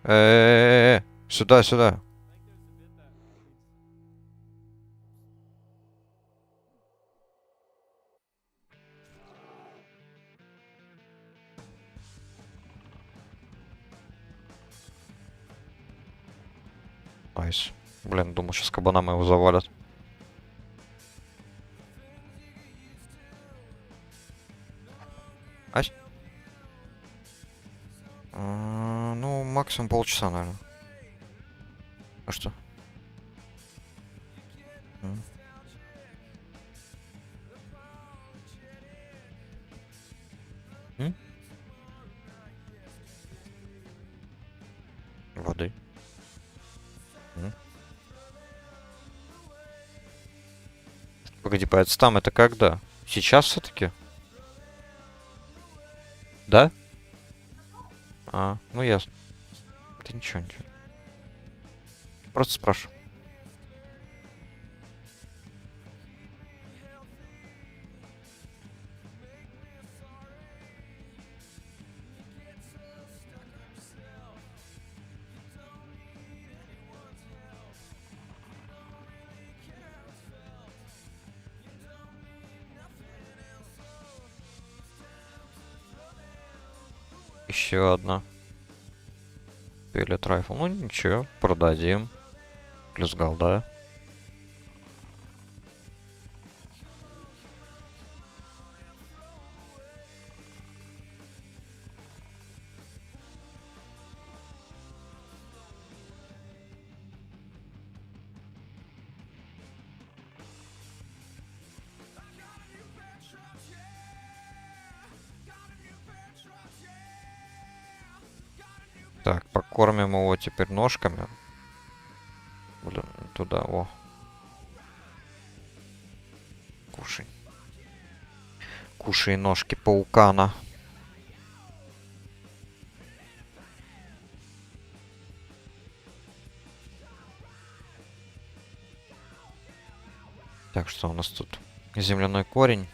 Сюда, сюда. Найс. Блин, думал, сейчас кабанам его завалят. Ась. Ну, максимум полчаса, наверное. А что? М. М? Воды. М. Погоди, поэтому там это когда? Сейчас все-таки? Да? Ну ясно. Да ничего, ничего. Просто спрашиваю. Еще одна. Пилет райфл. Ну ничего, продадим. Плюс голда. Так, покормим его теперь ножками. Блин, туда, о. Кушай. Кушай ножки паукана. Так, что у нас тут? Земляной корень.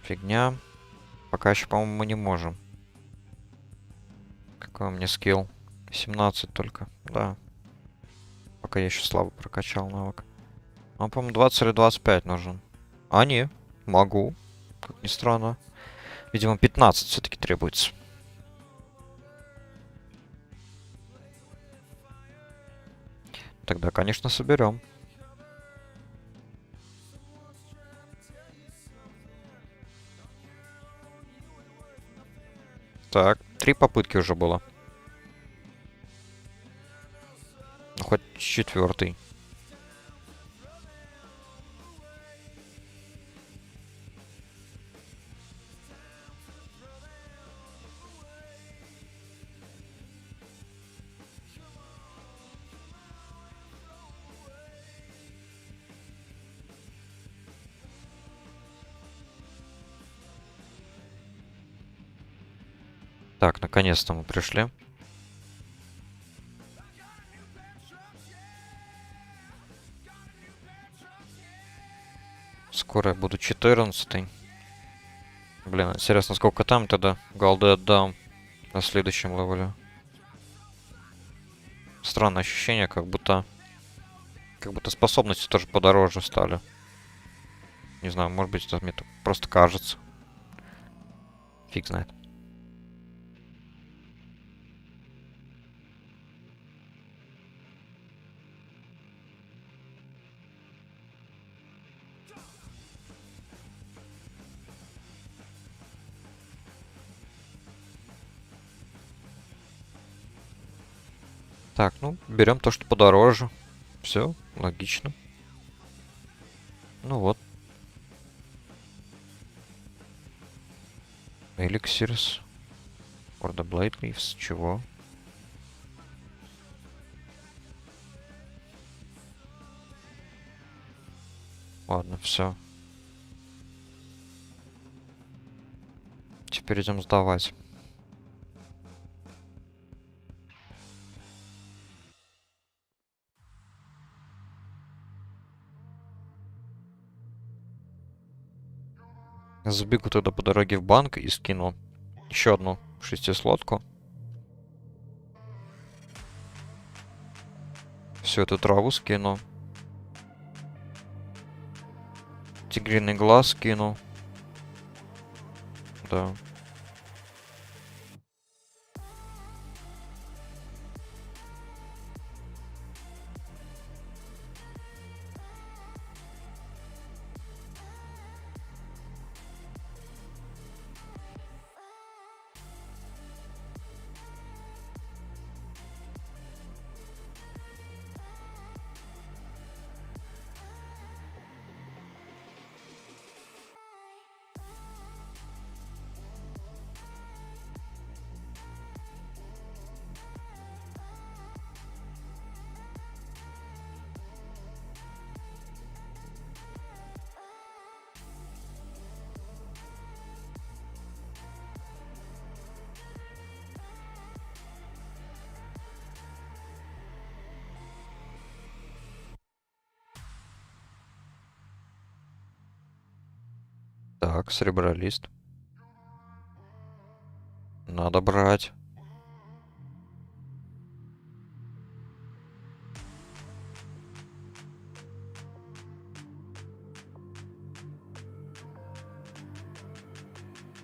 Фигня. Пока еще, по-моему, мы не можем. Какой у меня скилл? 17 только. Да. Пока я еще слабо прокачал навык. Он, по-моему, 20 или 25 нужен. А, не. Могу. Как ни странно. Видимо, 15 все-таки требуется. Тогда, конечно, соберем. Так, 3 попытки уже было. Ну, хоть 4-й. Так, наконец-то мы пришли. Скоро я буду 14-й. Блин, интересно, сколько там тогда голды отдам на следующем левеле. Странное ощущение, как будто способности тоже подороже стали. Не знаю, может быть, это мне просто кажется. Фиг знает. Так, ну, берем то, что подороже. Все, логично. Ну вот. Эликсирс. Орда Блейд Ливс. Чего? Ладно, все. Теперь идем сдавать. Забегу тогда по дороге в банк и скину еще одну 6-слотку. всю эту траву скину. Тигриный глаз скину. Да. Так, серебролист. Надо брать.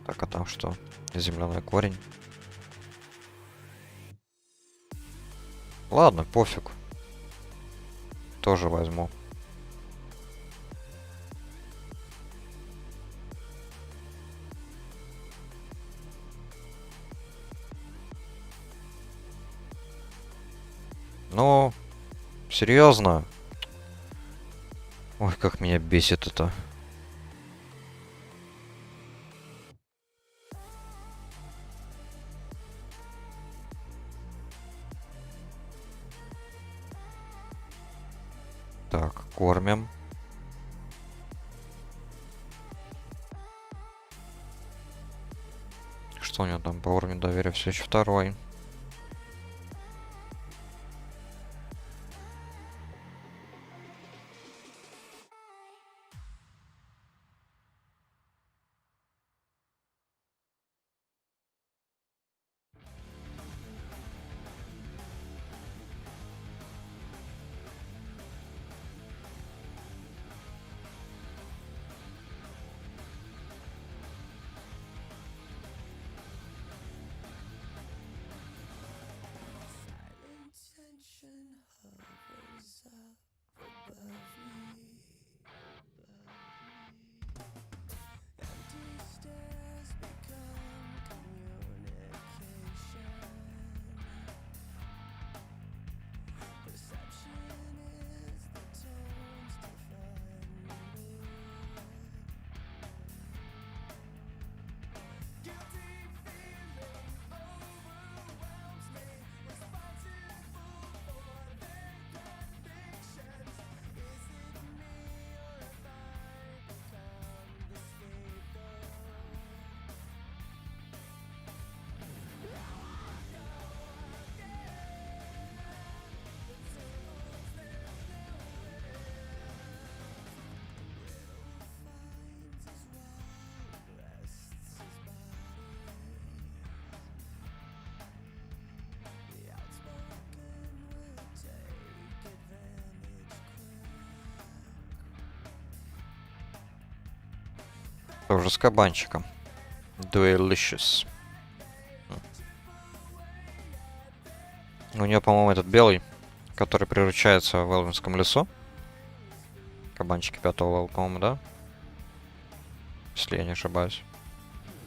Так, а там что? Земляной корень. Ладно, пофиг. Тоже возьму. Ну, серьезно? Ой, как меня бесит это. Так, кормим. Что у него там по уровню доверия? Все еще второй. Tension hovers up above me. Empty stares become communication. Perception is the tones define me. Guilty feeling overwhelms me. Responsible for their convictions. Is it me or have I become the scapegoat? Finds his wall, rests his body. The outspoken will take advantage quick. Тоже с кабанчиком. Delicious. У нее, по-моему, этот белый, который приручается в Элвинском лесу. Кабанчики 5-го левела, по-моему, да? Если я не ошибаюсь.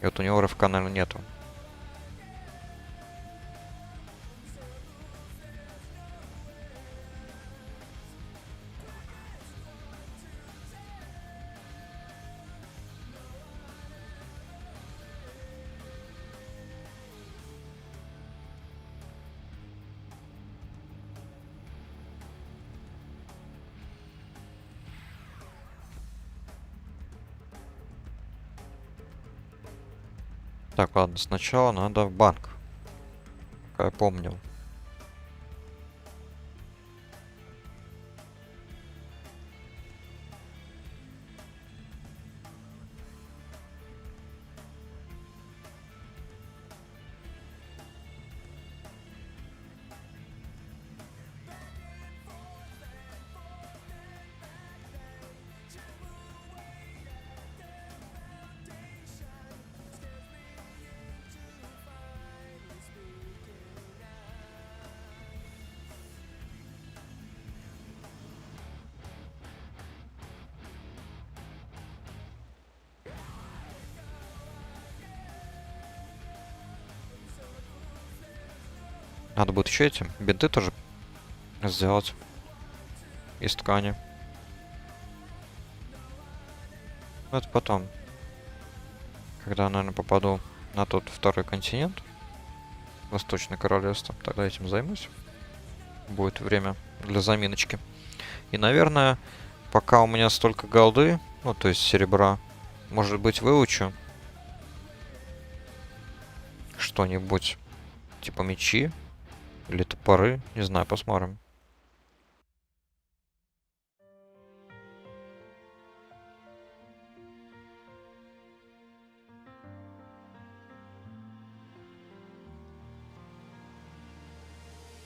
И вот у него рывка, наверное, нету. Так, ладно, сначала надо в банк. Как я помнил. Надо будет еще эти бинты тоже сделать из ткани. Но это потом. Когда, наверное, попаду на тот второй континент. Восточное королевство. Тогда этим займусь. Будет время для заминочки. И, наверное, пока у меня столько голды, ну, то есть серебра, может быть, выучу что-нибудь типа мечи или топоры. Не знаю, посмотрим.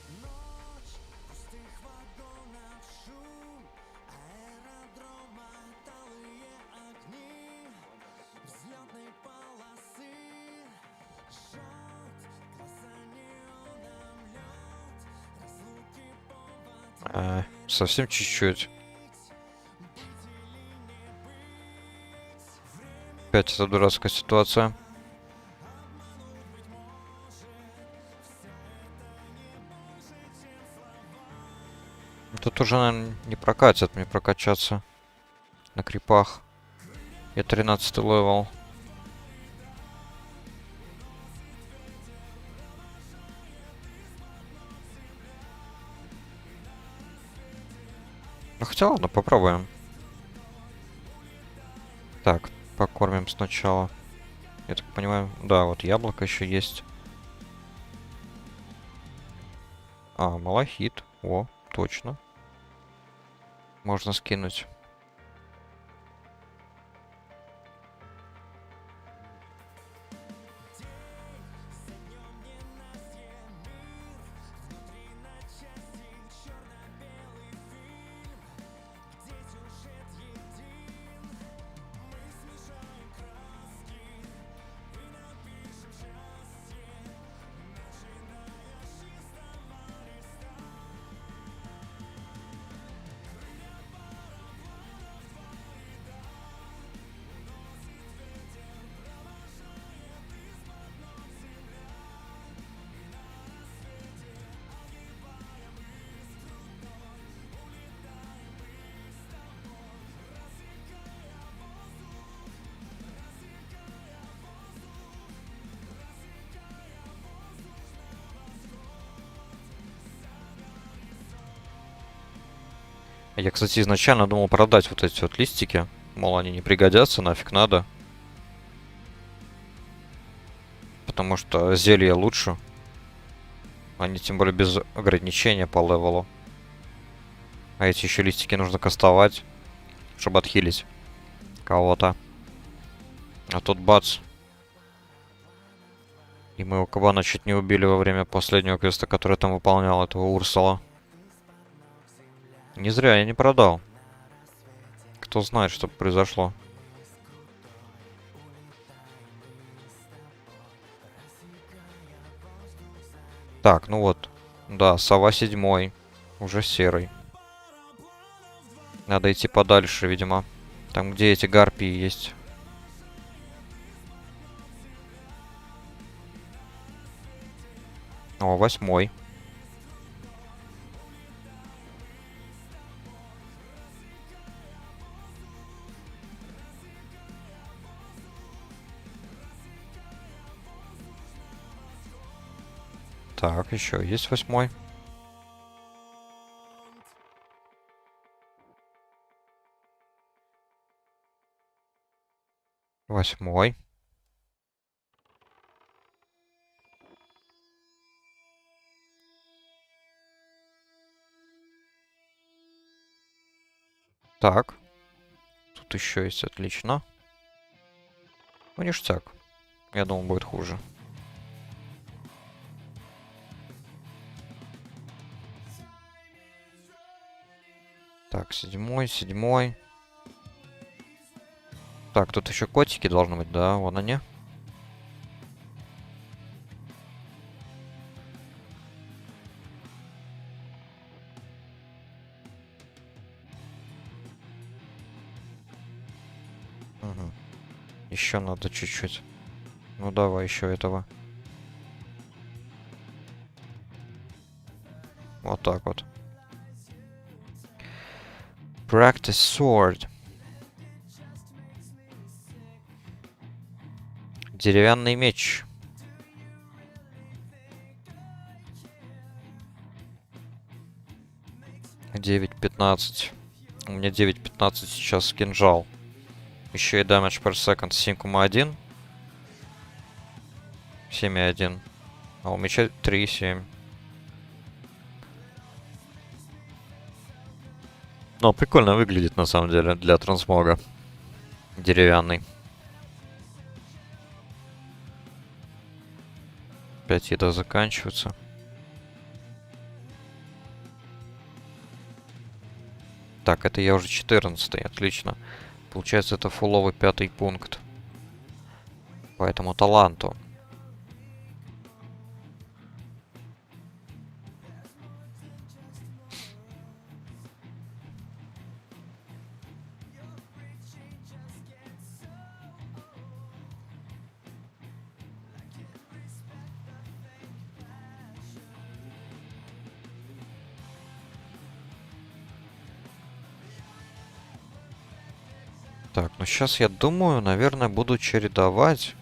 Ночь, пустых вагонов шум, аэродрома талые огни, взлетной полосы, жжет глаза неоном лед, разлуки повод. Совсем чуть-чуть. Опять эта дурацкая ситуация. Тут уже, наверное, не прокатит мне прокачаться на крипах. Я 13 левел. Ну хотя ладно, попробуем. Так, покормим сначала. Я так понимаю, да, вот яблоко еще есть. А, малахит. О, точно. Можно скинуть. Я, кстати, изначально думал продать вот эти вот листики. Мол, они не пригодятся, нафиг надо. Потому что зелье лучше. Они тем более без ограничения по левелу. А эти еще листики нужно кастовать, чтобы отхилить кого-то. А тут бац. И моего кабана чуть не убили во время последнего квеста, который я там выполнял, этого Урсала. Не зря я не продал. Кто знает, что произошло. Так, ну вот. Да, сова 7. Уже серый. Надо идти подальше, видимо. Там, где эти гарпии есть. О, 8. Так, еще есть 8. Восьмой. Так. Тут еще есть, отлично. Ну, ништяк. Я думал, будет хуже. Так, 7. Так, тут еще котики должны быть, да, вон они. Угу. Еще надо чуть-чуть. Ну давай еще этого. Вот так вот. Practice sword. Деревянный меч. Девять 15. У меня 9-15 сейчас кинжал. Еще и damage per second 7,1. 7,1. А у меча 3,7. Ну, прикольно выглядит на самом деле для трансмога. Деревянный. 5 еда заканчивается. Так, это я уже 14-й, отлично. Получается, это фуловый 5-й пункт. По этому таланту. Так, ну сейчас я думаю, наверное, буду чередовать.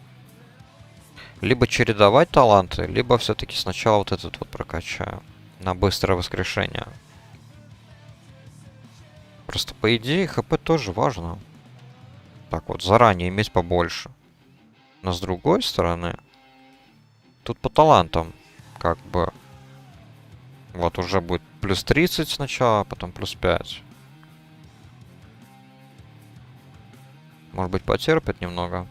Либо чередовать таланты, либо все-таки сначала вот этот вот прокачаю. На быстрое воскрешение. Просто по идее ХП тоже важно. Так вот, заранее иметь побольше. Но с другой стороны, тут по талантам как бы... Вот уже будет плюс 30 сначала, а потом плюс 5. Может быть, потерпит немного.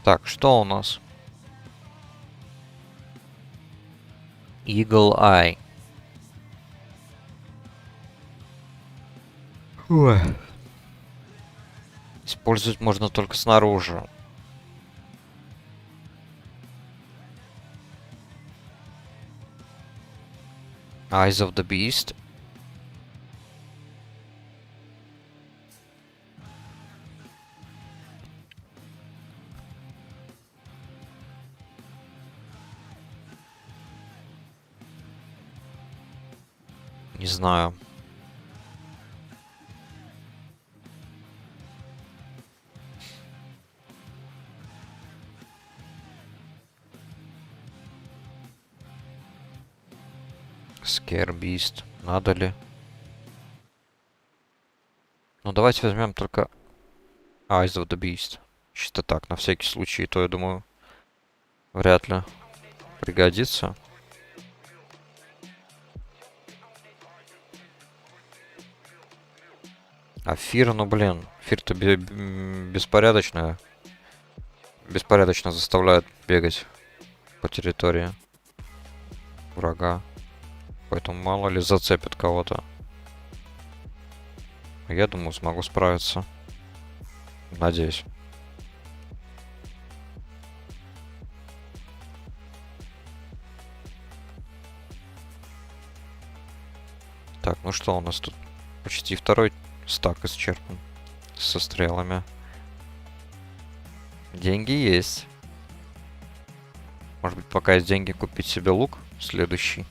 Так, что у нас? Eagle Eye. Ой. Использовать можно только снаружи. Eyes of the Beast. Не знаю. Scare Beast. Надо ли? Ну, давайте возьмем только Eyes of the Beast. Чисто так, на всякий случай. То, я думаю, вряд ли пригодится. А Фир, ну блин. Фир-то беспорядочно. Беспорядочно заставляет бегать по территории врага. Поэтому мало ли зацепит кого-то. Я думаю, смогу справиться. Надеюсь. Так, ну что, у нас тут почти второй стак исчерпан. Со стрелами. Деньги есть. Может быть, пока есть деньги, купить себе лук следующий.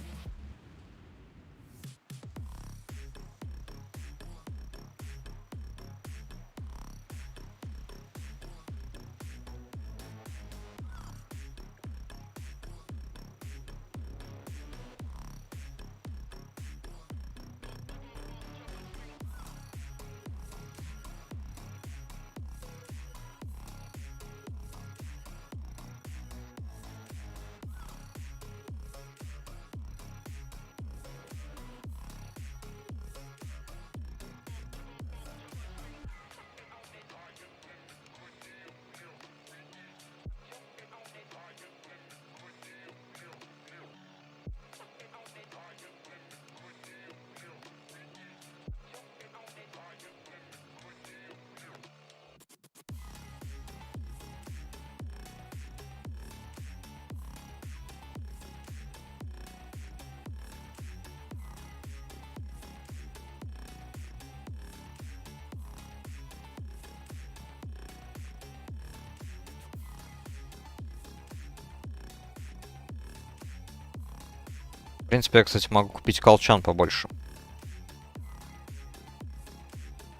принципе, я, кстати, могу купить колчан побольше.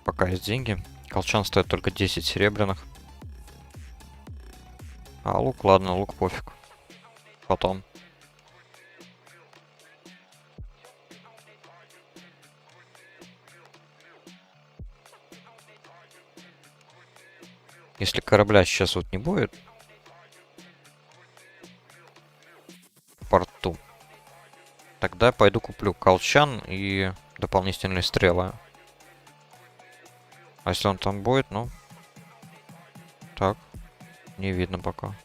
Пока есть деньги. Колчан стоит только 10 серебряных. А лук, ладно, лук пофиг. Потом. Если корабля сейчас вот не будет в порту, тогда я пойду куплю колчан и дополнительные стрелы. А если он там будет, ну... Так, не видно пока.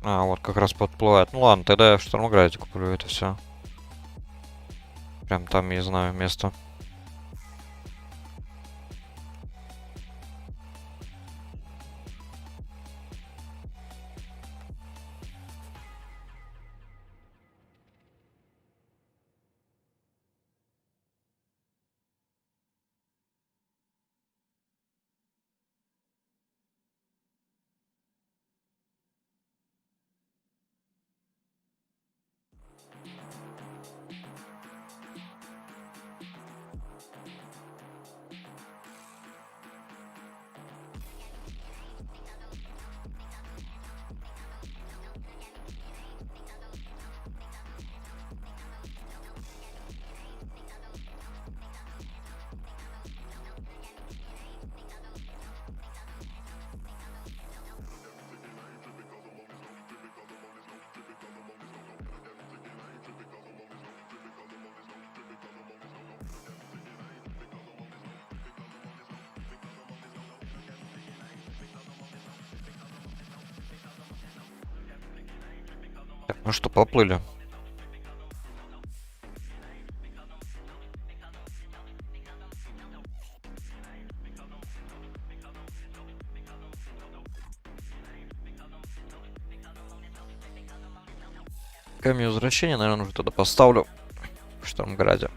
А, вот как раз подплывает. Ну ладно, тогда я в Штормграде куплю это все. Прям там, не знаю, место. Так, ну что, поплыли. Камень возвращения, наверное, уже тогда поставлю в Штормграде.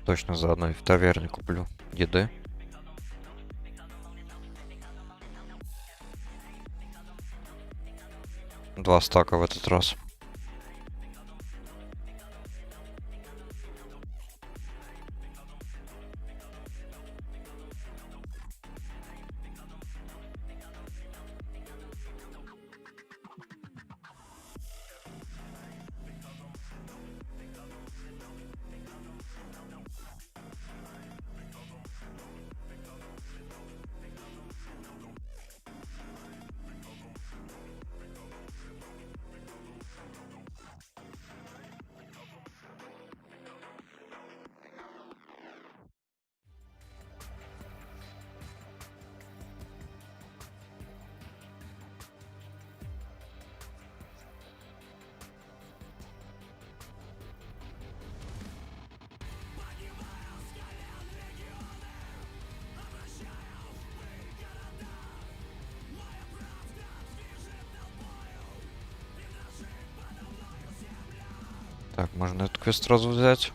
Точно заодно и в таверне куплю еды. Два стака в этот раз. Так, можно этот квест сразу взять.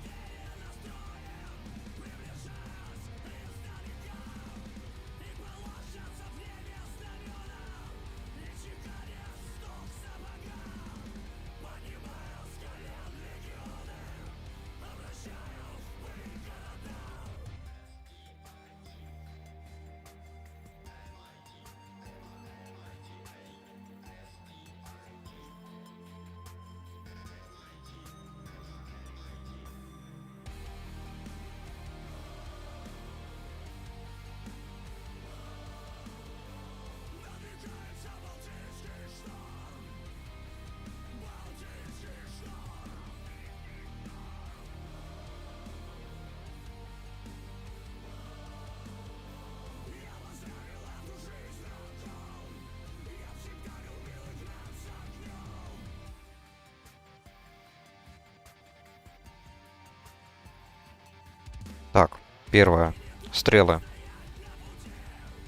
Так, первое. Стрелы.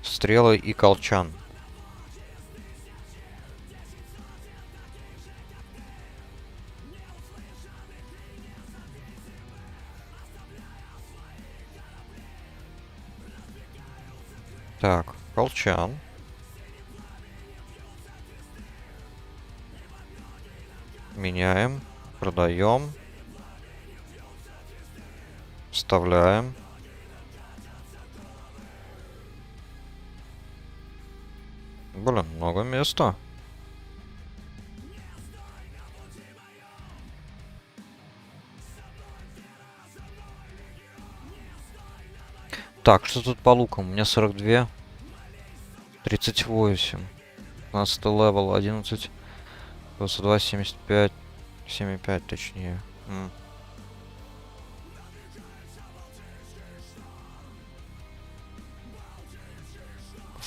Стрелы и колчан. Так, колчан. Меняем. Продаем. Вставляем. Блин, много места. Так, что тут по лукам? У меня 42. 38. 15 левел, 11. 22, 75. 7,5 точнее.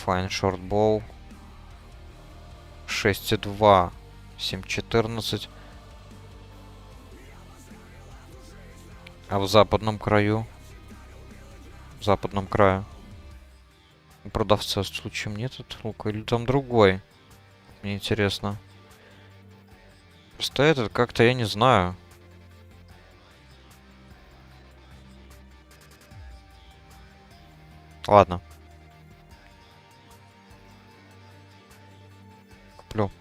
Fine Short Bow. 6,2. 7,14. А в западном краю? В западном крае. У продавца случаем нет этого лука? Или там другой? Мне интересно. Просто этот как-то я не знаю. Ладно. Куплю.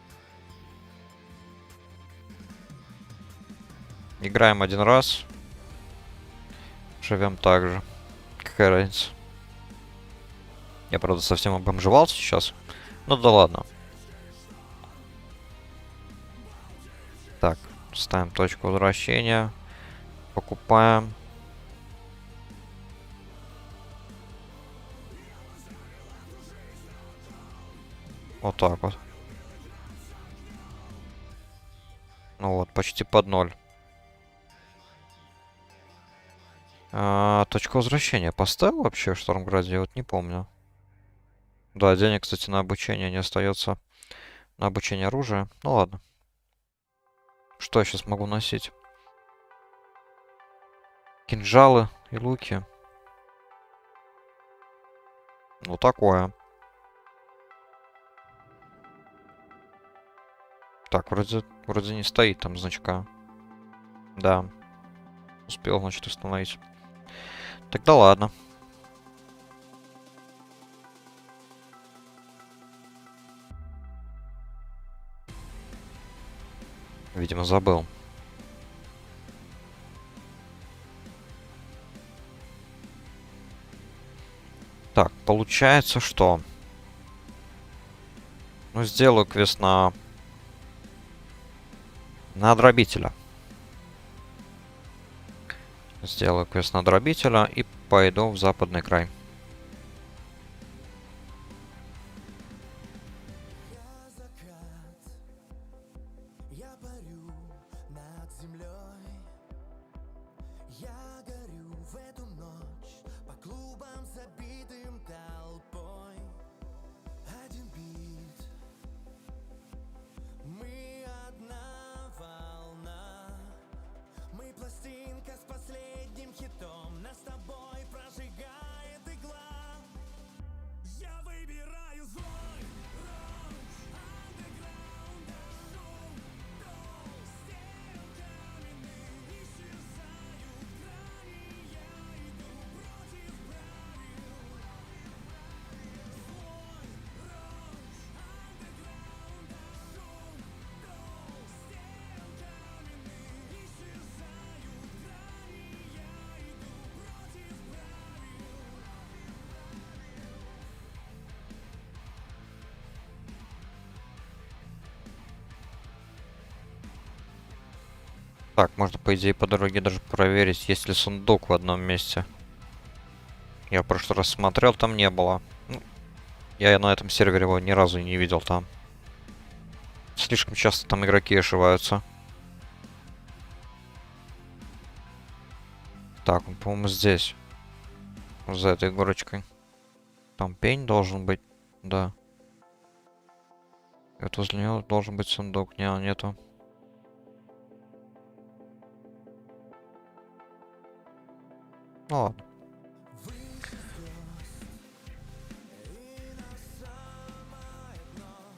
Играем один раз. Живем так же. Какая разница? Я, правда, совсем обомжевался сейчас. Ну да ладно. Так, ставим точку возвращения. Покупаем. Вот так вот. Ну вот, почти под ноль. Точка возвращения поставил вообще в Штормграде? Я вот не помню. Да, денег, кстати, на обучение не остается. На обучение оружия. Ну ладно. Что я сейчас могу носить? Кинжалы и луки. Вот такое. Так, вроде не стоит там значка. Да. Успел, значит, установить. Тогда ладно. Видимо, забыл. Так, получается, что... Ну, сделаю квест на дробителя. Сделаю квест на дробителя и пойду в западный край. Я закат, я парю над землей. Я горю в эту ночь по клубам, забитым толпой. Один бит, мы одна волна. Мы пластинка с последним хитом, нас с тобой прожигает игла. Я выбираю злой рок, андеграунда шум, дом, стен каменный, исчезают грани, я иду против правил. Злой рок, андеграунда шум, дом, стен каменный, исчезают грани, я иду против правил. Так, можно, по идее, по дороге даже проверить, есть ли сундук в одном месте. Я в прошлый раз смотрел, там не было. Ну, я на этом сервере его ни разу не видел там. Слишком часто там игроки ошибаются. Так, он, по-моему, здесь. За этой горочкой. Там пень должен быть. Да. И вот возле него должен быть сундук. Не, нету. Ну ладно.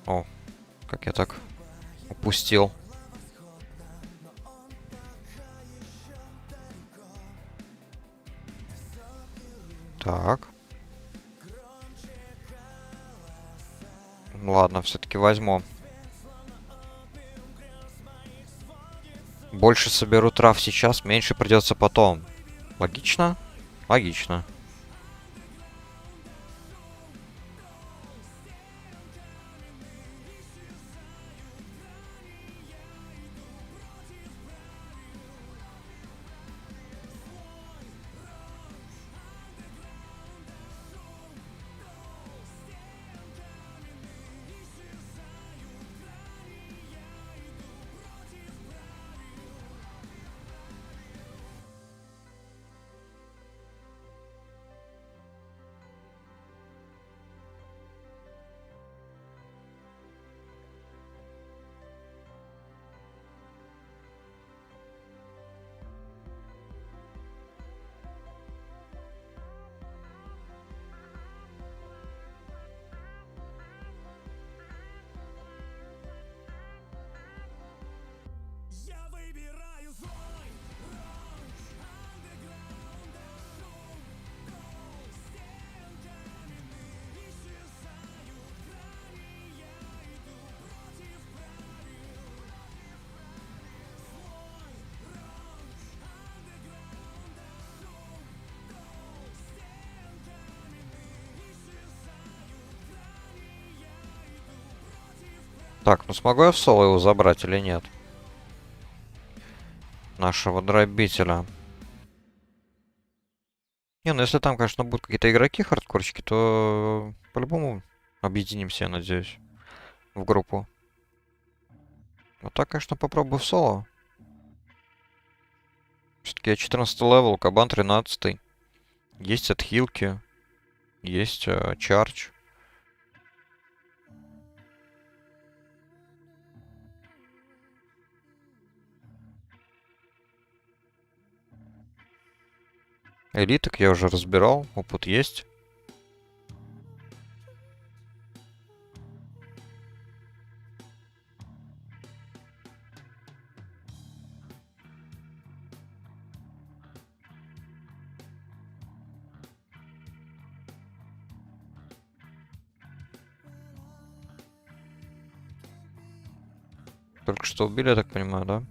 О, как я так упустил. Так. Ладно, все-таки возьму. Больше соберу трав сейчас, меньше придется потом. Логично? Логично. Так, ну смогу я в соло его забрать или нет? Нашего дробителя. Не, ну если там, конечно, будут какие-то игроки, хардкорчики, то по-любому объединимся, я надеюсь, в группу. Вот так, конечно, попробую в соло. Все-таки я 14 левел, кабан 13. Есть отхилки, есть чардж. Элиток я уже разбирал, опыт есть. Только что убили, я так понимаю, да?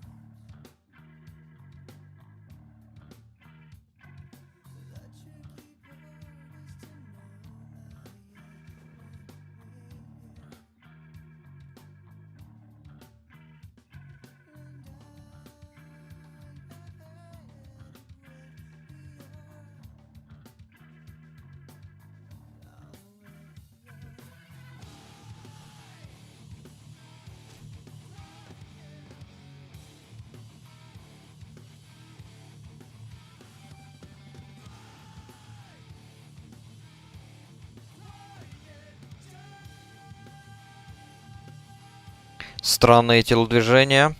Странные телодвижения.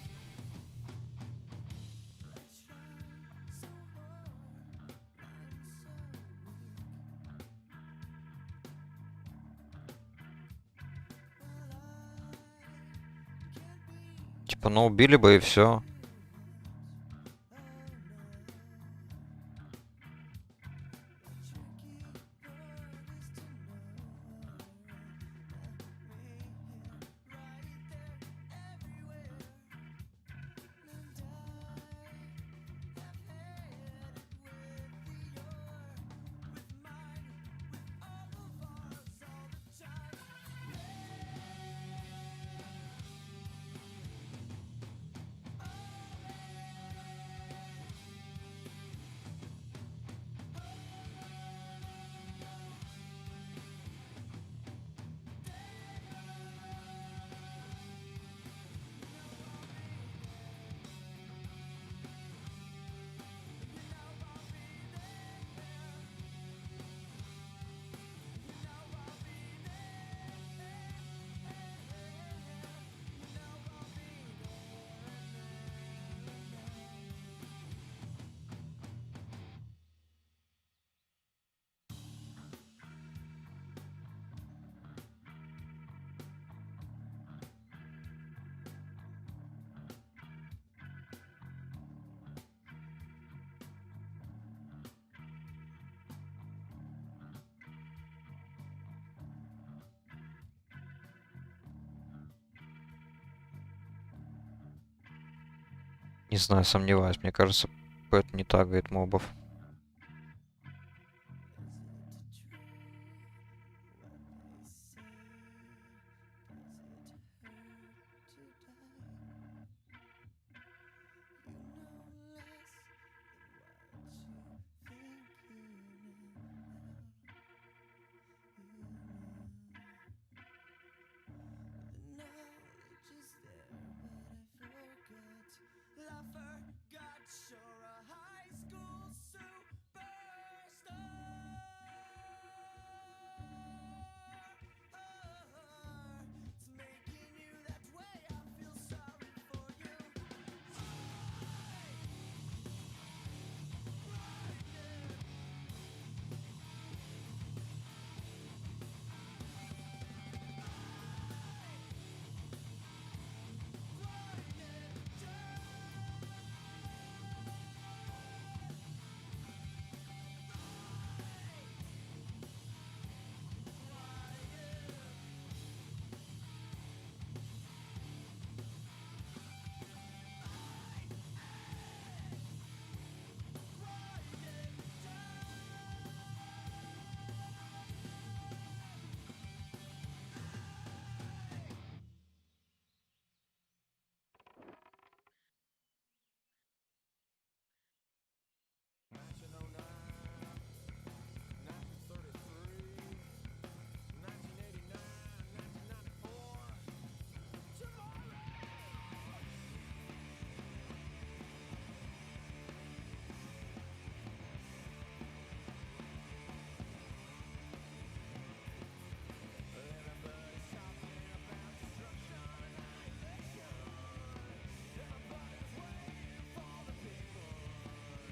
Типа, ну убили бы и все. Не знаю, сомневаюсь. Мне кажется, Пэт не тагает мобов.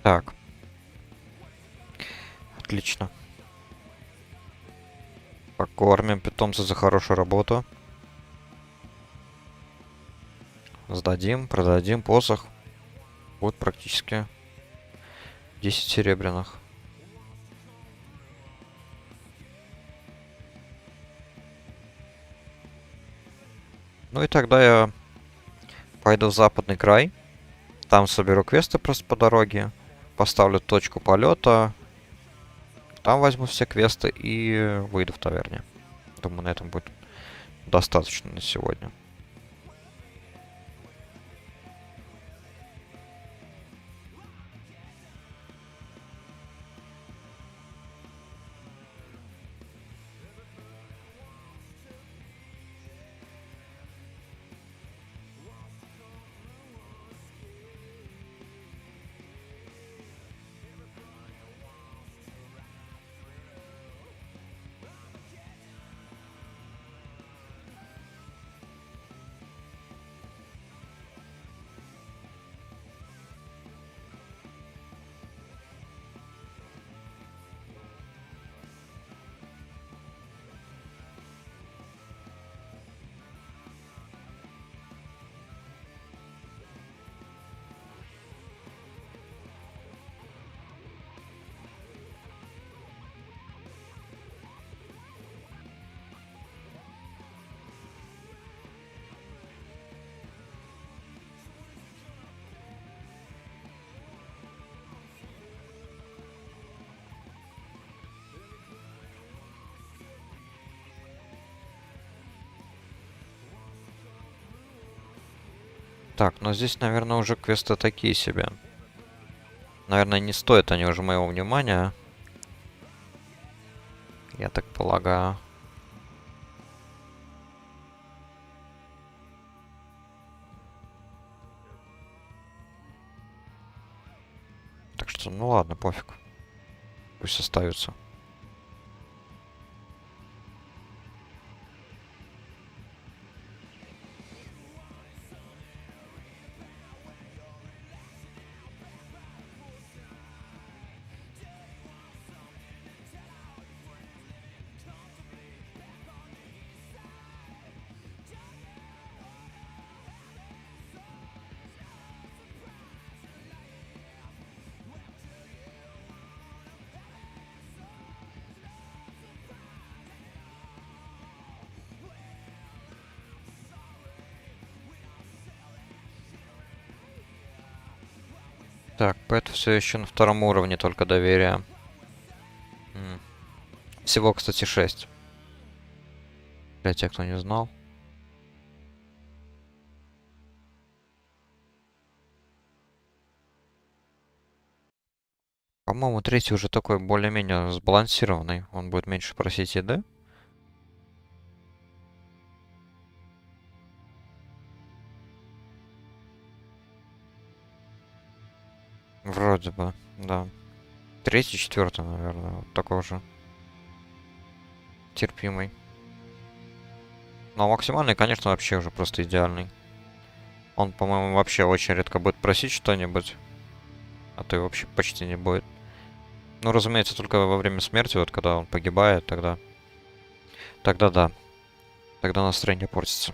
Так. Отлично. Покормим питомца за хорошую работу. Сдадим, продадим посох. Вот практически 10 серебряных. Ну и тогда я пойду в западный край. Там соберу квесты просто по дороге. Поставлю точку полета. Там возьму все квесты и выйду в таверне. Думаю, на этом будет достаточно на сегодня. Так, но здесь, наверное, уже квесты такие себе. Наверное, не стоят они уже моего внимания. Я так полагаю. Так что, ну ладно, пофиг. Пусть остаются. Так, Пэт все еще на втором уровне, только доверие. Всего, кстати, 6. Для тех, кто не знал. По-моему, третий уже такой более-менее сбалансированный. Он будет меньше просить еды. Вроде бы, да. Третий, четвертый, наверное, вот такой же. Терпимый. Но максимальный, конечно, вообще уже просто идеальный. Он, по-моему, вообще очень редко будет просить что-нибудь. А то и вообще почти не будет. Ну, разумеется, только во время смерти, вот когда он погибает, тогда... Тогда да. Тогда настроение портится.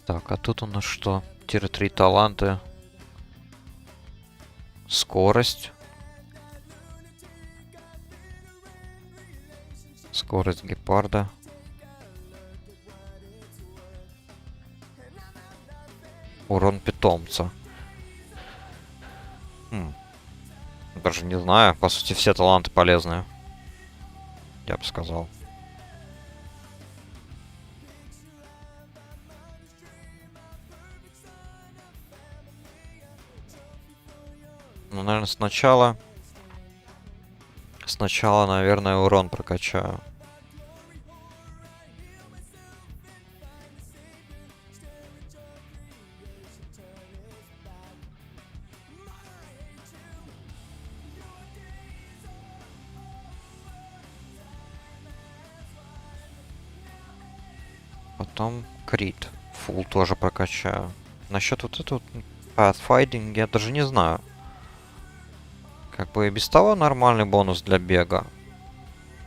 Так, а тут у нас что? Тир 3 таланты. Скорость. Скорость гепарда. Урон питомца. Даже не знаю. По сути, все таланты полезные. Я бы сказал. Ну, наверное, сначала... Сначала, наверное, урон прокачаю. Потом крит. Фул тоже прокачаю. Насчет вот этого Pathfinding я даже не знаю. Как бы и без того нормальный бонус для бега.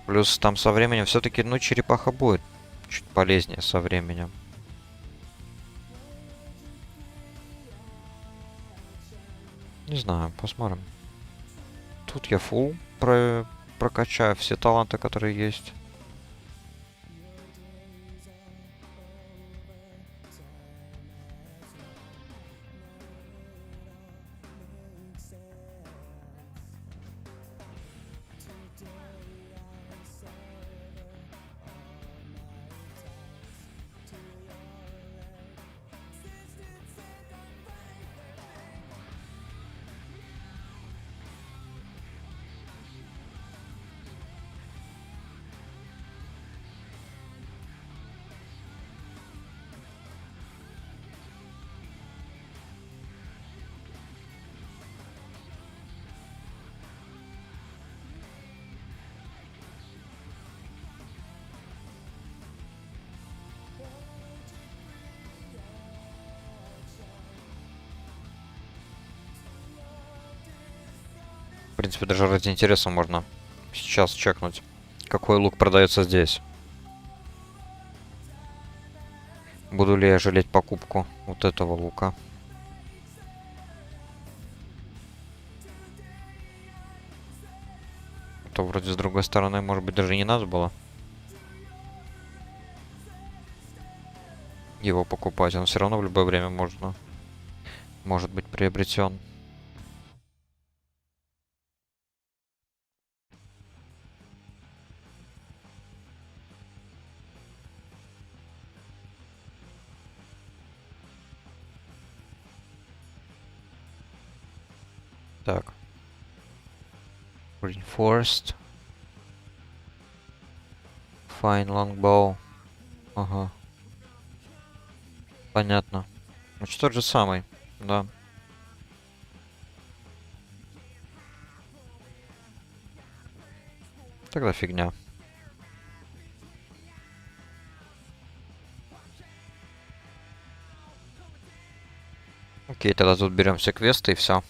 Плюс там со временем все-таки, ну, черепаха будет чуть полезнее со временем. Не знаю, посмотрим. Тут я фул прокачаю все таланты, которые есть. В принципе, даже ради интереса можно сейчас чекнуть, какой лук продается здесь. Буду ли я жалеть покупку вот этого лука? То вроде с другой стороны, может быть, даже не надо было его покупать. Он все равно в любое время может быть приобретен. Так. Reinforced. Fine longbow. Ага. Понятно. Значит, тот же самый, да. Тогда фигня. Окей, тогда тут берем все квесты и все.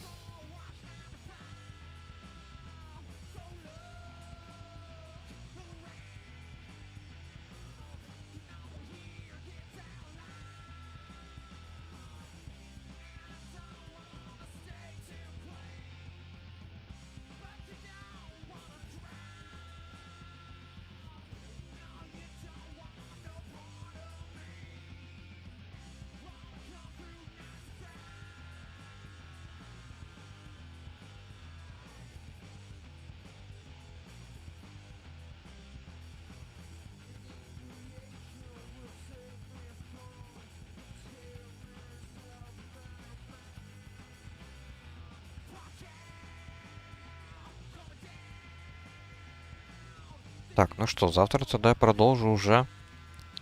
Так, ну что, завтра тогда я продолжу уже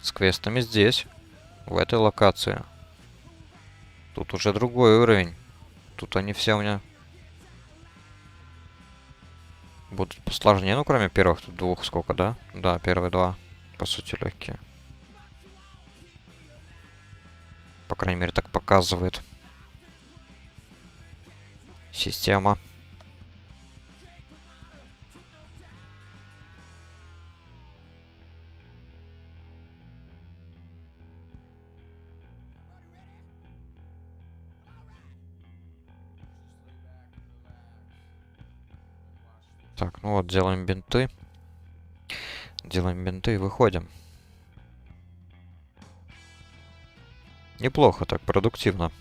с квестами здесь, в этой локации. Тут уже другой уровень. Тут они все у меня будут посложнее, ну кроме первых тут двух, сколько, да? Да, первые два, по сути, легкие. По крайней мере, так показывает система. Так, ну вот, делаем бинты. Делаем бинты и выходим. Неплохо так, продуктивно.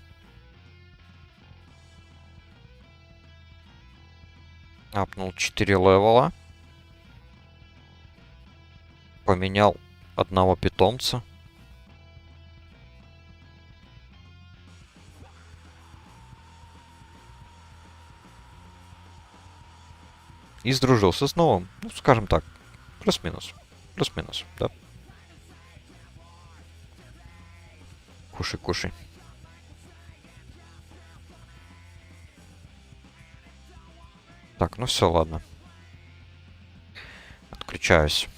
Апнул 4 левела. Поменял одного питомца. И сдружился с новым. Ну, скажем так, плюс-минус. Плюс-минус, да. Кушай, кушай. Так, ну все, ладно. Отключаюсь.